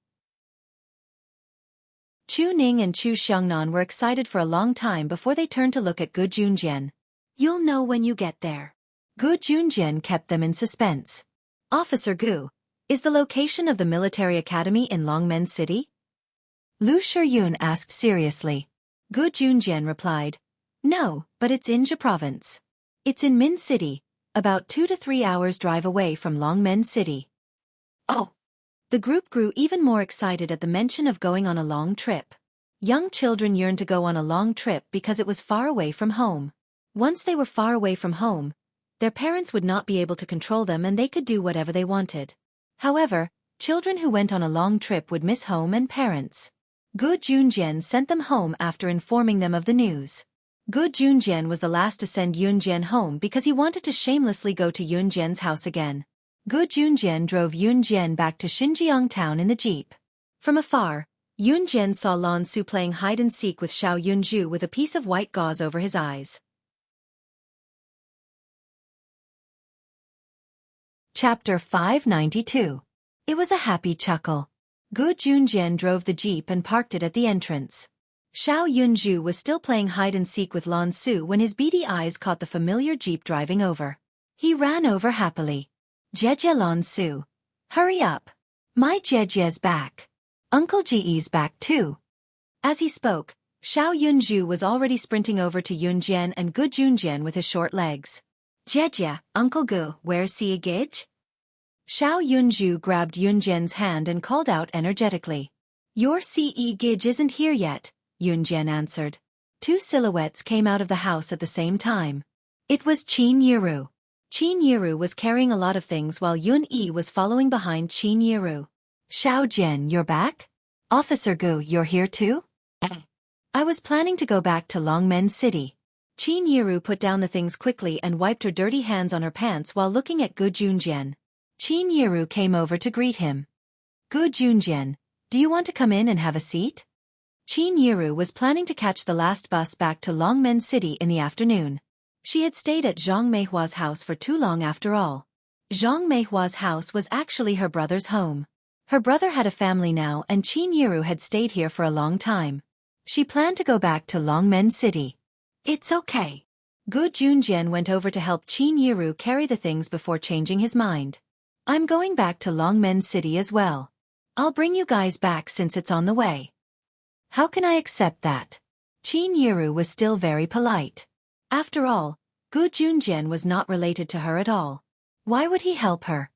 Chu Ning and Chu Xiongnan were excited for a long time before they turned to look at Gu Junjian. You'll know when you get there. Gu Junjian kept them in suspense. Officer Gu, is the location of the military academy in Longmen City? Lu Shiyun asked seriously. Gu Junjian replied, no, but it's in Jia Province. It's in Min City, about 2 to 3 hours drive away from Longmen City. Oh! The group grew even more excited at the mention of going on a long trip. Young children yearned to go on a long trip because it was far away from home. Once they were far away from home, their parents would not be able to control them and they could do whatever they wanted. However, children who went on a long trip would miss home and parents. Gu Junjian sent them home after informing them of the news. Gu Junjian was the last to send Yunjian home because he wanted to shamelessly go to Yunjian's house again. Gu Junjian drove Yunjian back to Xinjiang town in the jeep. From afar, Yunjian saw Lan Su playing hide-and-seek with Xiao Yunju with a piece of white gauze over his eyes. Chapter 592. It was a happy chuckle. Gu Junjian drove the jeep and parked it at the entrance. Xiao Yunju was still playing hide-and-seek with Lan Su when his beady eyes caught the familiar jeep driving over. He ran over happily. Jejie Lan Su. Hurry up. My Jejie's back. Uncle Ji's back too. As he spoke, Xiao Yunju was already sprinting over to Yunjian and Gu Junjian with his short legs. Jejie, Uncle Gu, where's Si Gij? Xiao Yunju grabbed Yunjian's hand and called out energetically. Your Si Gij isn't here yet, Yunjian answered. Two silhouettes came out of the house at the same time. It was Qin Yiru. Qin Yiru was carrying a lot of things while Yun Yi was following behind Qin Yiru. Xiao Jian, you're back? Officer Gu, you're here too? I was planning to go back to Longmen City. Qin Yiru put down the things quickly and wiped her dirty hands on her pants while looking at Gu Junjian. Qin Yiru came over to greet him. Gu Junjian, do you want to come in and have a seat? Qin Yiru was planning to catch the last bus back to Longmen City in the afternoon. She had stayed at Zhang Meihua's house for too long after all. Zhang Meihua's house was actually her brother's home. Her brother had a family now and Qin Yiru had stayed here for a long time. She planned to go back to Longmen City. It's okay. Gu Junjian went over to help Qin Yiru carry the things before changing his mind. I'm going back to Longmen City as well. I'll bring you guys back since it's on the way. How can I accept that? Qin Yiru was still very polite. After all, Gu Junjian was not related to her at all. Why would he help her?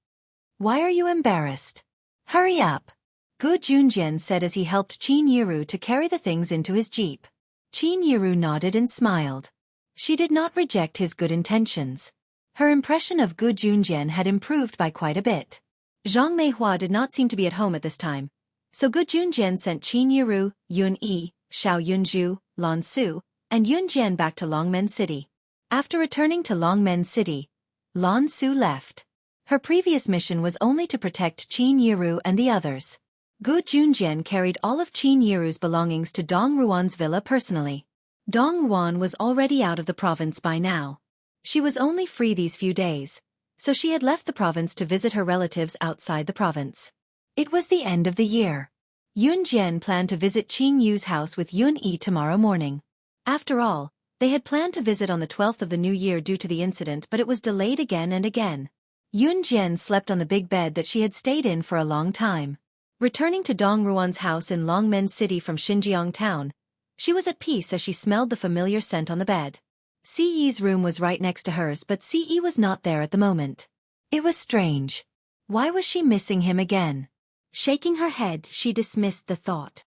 Why are you embarrassed? Hurry up. Gu Junjian said as he helped Qin Yiru to carry the things into his jeep. Qin Yiru nodded and smiled. She did not reject his good intentions. Her impression of Gu Junjian had improved by quite a bit. Zhang Meihua did not seem to be at home at this time, so Gu Junjian sent Qin Yiru, Yun Yi, Xiao Yunju, Lan Su, and Yunjian back to Longmen City. After returning to Longmen City, Lan Su left. Her previous mission was only to protect Qin Yiru and the others. Gu Junjian carried all of Qin Yiru's belongings to Dong Ruan's villa personally. Dong Ruan was already out of the province by now. She was only free these few days, so she had left the province to visit her relatives outside the province. It was the end of the year. Yunjian planned to visit Qin Yu's house with Yun Yi tomorrow morning. After all, they had planned to visit on the 12th of the new year due to the incident, but it was delayed again and again. Yunjian slept on the big bed that she had stayed in for a long time. Returning to Dong Ruan's house in Longmen City from Xinjiang town, she was at peace as she smelled the familiar scent on the bed. Si Yi's room was right next to hers, but Si Yi was not there at the moment. It was strange. Why was she missing him again? Shaking her head, she dismissed the thought.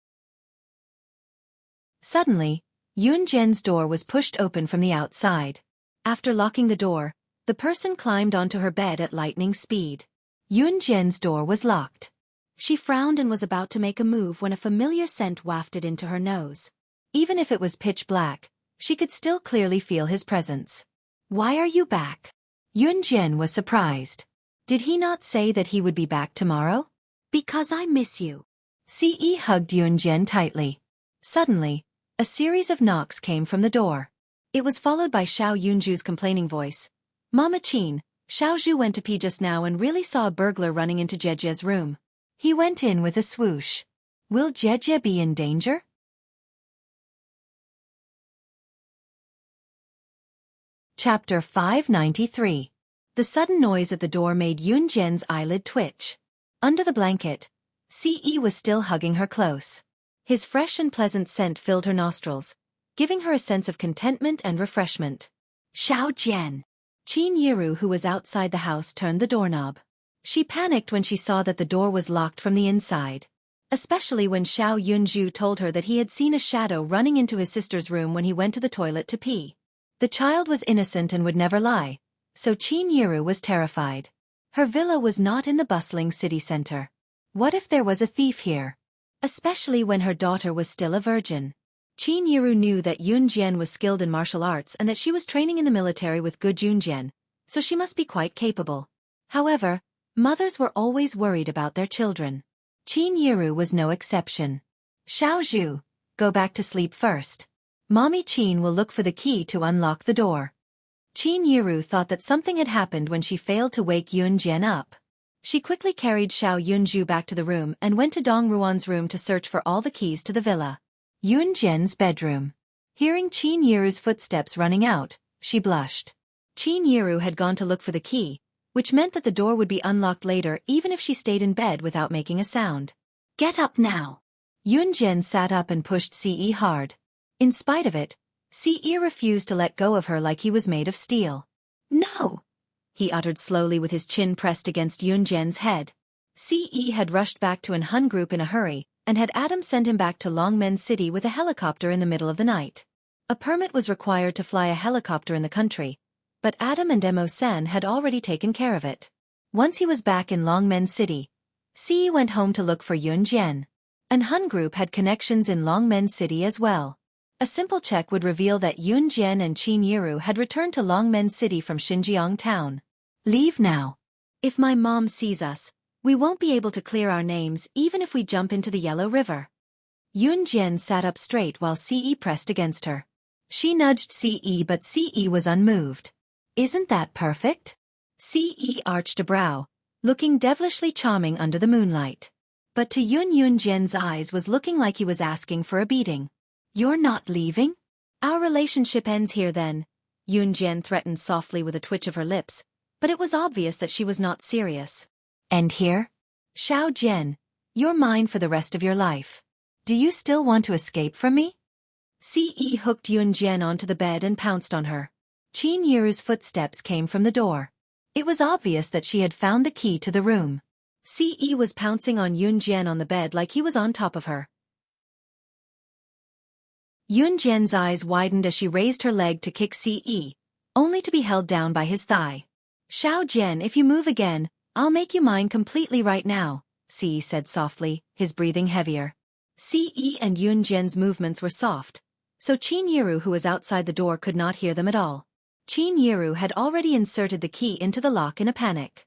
Suddenly, Yunjian's door was pushed open from the outside. After locking the door, the person climbed onto her bed at lightning speed. Yunjian's door was locked. She frowned and was about to make a move when a familiar scent wafted into her nose. Even if it was pitch black, she could still clearly feel his presence. Why are you back? Yunjian was surprised. Did he not say that he would be back tomorrow? Because I miss you. Ce hugged Yunjian tightly. Suddenly, a series of knocks came from the door. It was followed by Xiao Yunju's complaining voice. Mama Qin, Xiao Zhu went to pee just now and really saw a burglar running into Jiejia's room. He went in with a swoosh. Will Jiejie be in danger? Chapter 593. The sudden noise at the door made Yunjian's eyelid twitch. Under the blanket, Ce was still hugging her close. His fresh and pleasant scent filled her nostrils, giving her a sense of contentment and refreshment. Xiao Jian. Qin Yiru, who was outside the house, turned the doorknob. She panicked when she saw that the door was locked from the inside. Especially when Xiao Yunju told her that he had seen a shadow running into his sister's room when he went to the toilet to pee. The child was innocent and would never lie, so Qin Yiru was terrified. Her villa was not in the bustling city center. What if there was a thief here? Especially when her daughter was still a virgin. Qin Yiru knew that Yunjian was skilled in martial arts and that she was training in the military with good Yunjian, so she must be quite capable. However, mothers were always worried about their children. Qin Yiru was no exception. Xiao Zhu, go back to sleep first. Mommy Qin will look for the key to unlock the door. Qin Yiru thought that something had happened when she failed to wake Yunjian up. She quickly carried Xiao Yunju back to the room and went to Dong Ruan's room to search for all the keys to the villa. Yunjian's bedroom. Hearing Qin Yiru's footsteps running out, she blushed. Qin Yiru had gone to look for the key, which meant that the door would be unlocked later even if she stayed in bed without making a sound. Get up now. Yunjian sat up and pushed Ce hard. In spite of it, Ce refused to let go of her like he was made of steel. No, he uttered slowly with his chin pressed against Yunjian's head. Ce had rushed back to an Hun group in a hurry, and had Adam sent him back to Longmen City with a helicopter in the middle of the night. A permit was required to fly a helicopter in the country, but Adam and Emo-san had already taken care of it. Once he was back in Longmen City, Ce went home to look for Yunjian. An Hun group had connections in Longmen City as well. A simple check would reveal that Yunjian and Qin Yiru had returned to Longmen City from Xinjiang town. Leave now. If my mom sees us, we won't be able to clear our names even if we jump into the Yellow River. Yunjian sat up straight while Ce pressed against her. She nudged Ce, but Ce was unmoved. Isn't that perfect? Ce arched a brow, looking devilishly charming under the moonlight. But to Yunjian's eyes was looking like he was asking for a beating. You're not leaving? Our relationship ends here then, Yunjian threatened softly with a twitch of her lips, but it was obvious that she was not serious. End here? Xiao Jian, you're mine for the rest of your life. Do you still want to escape from me? Ce hooked Yunjian onto the bed and pounced on her. Qin Yiru's footsteps came from the door. It was obvious that she had found the key to the room. Ce was pouncing on Yunjian on the bed like he was on top of her. Yunjian's eyes widened as she raised her leg to kick Ce, only to be held down by his thigh. Xiao Jian, if you move again, I'll make you mine completely right now, Ce said softly, his breathing heavier. Ce and Yunjian's movements were soft, so Qin Yiru, who was outside the door, could not hear them at all. Qin Yiru had already inserted the key into the lock in a panic.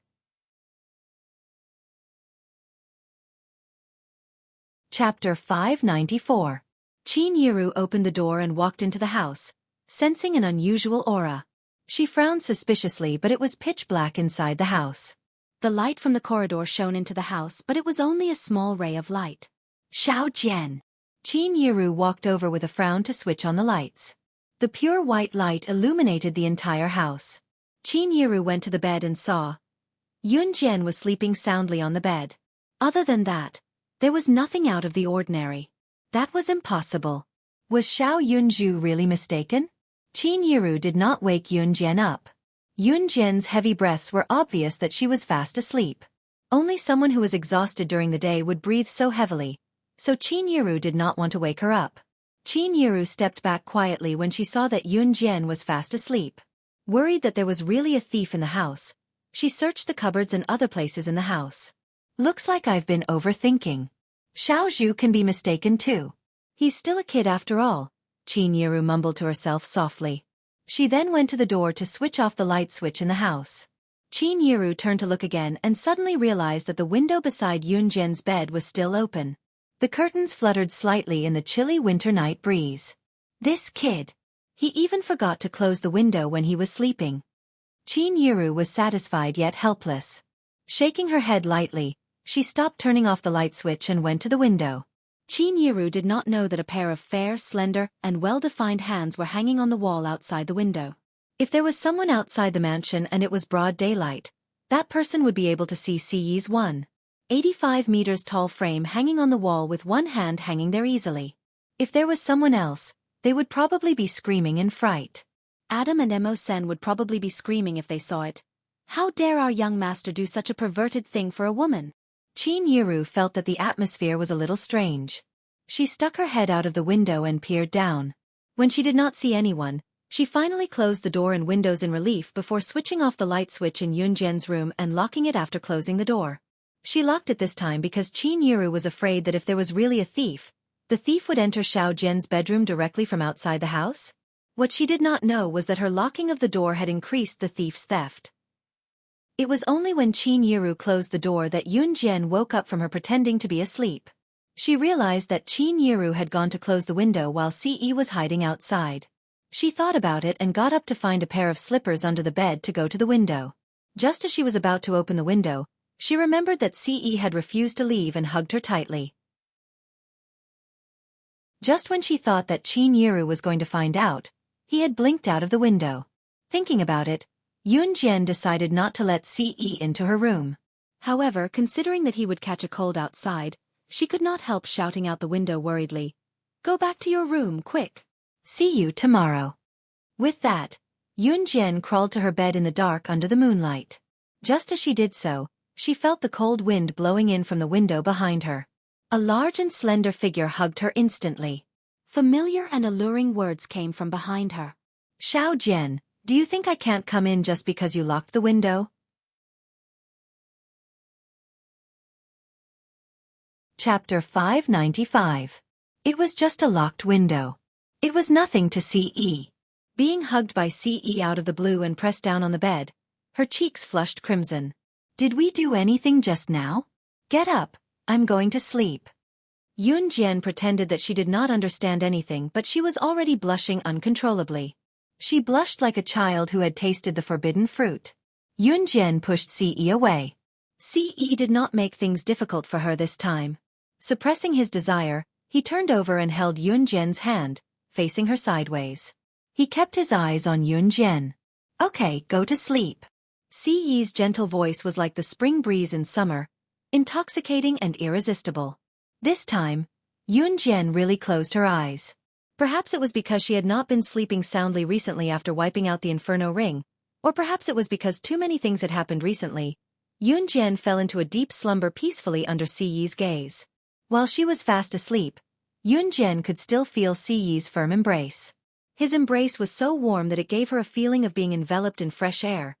Chapter 594. Qin Yiru opened the door and walked into the house, sensing an unusual aura. She frowned suspiciously, but it was pitch black inside the house. The light from the corridor shone into the house, but it was only a small ray of light. Xiao Jian. Qin Yiru walked over with a frown to switch on the lights. The pure white light illuminated the entire house. Qin Yiru went to the bed and saw Yunjian was sleeping soundly on the bed. Other than that, there was nothing out of the ordinary. That was impossible. Was Xiao Yunju really mistaken? Qin Yiru did not wake Yunjian up. Yunjian's heavy breaths were obvious that she was fast asleep. Only someone who was exhausted during the day would breathe so heavily, so Qin Yiru did not want to wake her up. Qin Yiru stepped back quietly when she saw that Yun Jian was fast asleep. Worried that there was really a thief in the house, she searched the cupboards and other places in the house. Looks like I've been overthinking. Xiao Zhu can be mistaken too. He's still a kid after all, Qin Yiru mumbled to herself softly. She then went to the door to switch off the light switch in the house. Qin Yiru turned to look again and suddenly realized that the window beside Yun Jian's bed was still open. The curtains fluttered slightly in the chilly winter night breeze. This kid. He even forgot to close the window when he was sleeping. Qin Yiru was satisfied yet helpless. Shaking her head lightly, she stopped turning off the light switch and went to the window. Qin Yiru did not know that a pair of fair, slender, and well-defined hands were hanging on the wall outside the window. If there was someone outside the mansion and it was broad daylight, that person would be able to see Siyi's 1.85 meters tall frame hanging on the wall with one hand hanging there easily. If there was someone else, they would probably be screaming in fright. Adam and Mo Sen would probably be screaming if they saw it. How dare our young master do such a perverted thing for a woman? Qin Yiru felt that the atmosphere was a little strange. She stuck her head out of the window and peered down. When she did not see anyone, she finally closed the door and windows in relief before switching off the light switch in Yun Jian's room and locking it after closing the door. She locked it this time because Qin Yiru was afraid that if there was really a thief, the thief would enter Xiao Jian's bedroom directly from outside the house. What she did not know was that her locking of the door had increased the thief's theft. It was only when Qin Yiru closed the door that Yun Jian woke up from her pretending to be asleep. She realized that Qin Yiru had gone to close the window while Ce was hiding outside. She thought about it and got up to find a pair of slippers under the bed to go to the window. Just as she was about to open the window, she remembered that Ce had refused to leave and hugged her tightly. Just when she thought that Qin Yiru was going to find out, he had blinked out of the window. Thinking about it, Yun Jian decided not to let Ce into her room. However, considering that he would catch a cold outside, she could not help shouting out the window worriedly, "Go back to your room, quick! See you tomorrow." With that, Yun Jian crawled to her bed in the dark under the moonlight. Just as she did so, she felt the cold wind blowing in from the window behind her. A large and slender figure hugged her instantly. Familiar and alluring words came from behind her. "Xiao Jian, do you think I can't come in just because you locked the window?" Chapter 595. It was just a locked window. It was nothing to Ce. Being hugged by Ce out of the blue and pressed down on the bed, her cheeks flushed crimson. "Did we do anything just now? Get up, I'm going to sleep." Yun Jian pretended that she did not understand anything, but she was already blushing uncontrollably. She blushed like a child who had tasted the forbidden fruit. Yun Jian pushed Ce away. Ce did not make things difficult for her this time. Suppressing his desire, he turned over and held Yun Jian's hand, facing her sideways. He kept his eyes on Yun Jian. "Okay, go to sleep." Ce's gentle voice was like the spring breeze in summer, intoxicating and irresistible. This time, Yun Jian really closed her eyes. Perhaps it was because she had not been sleeping soundly recently after wiping out the Inferno ring, or perhaps it was because too many things had happened recently. Yun Jian fell into a deep slumber peacefully under Ce's gaze. While she was fast asleep, Yun Jian could still feel Ce's firm embrace. His embrace was so warm that it gave her a feeling of being enveloped in fresh air,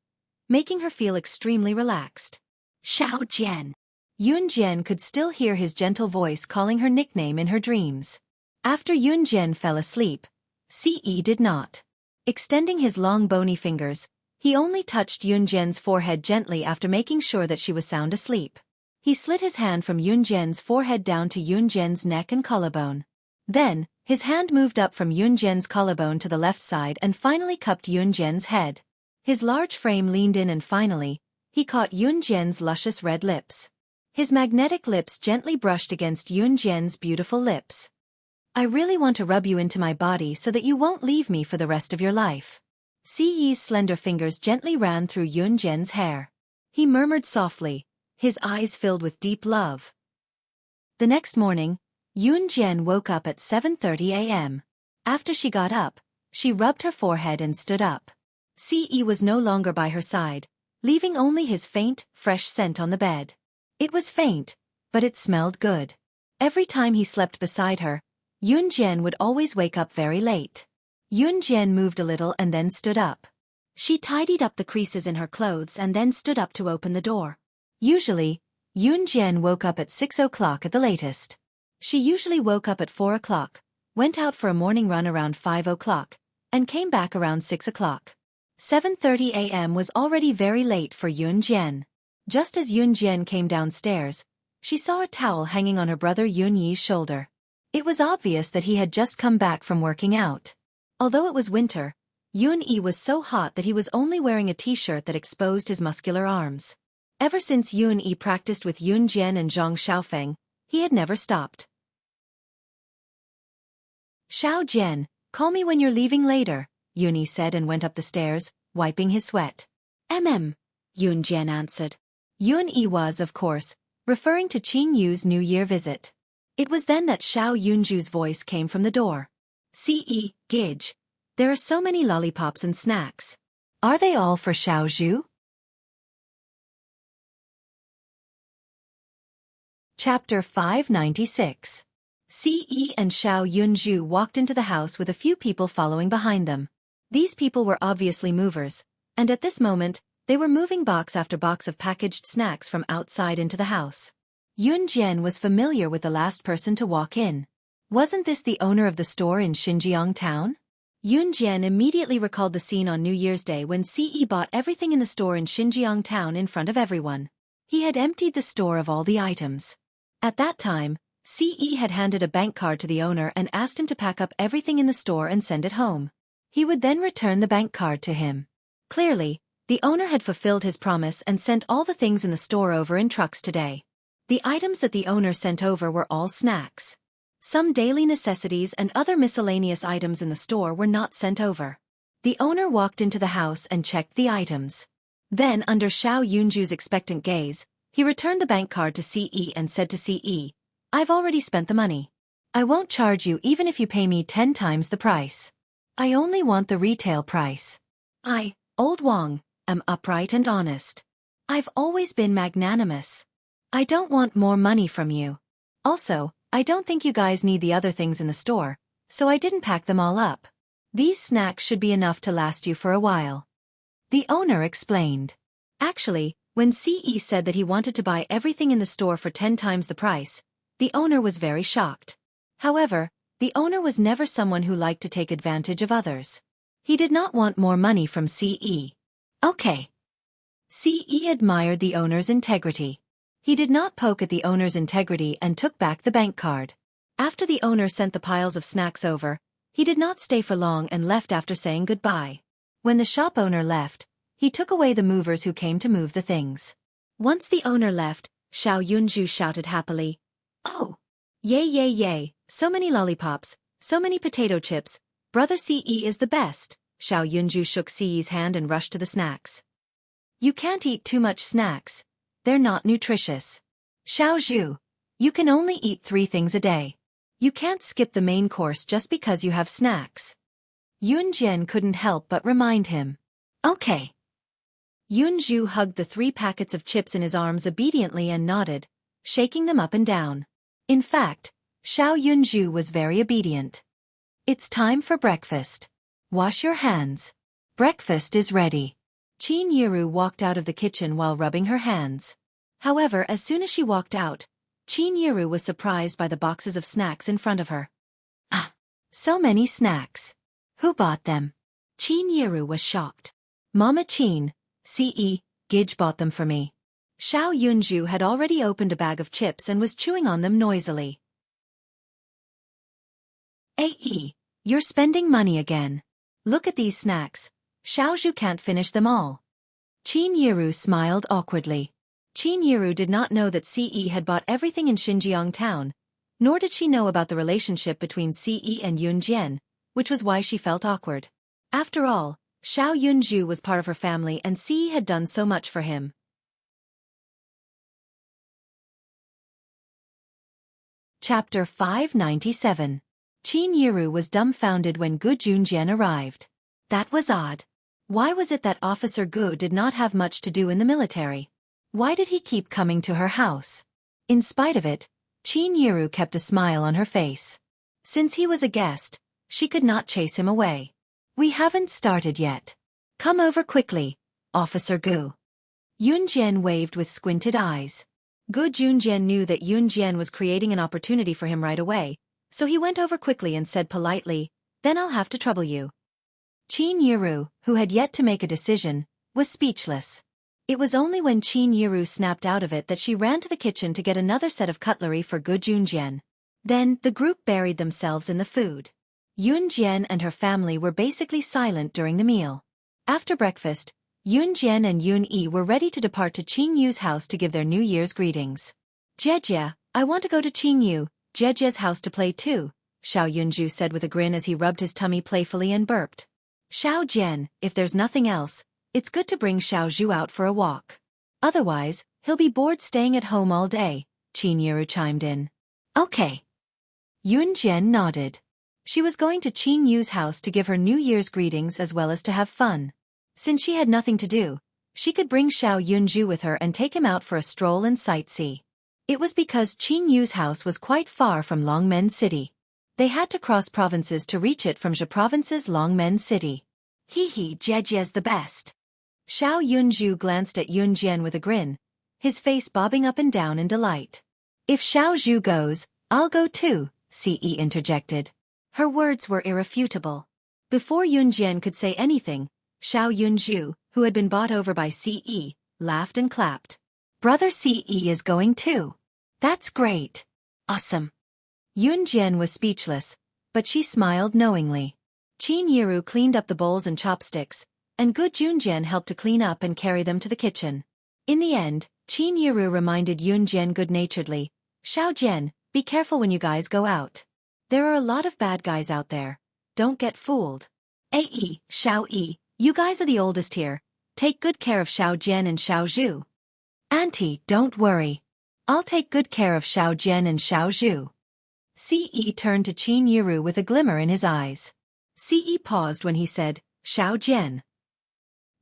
making her feel extremely relaxed. "Xiao Jian." Yun Jian could still hear his gentle voice calling her nickname in her dreams. After Yun Jian fell asleep, Ce did not. Extending his long bony fingers, he only touched Yun Jian's forehead gently after making sure that she was sound asleep. He slid his hand from Yun Jian's forehead down to Yun Jian's neck and collarbone. Then, his hand moved up from Yun Jian's collarbone to the left side and finally cupped Yun Jian's head. His large frame leaned in and finally, he caught Yun Jian's luscious red lips. His magnetic lips gently brushed against Yun Jian's beautiful lips. "I really want to rub you into my body so that you won't leave me for the rest of your life." Ce's slender fingers gently ran through Yun Jian's hair. He murmured softly, his eyes filled with deep love. The next morning, Yun Jian woke up at 7:30 a.m. After she got up, she rubbed her forehead and stood up. Ce was no longer by her side, leaving only his faint, fresh scent on the bed. It was faint, but it smelled good. Every time he slept beside her, Yun Jian would always wake up very late. Yun Jian moved a little and then stood up. She tidied up the creases in her clothes and then stood up to open the door. Usually, Yun Jian woke up at 6 o'clock at the latest. She usually woke up at 4 o'clock, went out for a morning run around 5 o'clock, and came back around 6 o'clock. 7:30 a.m. was already very late for Yun Jian. Just as Yun Jian came downstairs, she saw a towel hanging on her brother Yun Yi's shoulder. It was obvious that he had just come back from working out. Although it was winter, Yun Yi was so hot that he was only wearing a t-shirt that exposed his muscular arms. Ever since Yun Yi practiced with Yun Jian and Zhang Xiaofeng, he had never stopped. Xiao Jian, call me when you're leaving later, Yun Yi said and went up the stairs, wiping his sweat. Yun Jian answered. Yun Yi was, of course, referring to Qin Yu's New Year visit. It was then that Xiao Yunju's voice came from the door. "Ce, Gidge. There are so many lollipops and snacks. Are they all for Xiao Zhu?" Chapter 596. Ce and Xiao Yunju walked into the house with a few people following behind them. These people were obviously movers, and at this moment, they were moving box after box of packaged snacks from outside into the house. Yun Jian was familiar with the last person to walk in. Wasn't this the owner of the store in Xinjiang town? Yun Jian immediately recalled the scene on New Year's Day when Ce bought everything in the store in Xinjiang town in front of everyone. He had emptied the store of all the items. At that time, Ce had handed a bank card to the owner and asked him to pack up everything in the store and send it home. He would then return the bank card to him. Clearly, the owner had fulfilled his promise and sent all the things in the store over in trucks today. The items that the owner sent over were all snacks. Some daily necessities and other miscellaneous items in the store were not sent over. The owner walked into the house and checked the items. Then, under Xiao Yunju's expectant gaze, he returned the bank card to Ce and said to Ce, "I've already spent the money. I won't charge you even if you pay me 10 times the price. I only want the retail price. I, Old Wang, am upright and honest. I've always been magnanimous. I don't want more money from you. Also, I don't think you guys need the other things in the store, so I didn't pack them all up. These snacks should be enough to last you for a while." The owner explained. Actually, when Ce said that he wanted to buy everything in the store for 10 times the price, the owner was very shocked. However, the owner was never someone who liked to take advantage of others. He did not want more money from Ce. Okay. Ce admired the owner's integrity. He did not poke at the owner's integrity and took back the bank card. After the owner sent the piles of snacks over, he did not stay for long and left after saying goodbye. When the shop owner left, he took away the movers who came to move the things. Once the owner left, Xiao Yunju shouted happily, "Oh! Yay yay yay, so many lollipops, so many potato chips, brother Ce is the best." Xiao Yunju shook Ce's hand and rushed to the snacks. "You can't eat too much snacks. They're not nutritious. Xiao Zhu, you can only eat 3 things a day. You can't skip the main course just because you have snacks." Yun Jian couldn't help but remind him. Okay. Yun Zhu hugged the 3 packets of chips in his arms obediently and nodded, shaking them up and down. In fact, Xiao Yunju was very obedient. "It's time for breakfast. Wash your hands. Breakfast is ready." Qin Yiru walked out of the kitchen while rubbing her hands. However, as soon as she walked out, Qin Yiru was surprised by the boxes of snacks in front of her. "Ah, so many snacks. Who bought them?" Qin Yiru was shocked. "Mama Qin, Ce, Gidge bought them for me." Xiao Yunju had already opened a bag of chips and was chewing on them noisily. "Ae, you're spending money again. Look at these snacks. Xiao Zhu can't finish them all." Qin Yiru smiled awkwardly. Qin Yiru did not know that Ce had bought everything in Xinjiang town, nor did she know about the relationship between Ce and Yun Jian, which was why she felt awkward. After all, Xiao Yunju was part of her family and Ce had done so much for him. Chapter 597. Qin Yiru was dumbfounded when Gu Junjian arrived. That was odd. Why was it that Officer Gu did not have much to do in the military? Why did he keep coming to her house? In spite of it, Qin Yiru kept a smile on her face. Since he was a guest, she could not chase him away. We haven't started yet. Come over quickly, Officer Gu. Yun Jian waved with squinted eyes. Gu Junjian knew that Yun Jian was creating an opportunity for him right away, so he went over quickly and said politely, "Then I'll have to trouble you." Qin Yiru, who had yet to make a decision, was speechless. It was only when Qin Yiru snapped out of it that she ran to the kitchen to get another set of cutlery for Gu Junjian. Then, the group buried themselves in the food. Yun Jian and her family were basically silent during the meal. After breakfast, Yun Jian and Yun Yi were ready to depart to Qing Yu's house to give their New Year's greetings. "Jejia, I want to go to Qing Yu, Jejia's house to play too," Xiao Yunju said with a grin as he rubbed his tummy playfully and burped. "Xiao Jian, if there's nothing else, it's good to bring Xiao Zhu out for a walk. Otherwise, he'll be bored staying at home all day," Qin Yiru chimed in. "Okay." Yun Jian nodded. She was going to Qing Yu's house to give her New Year's greetings as well as to have fun. Since she had nothing to do, she could bring Xiao Yunju with her and take him out for a stroll and sightsee. It was because Qing Yu's house was quite far from Longmen City. They had to cross provinces to reach it from Zhe Province's Longmen City. "Hee, Jejia's the best." Xiao Yunju glanced at Yun Jian with a grin, his face bobbing up and down in delight. "If Xiao Zhu goes, I'll go too," Ce interjected. Her words were irrefutable. Before Yun Jian could say anything, Xiao Yunju, who had been bought over by Ce, laughed and clapped. "Brother Ce is going too. That's great. Awesome." Yun Jian was speechless, but she smiled knowingly. Qin Yiru cleaned up the bowls and chopsticks, and Gu Junjian helped to clean up and carry them to the kitchen. In the end, Qin Yiru reminded Yun Jian good-naturedly, "Xiao Jian, be careful when you guys go out. There are a lot of bad guys out there. Don't get fooled. Xiao Yi, you guys are the oldest here. Take good care of Xiao Jian and Xiao Zhu." "Auntie, don't worry. I'll take good care of Xiao Jian and Xiao Zhu." Ce turned to Qin Yiru with a glimmer in his eyes. Ce paused when he said, "Xiao Jian."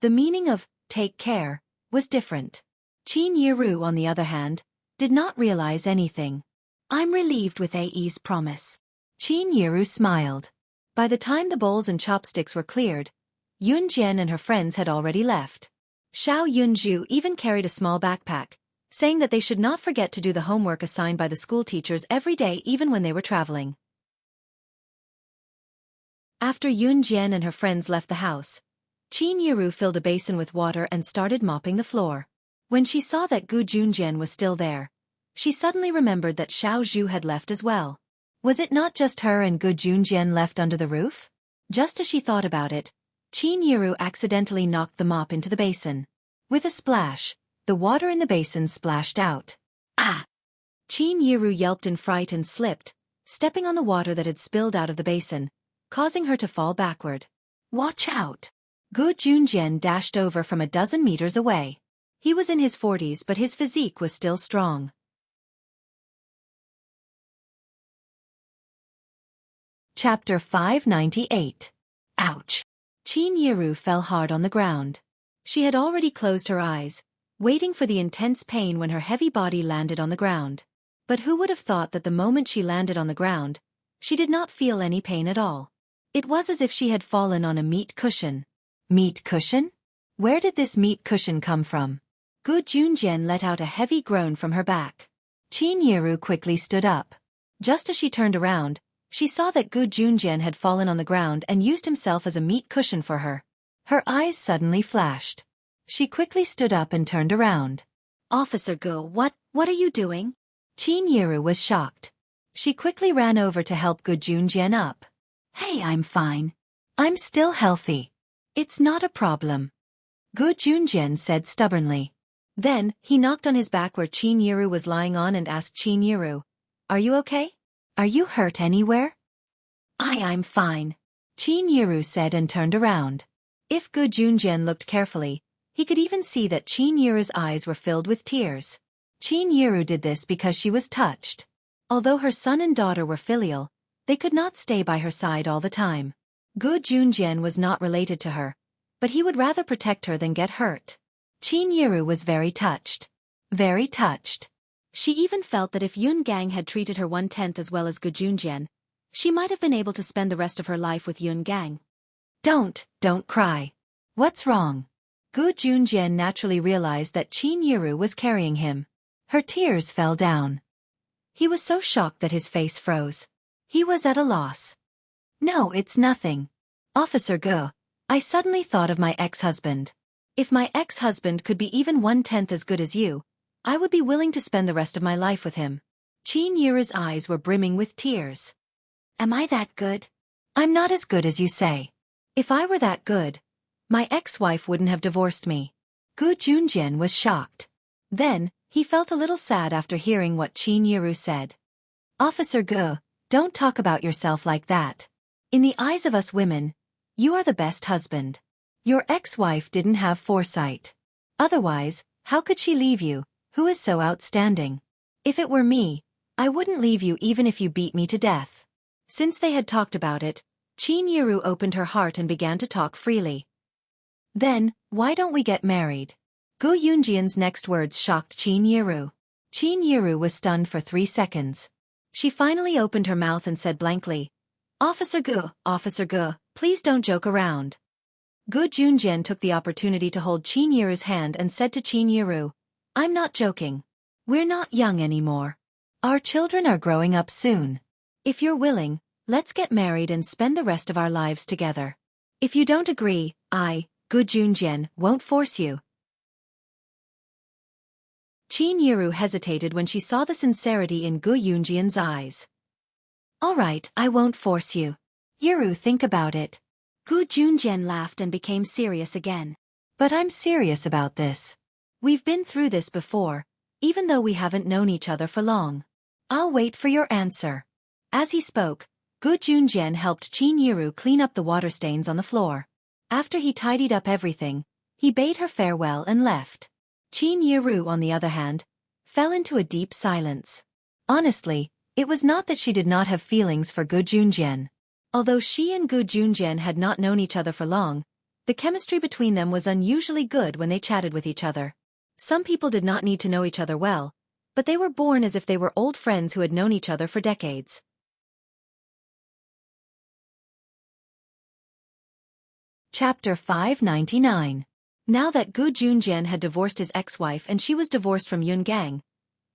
The meaning of "take care" was different. Qin Yiru, on the other hand, did not realize anything. "I'm relieved with A's promise." Qin Yiru smiled. By the time the bowls and chopsticks were cleared, Yun Jian and her friends had already left. Xiao Yunju even carried a small backpack, saying that they should not forget to do the homework assigned by the school teachers every day even when they were traveling. After Yun Jian and her friends left the house, Qin Yiru filled a basin with water and started mopping the floor. When she saw that Gu Junjian was still there, she suddenly remembered that Xiao Zhu had left as well. Was it not just her and Gu Junjian left under the roof? Just as she thought about it, Qin Yiru accidentally knocked the mop into the basin. With a splash, the water in the basin splashed out. "Ah!" Qin Yiru yelped in fright and slipped, stepping on the water that had spilled out of the basin, causing her to fall backward. "Watch out!" Gu Junjian dashed over from a dozen meters away. He was in his 40s but his physique was still strong. Chapter 598. Ouch! Qin Yiru fell hard on the ground. She had already closed her eyes, waiting for the intense pain when her heavy body landed on the ground. But who would have thought that the moment she landed on the ground, she did not feel any pain at all. It was as if she had fallen on a meat cushion. Meat cushion? Where did this meat cushion come from? Gu Junjian let out a heavy groan from her back. Qin Yiru quickly stood up. Just as she turned around, she saw that Gu Junjian had fallen on the ground and used himself as a meat cushion for her. Her eyes suddenly flashed. She quickly stood up and turned around. "Officer Gu, what are you doing?" Qin Yiru was shocked. She quickly ran over to help Gu Junjian up. "Hey, I'm fine. I'm still healthy. It's not a problem," Gu Junjian said stubbornly. Then, he knocked on his back where Qin Yiru was lying on and asked Qin Yiru, "Are you okay? Are you hurt anywhere?" I'm fine," Qin Yiru said and turned around. If Gu Junjian looked carefully, he could even see that Qin Yiru's eyes were filled with tears. Qin Yiru did this because she was touched. Although her son and daughter were filial, they could not stay by her side all the time. Gu Junjian was not related to her, but he would rather protect her than get hurt. Qin Yiru was very touched. very touched. She even felt that if Yun Gang had treated her 1/10 as well as Gu Junjian, she might have been able to spend the rest of her life with Yun Gang. Don't cry. What's wrong? Gu Junjian naturally realized that Qin Yiru was carrying him. Her tears fell down. He was so shocked that his face froze. He was at a loss. No, it's nothing. Officer Gu, I suddenly thought of my ex-husband. If my ex-husband could be even 1/10 as good as you, I would be willing to spend the rest of my life with him. Qin Yiru's eyes were brimming with tears. Am I that good? I'm not as good as you say. If I were that good, my ex-wife wouldn't have divorced me. Gu Junjian was shocked. Then, he felt a little sad after hearing what Qin Yiru said. Officer Gu, don't talk about yourself like that. In the eyes of us women, you are the best husband. Your ex-wife didn't have foresight. Otherwise, how could she leave you, who is so outstanding? If it were me, I wouldn't leave you even if you beat me to death. Since they had talked about it, Qin Yiru opened her heart and began to talk freely. Then, why don't we get married? Gu Yunjian's next words shocked Qin Yiru. Qin Yiru was stunned for 3 seconds. She finally opened her mouth and said blankly, Officer Gu, please don't joke around. Gu Junjian took the opportunity to hold Qin Yiru's hand and said to Qin Yiru, I'm not joking. We're not young anymore. Our children are growing up soon. If you're willing, let's get married and spend the rest of our lives together. If you don't agree, Gu Junjian, won't force you. Qin Yiru hesitated when she saw the sincerity in Gu Yunjian's eyes. All right, I won't force you. Yiru, think about it. Gu Junjian laughed and became serious again. But I'm serious about this. We've been through this before, even though we haven't known each other for long. I'll wait for your answer. As he spoke, Gu Junjian helped Qin Yiru clean up the water stains on the floor. After he tidied up everything, he bade her farewell and left. Qin Yiru, on the other hand, fell into a deep silence. Honestly, it was not that she did not have feelings for Gu Junjian. Although she and Gu Junjian had not known each other for long, the chemistry between them was unusually good when they chatted with each other. Some people did not need to know each other well, but they were born as if they were old friends who had known each other for decades. Chapter 599. Now that Gu Junjian had divorced his ex-wife and she was divorced from Yun Gang,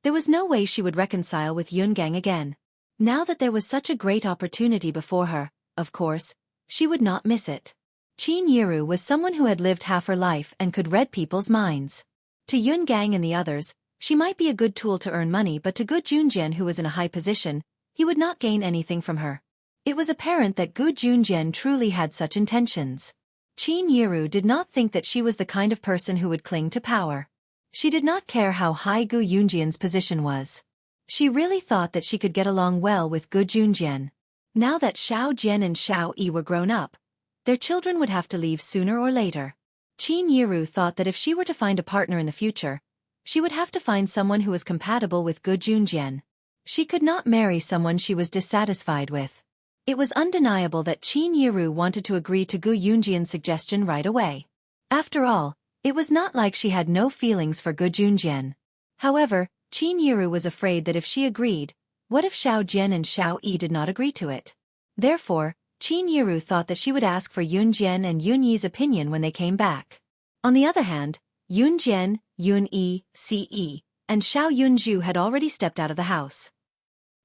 there was no way she would reconcile with Yun Gang again. Now that there was such a great opportunity before her, of course, she would not miss it. Qin Yiru was someone who had lived half her life and could read people's minds. To Yun Gang and the others, she might be a good tool to earn money, but to Gu Junjian, who was in a high position, he would not gain anything from her. It was apparent that Gu Junjian truly had such intentions. Qin Yiru did not think that she was the kind of person who would cling to power. She did not care how high Gu Yunjian's position was. She really thought that she could get along well with Gu Junjian. Now that Xiao Jian and Xueqi were grown up, their children would have to leave sooner or later. Qin Yiru thought that if she were to find a partner in the future, she would have to find someone who was compatible with Gu Junjian. She could not marry someone she was dissatisfied with. It was undeniable that Qin Yiru wanted to agree to Gu Yunjian's suggestion right away. After all, it was not like she had no feelings for Gu Junjian. However, Qin Yiru was afraid that if she agreed, what if Xiao Jian and Xueqi did not agree to it? Therefore, Qin Yiru thought that she would ask for Yun Jian and Yun Yi's opinion when they came back. On the other hand, Yun Jian, Yun Yi, Ce, and Xiao Yunju had already stepped out of the house.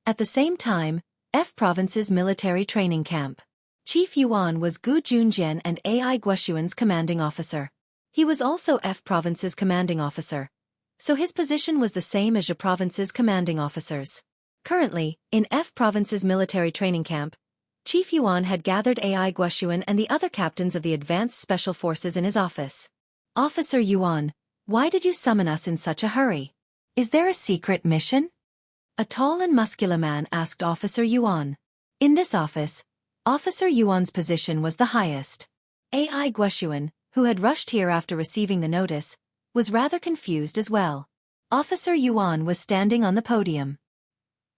At the same time, F Province's military training camp. Chief Yuan was Gu Junjian and Ai Guoshuan's commanding officer. He was also F Province's commanding officer, so his position was the same as Zhe Province's commanding officers. Currently, in F Province's military training camp, Chief Yuan had gathered Ai Guoshuan and the other captains of the advanced special forces in his office. Officer Yuan, why did you summon us in such a hurry? Is there a secret mission? A tall and muscular man asked Officer Yuan. In this office, Officer Yuan's position was the highest. Ai Guoshuan, who had rushed here after receiving the notice, was rather confused as well. Officer Yuan was standing on the podium.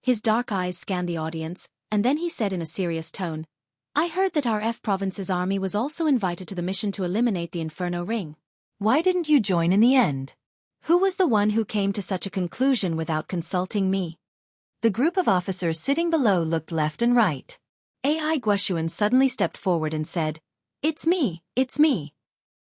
His dark eyes scanned the audience, and then he said in a serious tone, I heard that our F Province's army was also invited to the mission to eliminate the Inferno Ring. Why didn't you join in the end? Who was the one who came to such a conclusion without consulting me? The group of officers sitting below looked left and right. AI Guoxuan suddenly stepped forward and said, "It's me, it's me."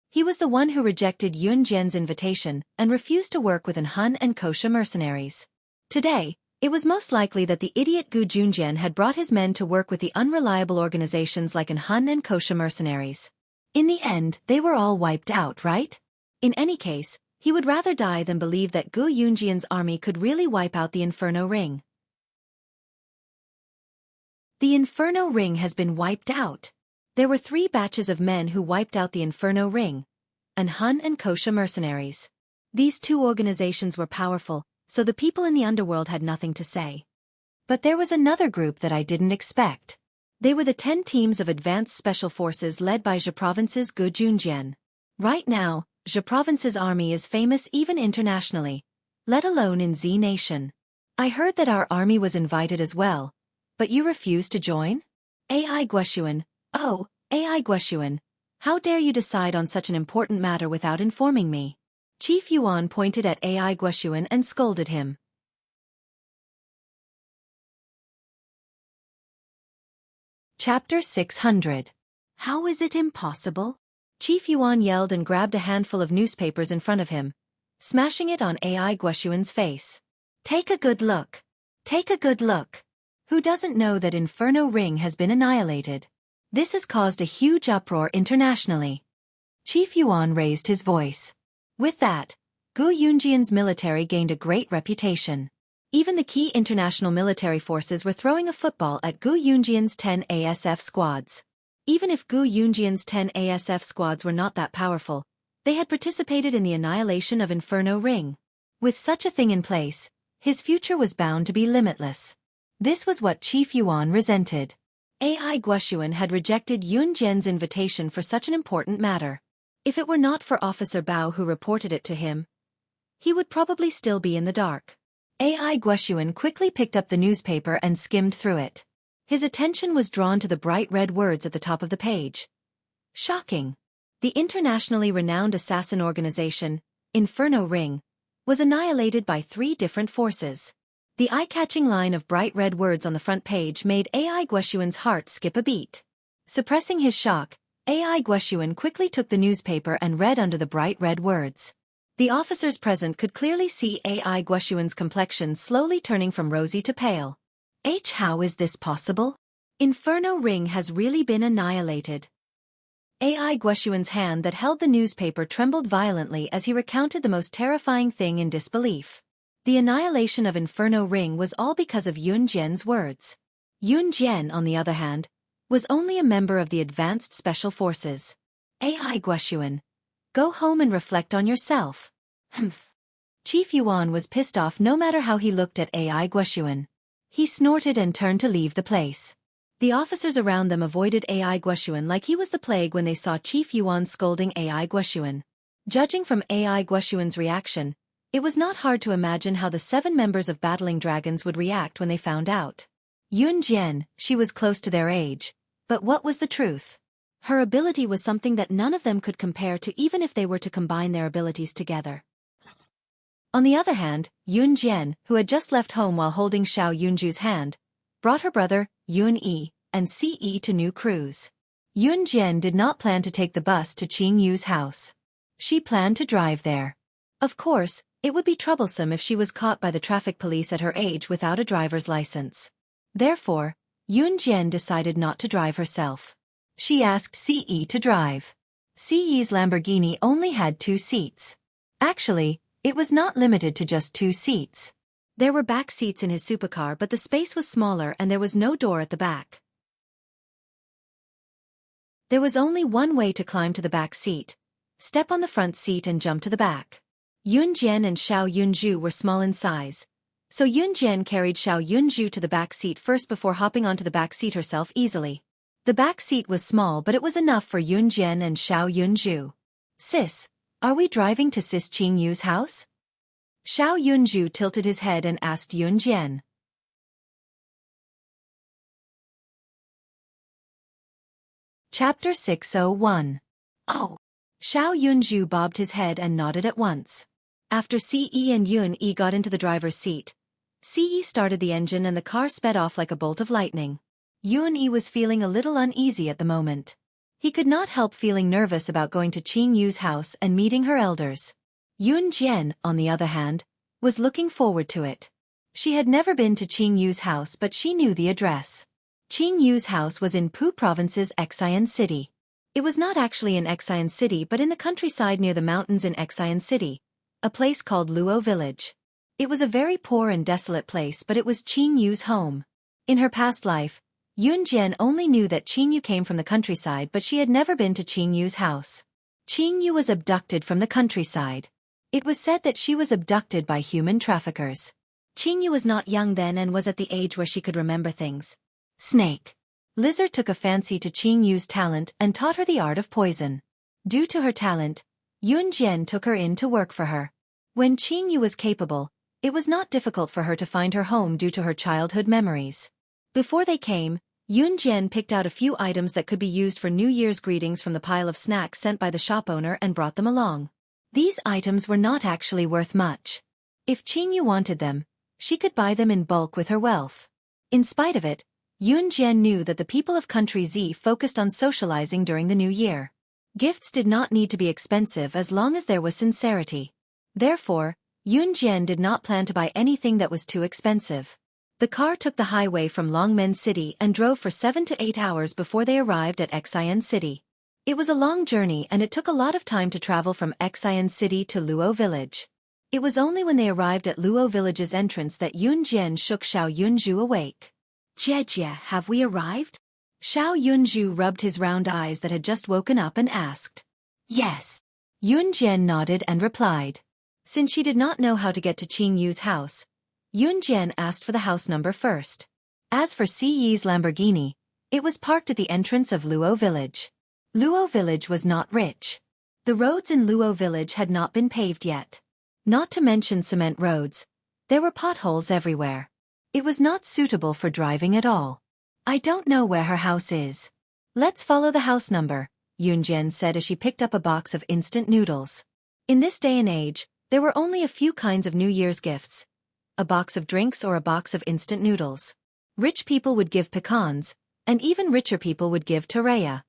He was the one who rejected Yun Jian's invitation and refused to work with an Han and Kosha mercenaries. Today, it was most likely that the idiot Gu Junjian had brought his men to work with the unreliable organizations like an Han and Kosha mercenaries. In the end, they were all wiped out, right? In any case, he would rather die than believe that Gu Yunjian's army could really wipe out the Inferno Ring. The Inferno Ring has been wiped out. There were 3 batches of men who wiped out the Inferno Ring, an Han and Kosha mercenaries. These 2 organizations were powerful, so the people in the underworld had nothing to say. But there was another group that I didn't expect. They were the 10 teams of advanced special forces led by Zhe Province's Gu Junjian. Right now, Zhe Province's army is famous even internationally, let alone in Z Nation. I heard that our army was invited as well, but you refused to join? AI Guoxuan, oh, AI Guoxuan, how dare you decide on such an important matter without informing me? Chief Yuan pointed at AI Guoxuan and scolded him. Chapter 600. How is it impossible? Chief Yuan yelled and grabbed a handful of newspapers in front of him, smashing it on AI Guoxuan's face. Take a good look. Take a good look. Who doesn't know that Inferno Ring has been annihilated? This has caused a huge uproar internationally. Chief Yuan raised his voice. With that, Gu Yunjian's military gained a great reputation. Even the key international military forces were throwing a football at Gu Yunjian's 10 ASF squads. Even if Gu Yunjian's 10 ASF squads were not that powerful, they had participated in the annihilation of Inferno Ring. With such a thing in place, his future was bound to be limitless. This was what Chief Yuan resented. AI Guoxuan had rejected Yun Jian's invitation for such an important matter. If it were not for Officer Bao who reported it to him, he would probably still be in the dark. AI Guoxuan quickly picked up the newspaper and skimmed through it. His attention was drawn to the bright red words at the top of the page. Shocking! The internationally renowned assassin organization, Inferno Ring, was annihilated by 3 different forces. The eye-catching line of bright red words on the front page made AI Guoxuan's heart skip a beat. Suppressing his shock, AI Guoxuan quickly took the newspaper and read under the bright red words. The officers present could clearly see AI Guoxuan's complexion slowly turning from rosy to pale. How is this possible? Inferno Ring has really been annihilated. AI Guoxuan's hand that held the newspaper trembled violently as he recounted the most terrifying thing in disbelief. The annihilation of Inferno Ring was all because of Yun Jian's words. Yun Jian, on the other hand, was only a member of the advanced special forces. AI Guoxuan, go home and reflect on yourself. Humph. Chief Yuan was pissed off no matter how he looked at AI Guoxuan. He snorted and turned to leave the place. The officers around them avoided AI Guoxuan like he was the plague when they saw Chief Yuan scolding AI Guoxuan. Judging from AI Guoxuan's reaction, it was not hard to imagine how the 7 members of Battling Dragons would react when they found out. Yun Jian, she was close to their age, but what was the truth? Her ability was something that none of them could compare to even if they were to combine their abilities together. On the other hand, Yun Jian, who had just left home while holding Xiao Yunju's hand, brought her brother, Yun Yi, and Ce to New Cruise. Yun Jian did not plan to take the bus to Qing Yu's house. She planned to drive there. Of course, it would be troublesome if she was caught by the traffic police at her age without a driver's license. Therefore, Yun Jian decided not to drive herself. She asked Ce to drive. Ce's Lamborghini only had 2 seats. Actually, it was not limited to just 2 seats. There were back seats in his supercar, but the space was smaller and there was no door at the back. There was only one way to climb to the back seat: step on the front seat and jump to the back. Yun Jian and Xiao Yunju were small in size, so Yun Jian carried Xiao Yunju to the back seat first before hopping onto the back seat herself easily. The back seat was small, but it was enough for Yun Jian and Xiao Yunju. Sis, are we driving to Sis Qing Yu's house? Xiao Yunju tilted his head and asked Yun Jian. Chapter 601. Oh. Xiao Yunju bobbed his head and nodded at once. After Ce and Yun-E got into the driver's seat, Ce started the engine and the car sped off like a bolt of lightning. Yun-E was feeling a little uneasy at the moment. He could not help feeling nervous about going to Qing Yu's house and meeting her elders. Yun Jian, on the other hand, was looking forward to it. She had never been to Qing Yu's house, but she knew the address. Qing Yu's house was in Pu Province's Xian City. It was not actually in Xian City but in the countryside near the mountains in Xian City, a place called Luo Village. It was a very poor and desolate place, but it was Qing Yu's home. In her past life, Yun Jian only knew that Qing Yu came from the countryside, but she had never been to Qing Yu's house. Qing Yu was abducted from the countryside. It was said that she was abducted by human traffickers. Qing Yu was not young then and was at the age where she could remember things. Snake. Lizard took a fancy to Qing Yu's talent and taught her the art of poison. Due to her talent, Yun Jian took her in to work for her. When Qing Yu was capable, it was not difficult for her to find her home due to her childhood memories. Before they came, Yun Jian picked out a few items that could be used for New Year's greetings from the pile of snacks sent by the shop owner and brought them along. These items were not actually worth much. If Qing Yu wanted them, she could buy them in bulk with her wealth. In spite of it, Yun Jian knew that the people of Country Z focused on socializing during the new year. Gifts did not need to be expensive as long as there was sincerity. Therefore, Yun Jian did not plan to buy anything that was too expensive. The car took the highway from Longmen City and drove for 7 to 8 hours before they arrived at Xian City. It was a long journey and it took a lot of time to travel from Xian City to Luo Village. It was only when they arrived at Luo Village's entrance that Yun Jian shook Xiao Yunju awake. "Jie, have we arrived?" Xiao Yunju rubbed his round eyes that had just woken up and asked. "Yes." Yun Jian nodded and replied. Since she did not know how to get to Qing Yu's house, Yun Jian asked for the house number first. As for Ci's Lamborghini, it was parked at the entrance of Luo Village. Luo Village was not rich. The roads in Luo Village had not been paved yet. Not to mention cement roads, there were potholes everywhere. It was not suitable for driving at all. "I don't know where her house is." "Let's follow the house number," Yun Jian said as she picked up a box of instant noodles. In this day and age, there were only a few kinds of New Year's gifts: a box of drinks or a box of instant noodles. Rich people would give pecans, and even richer people would give torreya.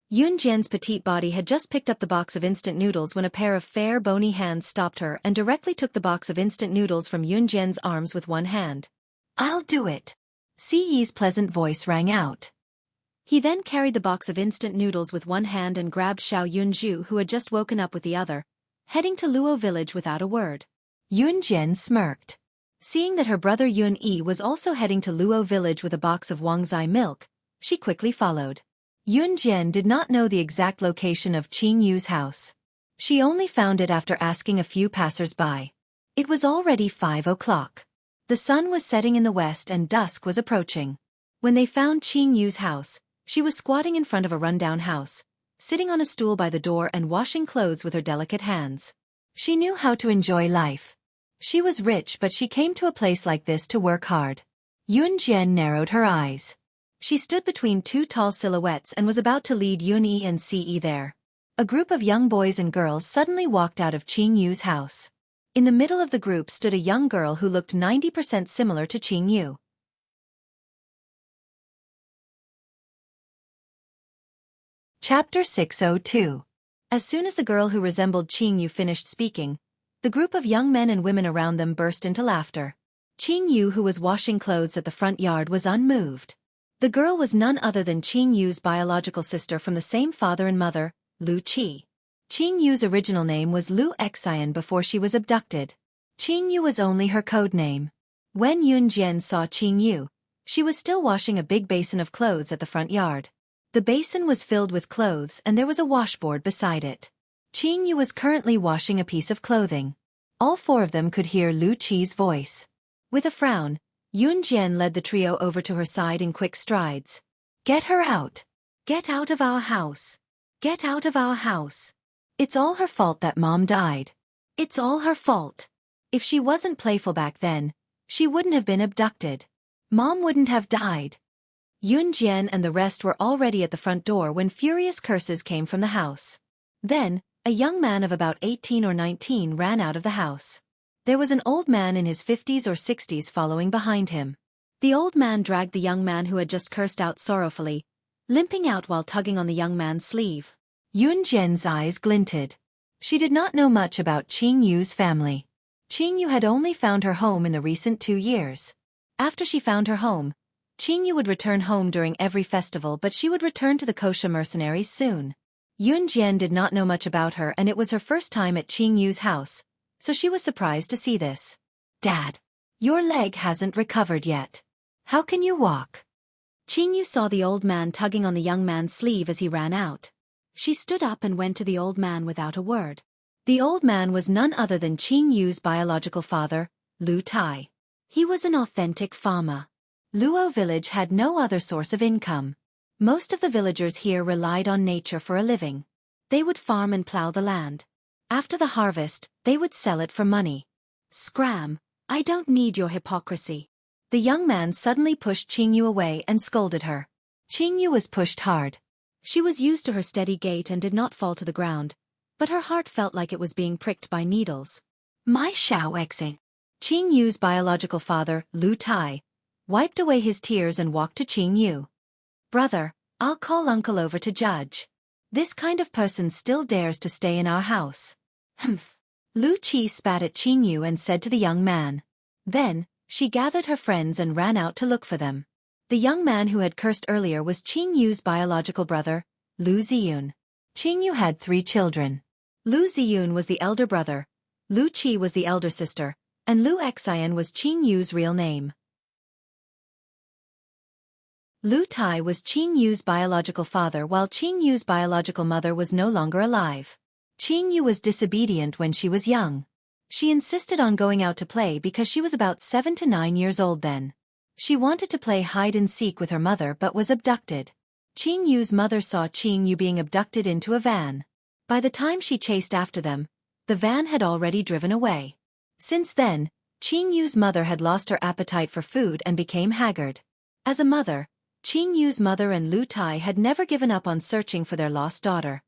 Yun Jian's petite body had just picked up the box of instant noodles when a pair of fair, bony hands stopped her and directly took the box of instant noodles from Yun Jian's arms with one hand. "I'll do it." Ci's pleasant voice rang out. He then carried the box of instant noodles with one hand and grabbed Xiao Yunju, who had just woken up, with the other, heading to Luo Village without a word. Yun Jian smirked. Seeing that her brother Yun-E was also heading to Luo Village with a box of Wangzai milk, she quickly followed. Yun Jian did not know the exact location of Qing Yu's house. She only found it after asking a few passers-by. It was already 5 o'clock. The sun was setting in the west and dusk was approaching. When they found Qing Yu's house, she was squatting in front of a rundown house, sitting on a stool by the door and washing clothes with her delicate hands. She knew how to enjoy life. She was rich, but she came to a place like this to work hard. Yun Jian narrowed her eyes. She stood between two tall silhouettes and was about to lead Yun-E and Ce there. A group of young boys and girls suddenly walked out of Qing Yu's house. In the middle of the group stood a young girl who looked 90% similar to Qing Yu. Chapter 602. As soon as the girl who resembled Qing Yu finished speaking, the group of young men and women around them burst into laughter. Qing Yu, who was washing clothes at the front yard, was unmoved. The girl was none other than Qing Yu's biological sister from the same father and mother, Lu Qi. Qing Yu's original name was Lu Xian before she was abducted. Qing Yu was only her code name. When Yun Jian saw Qing Yu, she was still washing a big basin of clothes at the front yard. The basin was filled with clothes and there was a washboard beside it. Qing Yu was currently washing a piece of clothing. All four of them could hear Lu Qi's voice. With a frown, Yun Jian led the trio over to her side in quick strides. "Get her out. Get out of our house. Get out of our house. It's all her fault that Mom died. It's all her fault. If she wasn't playful back then, she wouldn't have been abducted. Mom wouldn't have died." Yun Jian and the rest were already at the front door when furious curses came from the house. Then, A young man of about 18 or 19 ran out of the house. There was an old man in his 50s or 60s following behind him. The old man dragged the young man who had just cursed out sorrowfully, limping out while tugging on the young man's sleeve. Yun Jian's eyes glinted. She did not know much about Qing Yu's family. Qing Yu had only found her home in the recent 2 years. After she found her home, Qing Yu would return home during every festival, but she would return to the kosha mercenaries soon. Yun Jian did not know much about her, and it was her first time at Qing Yu's house, so she was surprised to see this. "Dad, your leg hasn't recovered yet. How can you walk?" Qing Yu saw the old man tugging on the young man's sleeve as he ran out. She stood up and went to the old man without a word. The old man was none other than Qing Yu's biological father, Lu Tai. He was an authentic farmer. Luo village had no other source of income. Most of the villagers here relied on nature for a living. They would farm and plow the land. After the harvest, they would sell it for money. "Scram, I don't need your hypocrisy." The young man suddenly pushed Qing Yu away and scolded her. Qing Yu was pushed hard. She was used to her steady gait and did not fall to the ground, but her heart felt like it was being pricked by needles. "My Xueqi." Qing Yu's biological father, Lu Tai, wiped away his tears and walked to Qing Yu. "Brother, I'll call uncle over to judge. This kind of person still dares to stay in our house." "Humph." Lu Qi spat at Qing Yu and said to the young man. Then, she gathered her friends and ran out to look for them. The young man who had cursed earlier was Qing Yu's biological brother, Lu Ziyun. Qing Yu had 3 children. Lu Ziyun was the elder brother, Lu Qi was the elder sister, and Lu Xian was Qing Yu's real name. Lu Tai was Qing Yu's biological father, while Qing Yu's biological mother was no longer alive. Qing Yu was disobedient when she was young. She insisted on going out to play because she was about 7 to 9 years old then. She wanted to play hide-and-seek with her mother but was abducted. Qing Yu's mother saw Qing Yu being abducted into a van. By the time she chased after them, the van had already driven away. Since then, Qing Yu's mother had lost her appetite for food and became haggard. As a mother, Qing Yu's mother and Lu Tai had never given up on searching for their lost daughter.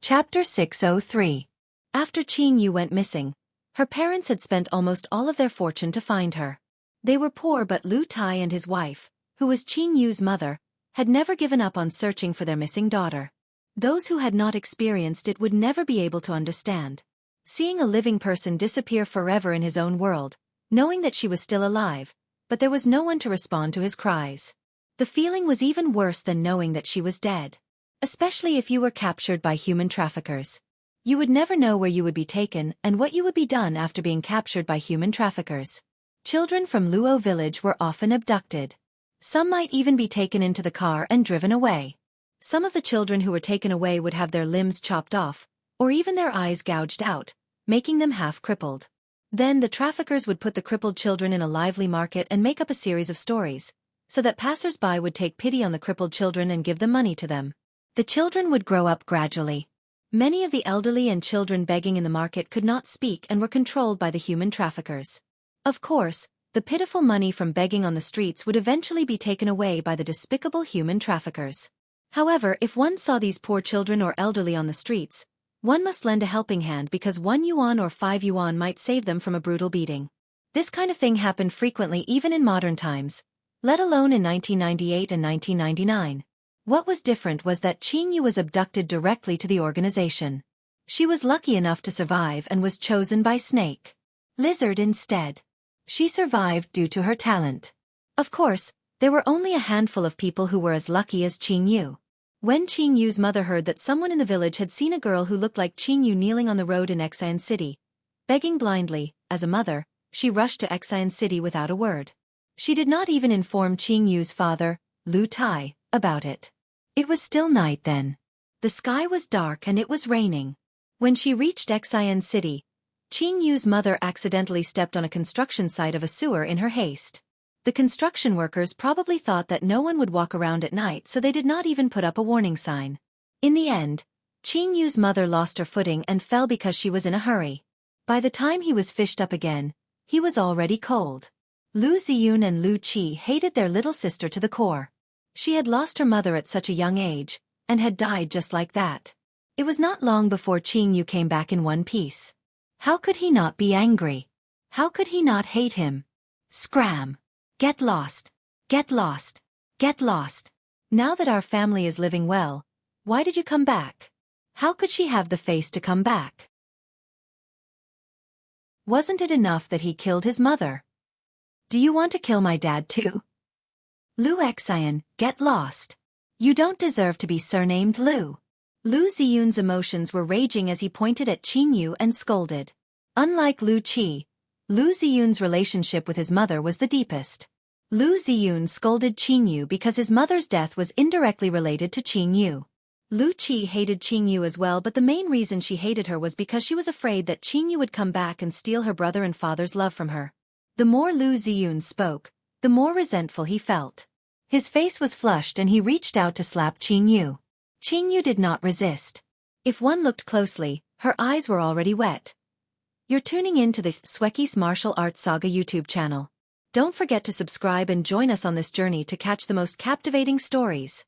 Chapter 603. After Qing Yu went missing, her parents had spent almost all of their fortune to find her. They were poor, but Lu Tai and his wife, who was Qing Yu's mother, had never given up on searching for their missing daughter. Those who had not experienced it would never be able to understand. Seeing a living person disappear forever in his own world, knowing that she was still alive, but there was no one to respond to his cries. The feeling was even worse than knowing that she was dead. Especially if you were captured by human traffickers. You would never know where you would be taken and what you would be done after being captured by human traffickers. Children from Luo village were often abducted. Some might even be taken into the car and driven away. Some of the children who were taken away would have their limbs chopped off, or even their eyes gouged out, making them half-crippled. Then the traffickers would put the crippled children in a lively market and make up a series of stories, so that passers-by would take pity on the crippled children and give them money to them. The children would grow up gradually. Many of the elderly and children begging in the market could not speak and were controlled by the human traffickers. Of course, the pitiful money from begging on the streets would eventually be taken away by the despicable human traffickers. However, if one saw these poor children or elderly on the streets, one must lend a helping hand because 1 yuan or 5 yuan might save them from a brutal beating. This kind of thing happened frequently even in modern times, let alone in 1998 and 1999. What was different was that Qing Yu was abducted directly to the organization. She was lucky enough to survive and was chosen by Snake Lizard instead. She survived due to her talent. Of course, there were only a handful of people who were as lucky as Qing Yu. When Qing Yu's mother heard that someone in the village had seen a girl who looked like Qing Yu kneeling on the road in Xian City, begging blindly, as a mother, she rushed to Xian City without a word. She did not even inform Qing Yu's father, Lu Tai, about it. It was still night then. The sky was dark and it was raining. When she reached Xian City, Qing Yu's mother accidentally stepped on a construction site of a sewer in her haste. The construction workers probably thought that no one would walk around at night, so they did not even put up a warning sign. In the end, Qing Yu's mother lost her footing and fell because she was in a hurry. By the time he was fished up again, he was already cold. Lu Ziyun and Lu Qi hated their little sister to the core. She had lost her mother at such a young age, and had died just like that. It was not long before Qingyu came back in one piece. How could he not be angry? How could he not hate him? Scram! Get lost! Get lost! Get lost! Now that our family is living well, why did you come back? How could she have the face to come back? Wasn't it enough that he killed his mother? Do you want to kill my dad too? Lu Xian, get lost. You don't deserve to be surnamed Lu. Lu Ziyun's emotions were raging as he pointed at Qingyu and scolded. Unlike Lu Qi, Lu Ziyun's relationship with his mother was the deepest. Lu Ziyun scolded Qingyu because his mother's death was indirectly related to Qingyu. Lu Qi hated Qingyu as well, but the main reason she hated her was because she was afraid that Qingyu would come back and steal her brother and father's love from her. The more Lu Ziyun spoke, the more resentful he felt. His face was flushed and he reached out to slap Qingyu. Qingyu did not resist. If one looked closely, her eyes were already wet. You're tuning in to the Xueqi's Martial Arts Saga YouTube channel. Don't forget to subscribe and join us on this journey to catch the most captivating stories.